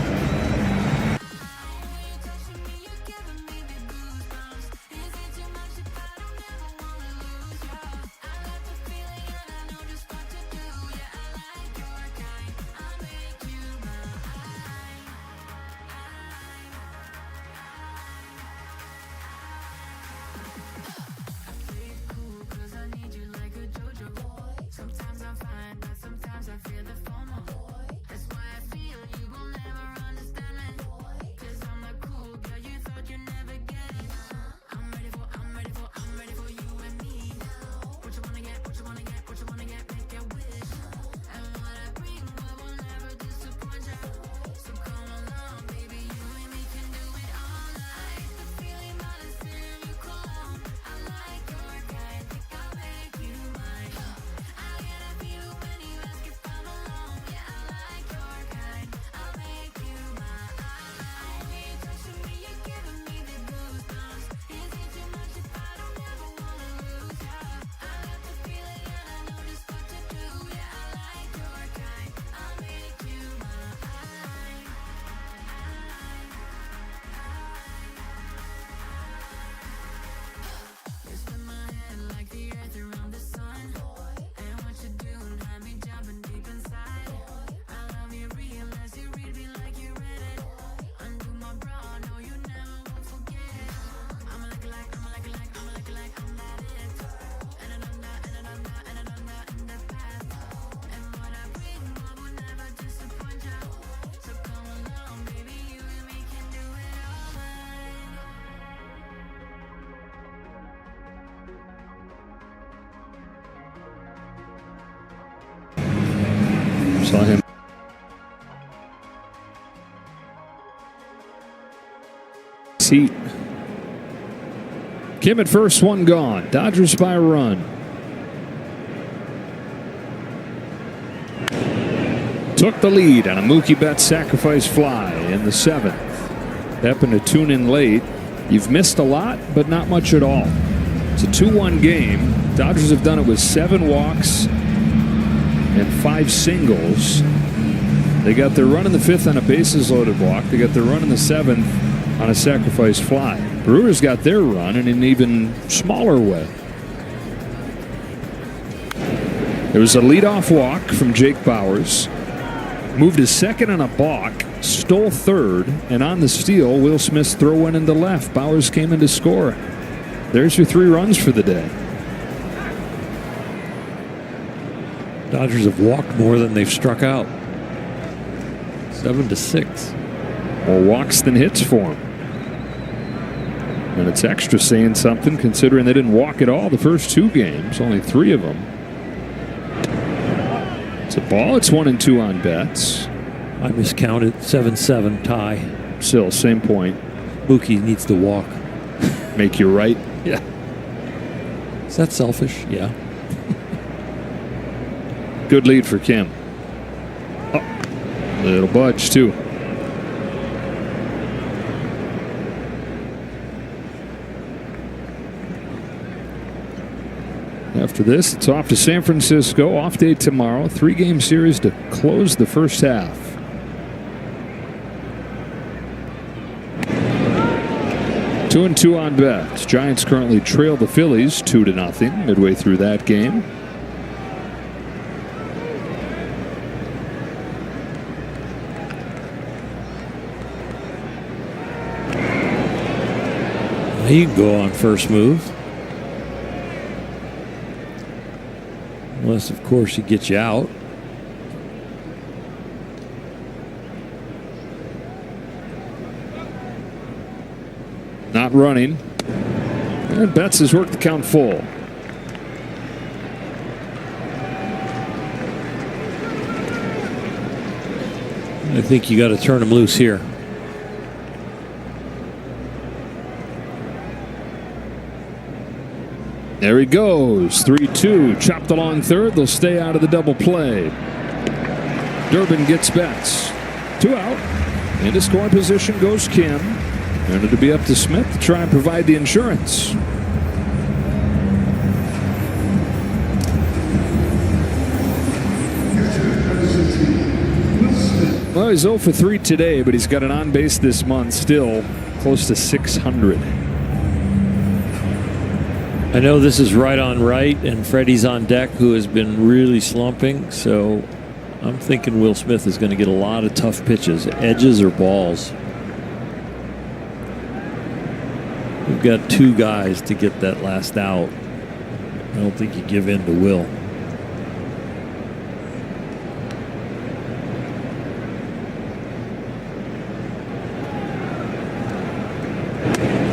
Saw him. Heat. Kim at first, one gone. Dodgers by a run. Took the lead on a Mookie Betts sacrifice fly in the 7th. happen to tune in late, you've missed a lot, but not much at all. It's a 2-1 game. Dodgers have done it with 7 walks and 5 singles. They got their run in the 5th on a bases-loaded walk. They got their run in the 7th on a sacrifice fly. Brewers got their run in an even smaller way. There was a leadoff walk from Jake Bauers. Moved to second on a balk, stole third, and on the steal, Will Smith's throw went into left. Bauers came in to score. There's your 3 runs for the day. Dodgers have walked more than they've struck out. 7-6. More walks than hits for them. And it's extra saying something considering they didn't walk at all the first 2 games, only 3 of them. It's a ball. It's 1-2 on bets. I miscounted. 7-7 tie. Still, same point. Mookie needs to walk. Make you right. Yeah. Is that selfish? Yeah. Good lead for Kim. Oh, little budge, too. After this, it's off to San Francisco. Off day tomorrow. 3-game series to close the first half. Two and 2 on bets. Giants currently trail the Phillies 2-0 midway through that game. You can go on first move. Unless, of course, he gets you out. Not running. And Betts has worked the count full. I think you got to turn him loose here. There he goes. 3-2. Chopped along third. They'll stay out of the double play. Durbin gets Betts. 2 out. Into scoring position goes Kim. And it'll be up to Smith to try and provide the insurance. Well, he's 0 for 3 today, but he's got an on base this month still close to 600. I know this is right on right, and Freddie's on deck, who has been really slumping. So I'm thinking Will Smith is going to get a lot of tough pitches, edges or balls. We've got 2 guys to get that last out. I don't think you give in to Will.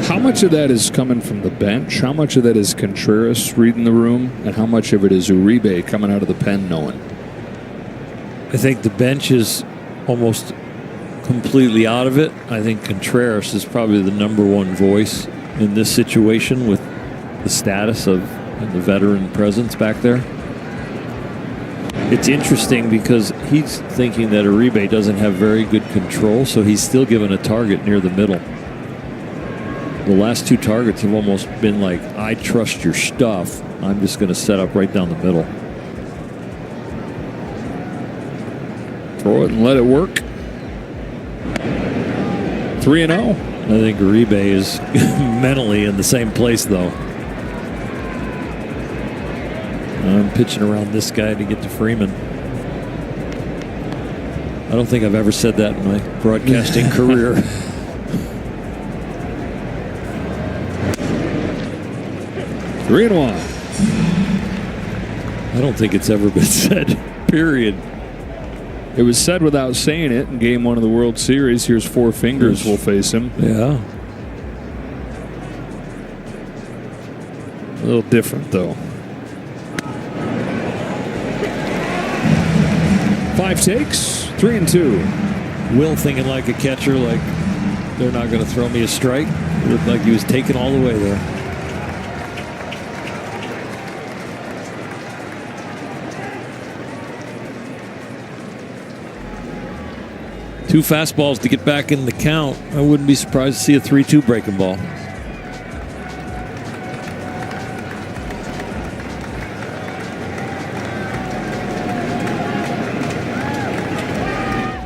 How much of that is coming from the bench? How much of that is Contreras reading the room? And how much of it is Uribe coming out of the pen knowing? I think the bench is almost completely out of it. I think Contreras is probably the #1 voice in this situation with the status of the veteran presence back there. It's interesting because he's thinking that Uribe doesn't have very good control, so he's still given a target near the middle. The last 2 targets have almost been like, I trust your stuff. I'm just going to set up right down the middle. Throw it and let it work. 3-0. I think Uribe is mentally in the same place, though. I'm pitching around this guy to get to Freeman. I don't think I've ever said that in my broadcasting career. 3-1. I don't think it's ever been said, period. It was said without saying it in Game 1 of the World Series. Here's 4 Fingers will face him. Yeah. A little different, though. 5 takes, 3-2. Will thinking like a catcher, like they're not going to throw me a strike. It looked like he was taken all the way there. 2 fastballs to get back in the count. I wouldn't be surprised to see a 3-2 breaking ball.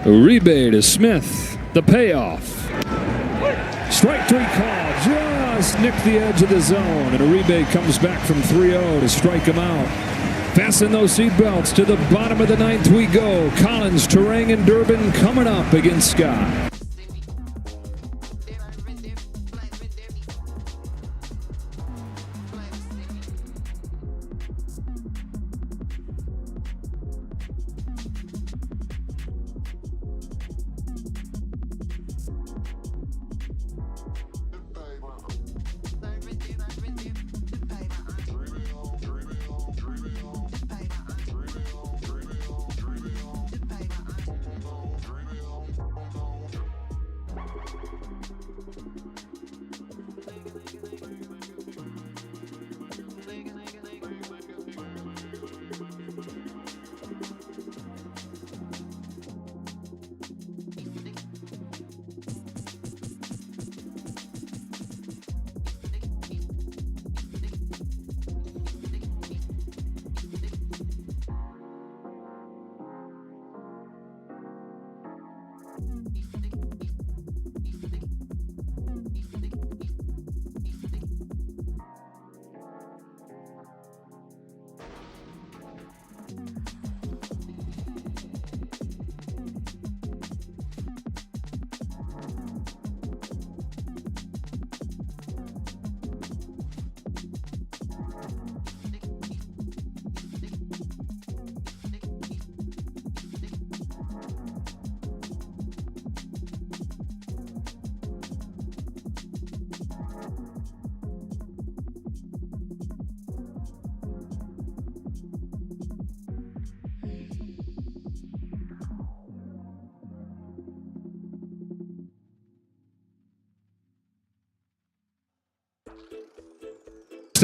Uribe to Smith. The payoff. Strike 3 call. Just nicked the edge of the zone. And Uribe comes back from 3-0 to strike him out. Fasten those seatbelts. To the bottom of the 9th we go. Collins, Turang, and Durbin coming up against Scott.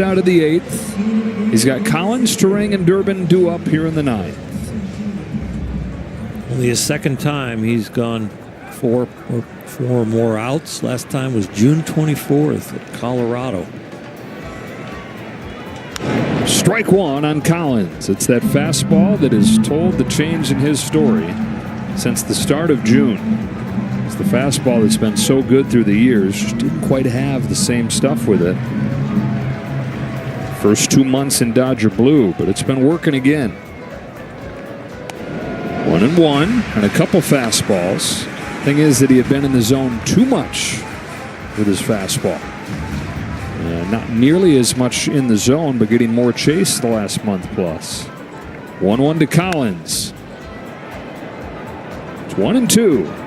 Out of the 8th. He's got Collins, Turang, and Durbin due up here in the 9th. Only his second time he's gone 4 or more outs. Last time was June 24th at Colorado. Strike 1 on Collins. It's that fastball that has told the change in his story since the start of June. It's the fastball that's been so good through the years. Just didn't quite have the same stuff with it. First 2 months in Dodger blue, but it's been working again. 1-1 and a couple fastballs. Thing is that he had been in the zone too much with his fastball. Not nearly as much in the zone, but getting more chase the last month plus. 1-1 to Collins. It's 1-2.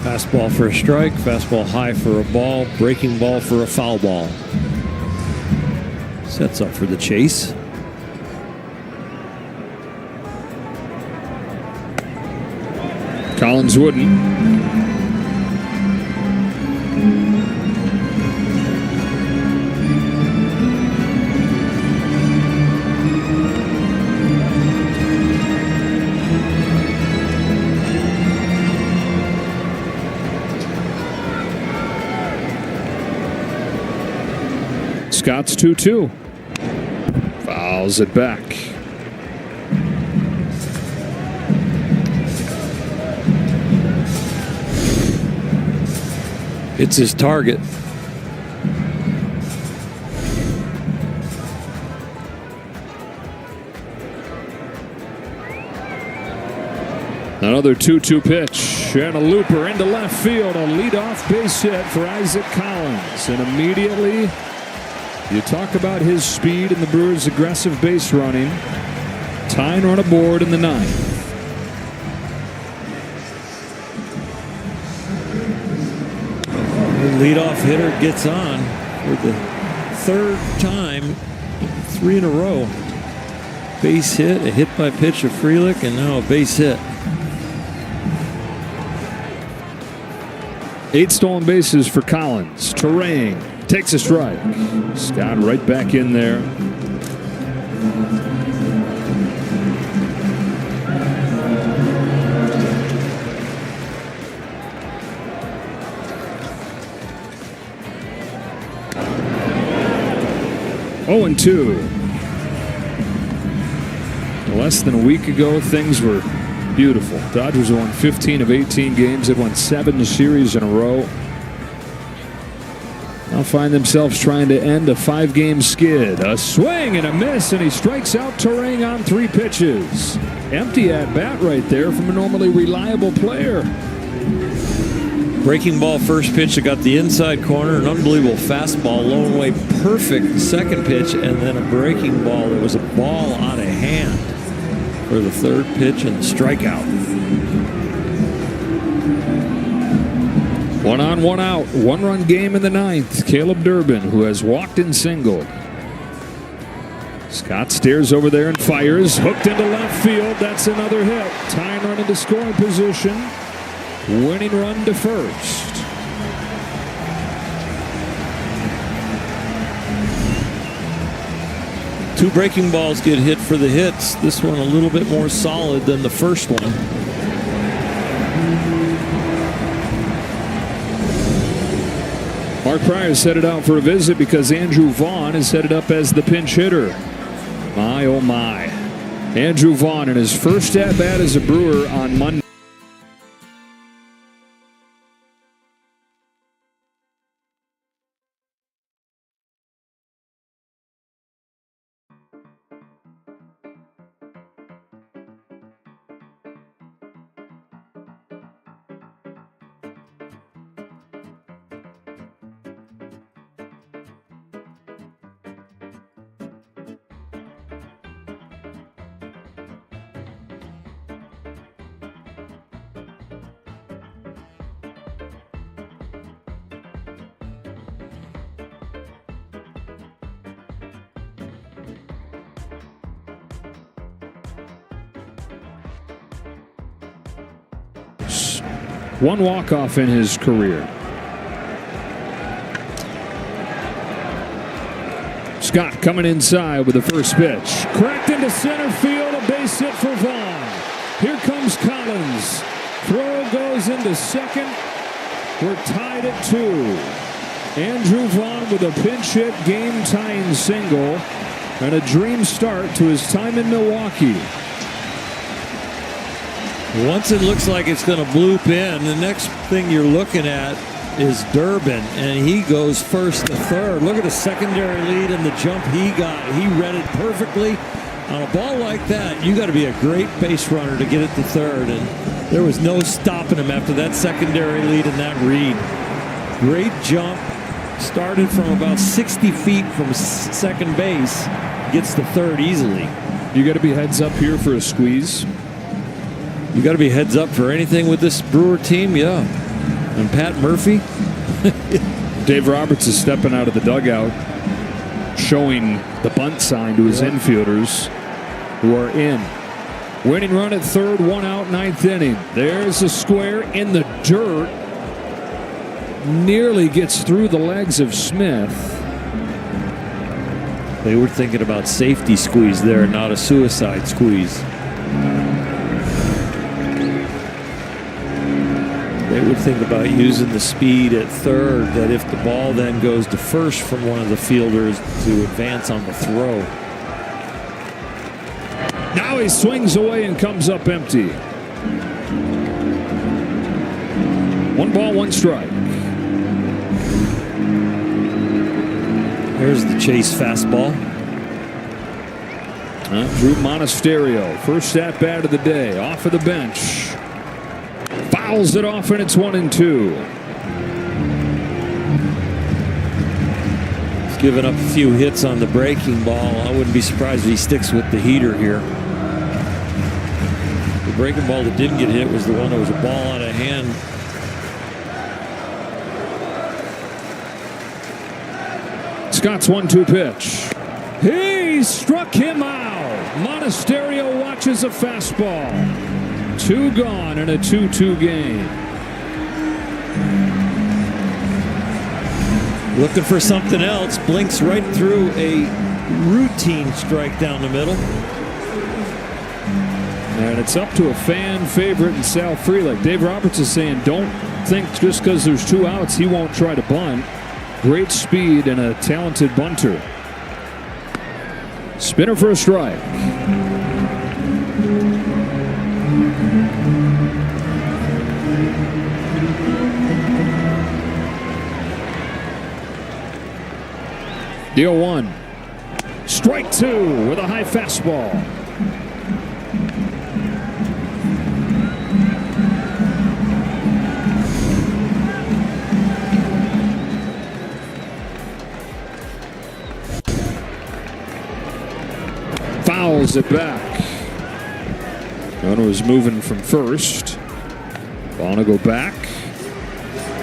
Fastball for a strike, fastball high for a ball, breaking ball for a foul ball. Sets up for the chase. Collins wouldn't. Scott's 2-2. Fouls it back. It's his target. Another 2-2 pitch and a looper into left field. A leadoff base hit for Isaac Collins. And immediately you talk about his speed and the Brewers' aggressive base running. Tying run aboard in the 9th. The leadoff hitter gets on for the 3rd time, 3 in a row. Base hit, a hit by pitch of Frelick, and now a base hit. 8 stolen bases for Collins. Turang takes a strike. Scott right back in there. 0-2. Less than a week ago, things were beautiful. Dodgers won 15 of 18 games. They've won 7 series in a row. Now find themselves trying to end a 5-game skid. A swing and a miss, and he strikes out Turang on 3 pitches. Empty at bat right there from a normally reliable player. Breaking ball first pitch that got the inside corner, an unbelievable fastball, low and way perfect second pitch, and then a breaking ball that was a ball out of hand for the third pitch and the strikeout. 1 on, 1 out. 1-run game in the 9th. Caleb Durbin, who has walked and singled. Scott stares over there and fires. Hooked into left field. That's another hit. Tying run into scoring position. Winning run to first. Two breaking balls get hit for the hits. This one a little bit more solid than the first one. Mark Pryor's headed out for a visit because Andrew Vaughn is headed up as the pinch hitter. My, oh my. Andrew Vaughn in his first at-bat as a Brewer on Monday. One walk-off in his career. Scott coming inside with the first pitch. Cracked into center field, a base hit for Vaughn. Here comes Collins. Throw goes into second. We're tied at 2. Andrew Vaughn with a pinch hit, game-tying single, and a dream start to his time in Milwaukee. Once it looks like it's going to bloop in, the next thing you're looking at is Durbin, and he goes first to third. Look at the secondary lead and the jump he got. He read it perfectly. On a ball like that, you got to be a great base runner to get it to third, and there was no stopping him after that secondary lead and that read. Great jump. Started from about 60 feet from second base. Gets to third easily. You got to be heads up here for a squeeze. You got to be heads up for anything with this Brewer team, yeah. And Pat Murphy. Dave Roberts is stepping out of the dugout, showing the bunt sign to his infielders who are in. Winning run at third, 1 out, 9th inning. There's a square in the dirt. Nearly gets through the legs of Smith. They were thinking about safety squeeze there, not a suicide squeeze. They would think about using the speed at third, that if the ball then goes to first from one of the fielders to advance on the throw. Now he swings away and comes up empty. 1 ball, 1 strike. Here's the chase fastball. Drew Monasterio, first at bat of the day, off of the bench. Fouls it off, and it's 1-2. He's given up a few hits on the breaking ball. I wouldn't be surprised if he sticks with the heater here. The breaking ball that didn't get hit was the one that was a ball out of hand. Scott's 1-2 pitch. He struck him out. Monasterio watches a fastball. 2 gone in a 2-2 game. Looking for something else. Blinks right through a routine strike down the middle. And it's up to a fan favorite in Sal Frelick. Dave Roberts is saying don't think just because there's 2 outs he won't try to bunt. Great speed and a talented bunter. Spinner for a strike. Deal 1. Strike 2 with a high fastball. Fouls it back. Gunnar was moving from first. Ball to go back.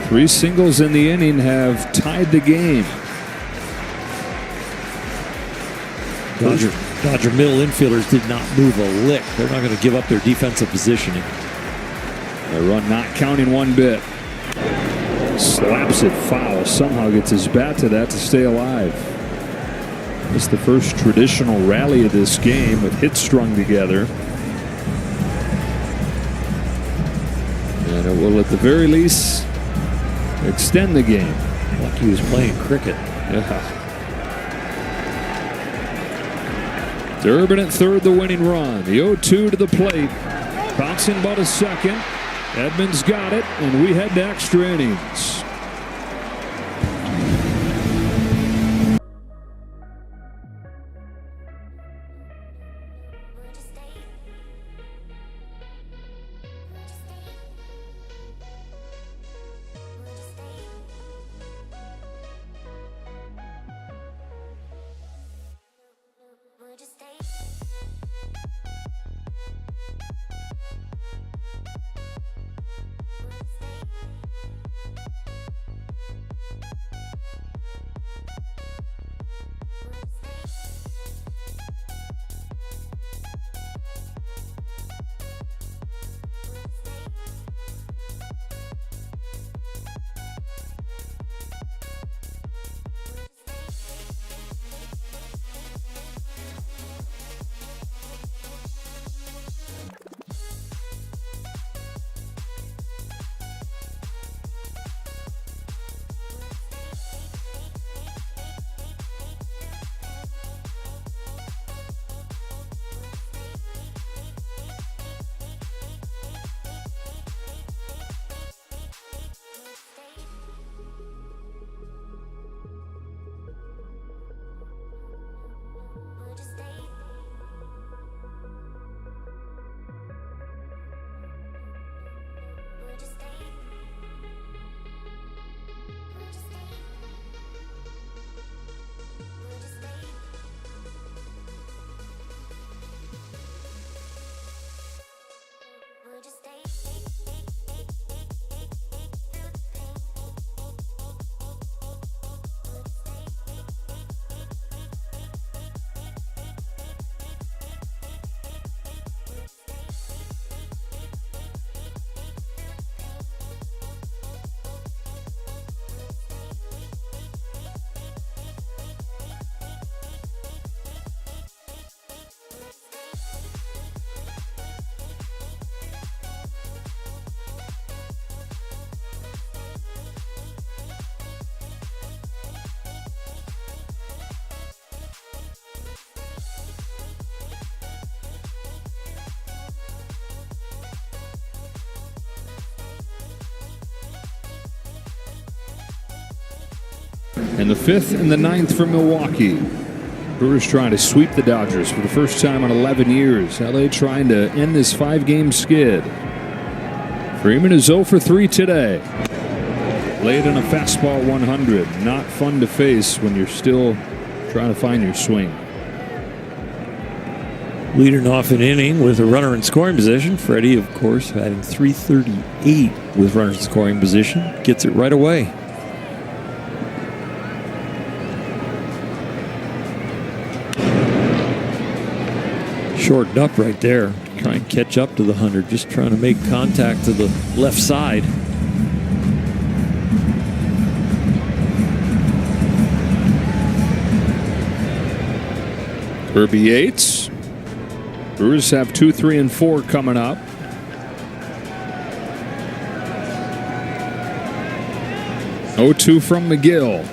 3 singles in the inning have tied the game. Dodger middle infielders did not move a lick. They're not going to give up their defensive positioning. A run not counting one bit. Slaps it foul. Somehow gets his bat to that to stay alive. It's the first traditional rally of this game with hits strung together. And it will at the very least extend the game. Like he was playing cricket. Yeah. Durbin at third, the winning run. The 0-2 to the plate. Bouncing ball to second. Edmonds got it, and we head to extra innings. And the 5th and the 9th for Milwaukee. Brewers trying to sweep the Dodgers for the first time in 11 years. LA trying to end this 5-game skid. Freeman is 0 for 3 today. Laid in a fastball 100. Not fun to face when you're still trying to find your swing. Leading off an inning with a runner in scoring position. Freddie, of course, batting .338 with runners in scoring position. Gets it right away. Shortened up right there. Try and catch up to the 100. Just trying to make contact to the left side. Kirby Yates. Brewers have 2, 3, and 4 coming up. .02 from McGill.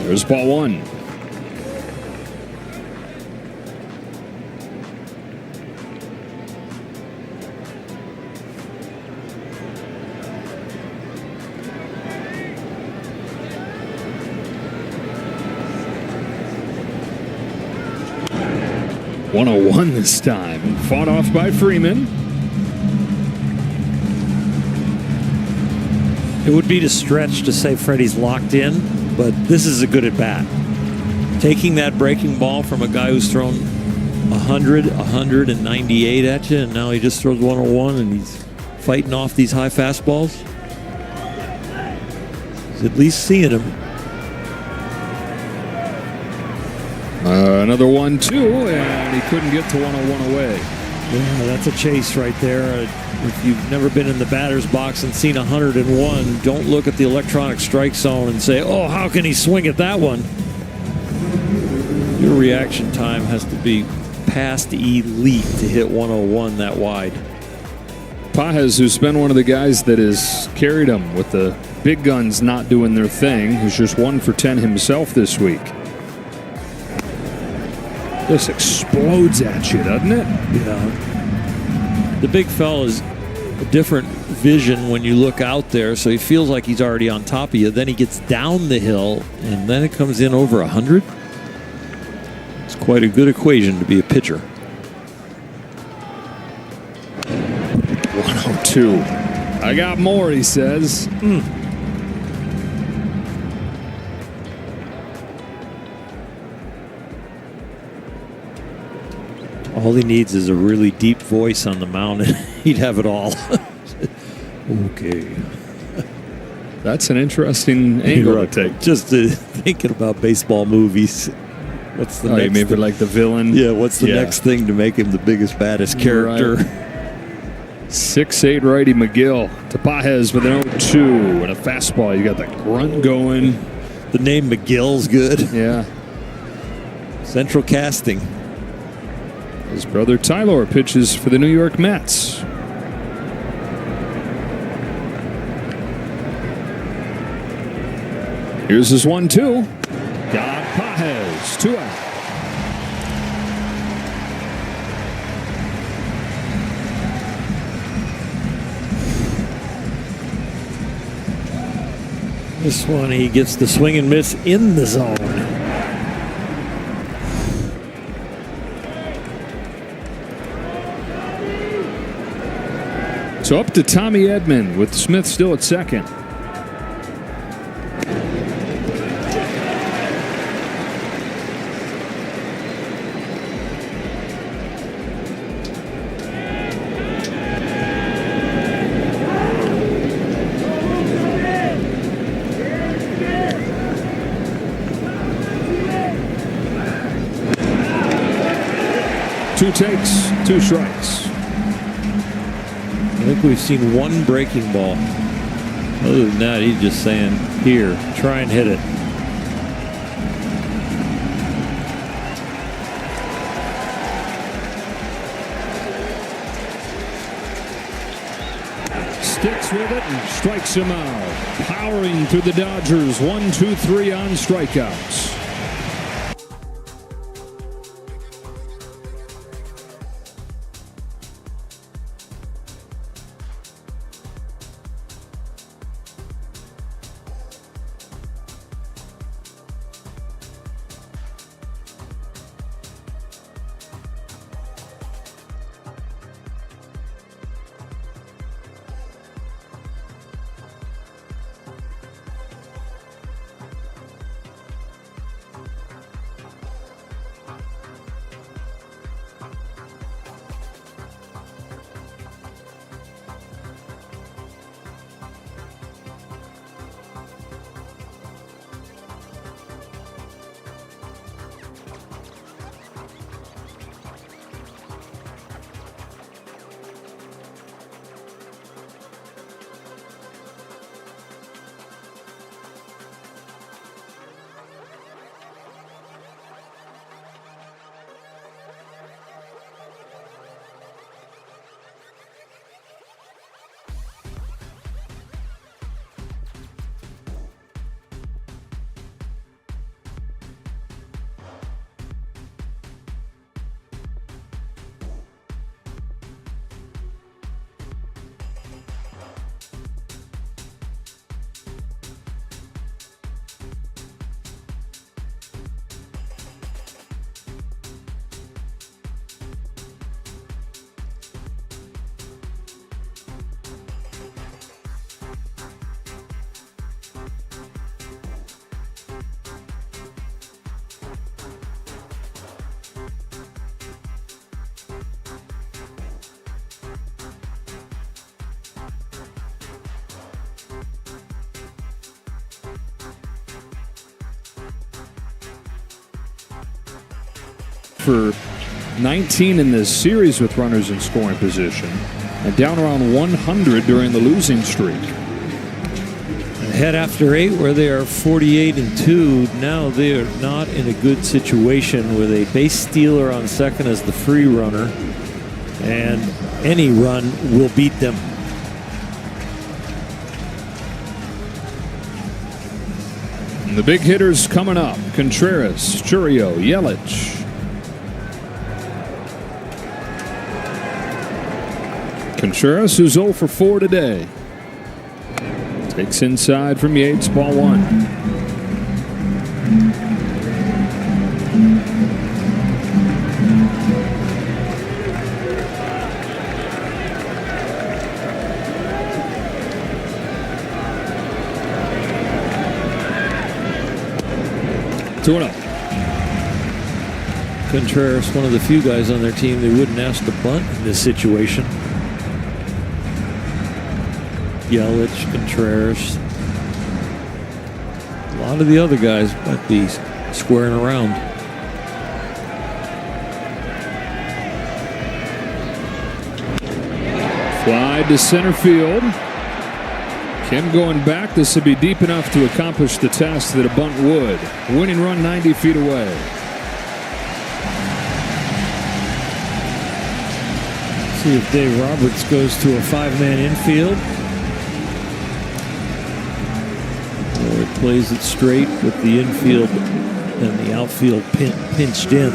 There's ball one. .101 this time. Fought off by Freeman. It would be to stretch to say Freddie's locked in, but this is a good at bat. Taking that breaking ball from a guy who's thrown 100, 198 at you, and now he just throws 101 and he's fighting off these high fastballs. He's at least seeing them. Another 1-2, and he couldn't get to 101 away. Yeah, that's a chase right there. If you've never been in the batter's box and seen 101, don't look at the electronic strike zone and say, oh, how can he swing at that one? Your reaction time has to be past elite to hit 101 that wide. Pages, who's been one of the guys that has carried him with the big guns not doing their thing, who's just 1 for 10 himself this week. This explodes at you, doesn't it? Yeah. The big fella is a different vision when you look out there, so he feels like he's already on top of you. Then he gets down the hill, and then it comes in over 100. It's quite a good equation to be a pitcher. 102. I got more, he says. All he needs is a really deep voice on the mound, and he'd have it all. Okay. That's an interesting angle to take. Just thinking about baseball movies. What's the next you mean for like the villain? Yeah, what's the next thing to make him the biggest, baddest character? Right. 6'8" righty McGill to Pages with an 0-2 and a fastball. You got the grunt going. The name McGill's good. Yeah. Central Casting. His brother Tyler pitches for the New York Mets. Here's his 1-2. Got Pages. 2 out. This one, he gets the swing and miss in the zone. So up to Tommy Edman with Smith still at second. Two takes, 2 strikes. I think we've seen one breaking ball. Other than that, he's just saying, here, try and hit it. Sticks with it and strikes him out. Powering through the Dodgers. 1, 2, 3 on strikeouts. for 19 in this series with runners in scoring position, and down around 100 during the losing streak. Ahead after 8, where they are 48-2. Now they are not in a good situation with a base stealer on second as the free runner, and any run will beat them. And the big hitters coming up: Contreras, Churio, Yelich. Contreras, who's 0 for 4 today. Takes inside from Yates, ball 1. Two and up. Contreras, one of the few guys on their team they wouldn't ask to bunt in this situation. Yelich, Contreras. A lot of the other guys might be squaring around. Fly to center field. Kim going back. This would be deep enough to accomplish the task that a bunt would. Winning run 90 feet away. See if Dave Roberts goes to a 5-man infield. Or it plays it straight with the infield and the outfield pinched in.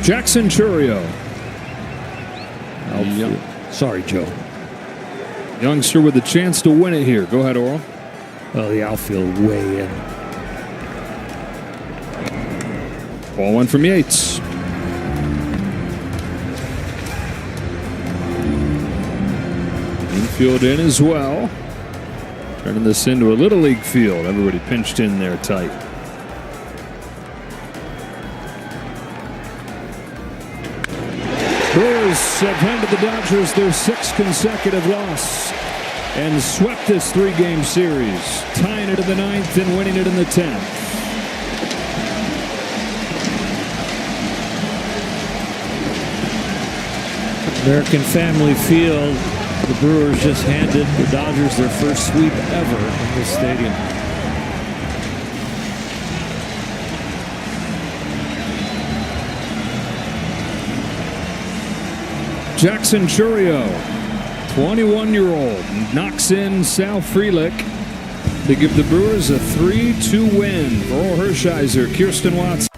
Jackson Churio. Sorry, Joe. Youngster with a chance to win it here. Go ahead, Oral. Well, the outfield way in. Ball 1 from Yates. Infield in as well. Turning this into a little league field. Everybody pinched in there tight. Brewers have handed the Dodgers their 6th consecutive loss and swept this 3-game series, tying it in the 9th and winning it in the 10th. American Family Field. The Brewers just handed the Dodgers their first sweep ever in this stadium. Jackson Churio, 21-year-old, knocks in Sal Frelick to give the Brewers a 3-2 win. For Oral Hershiser, Kirsten Watson.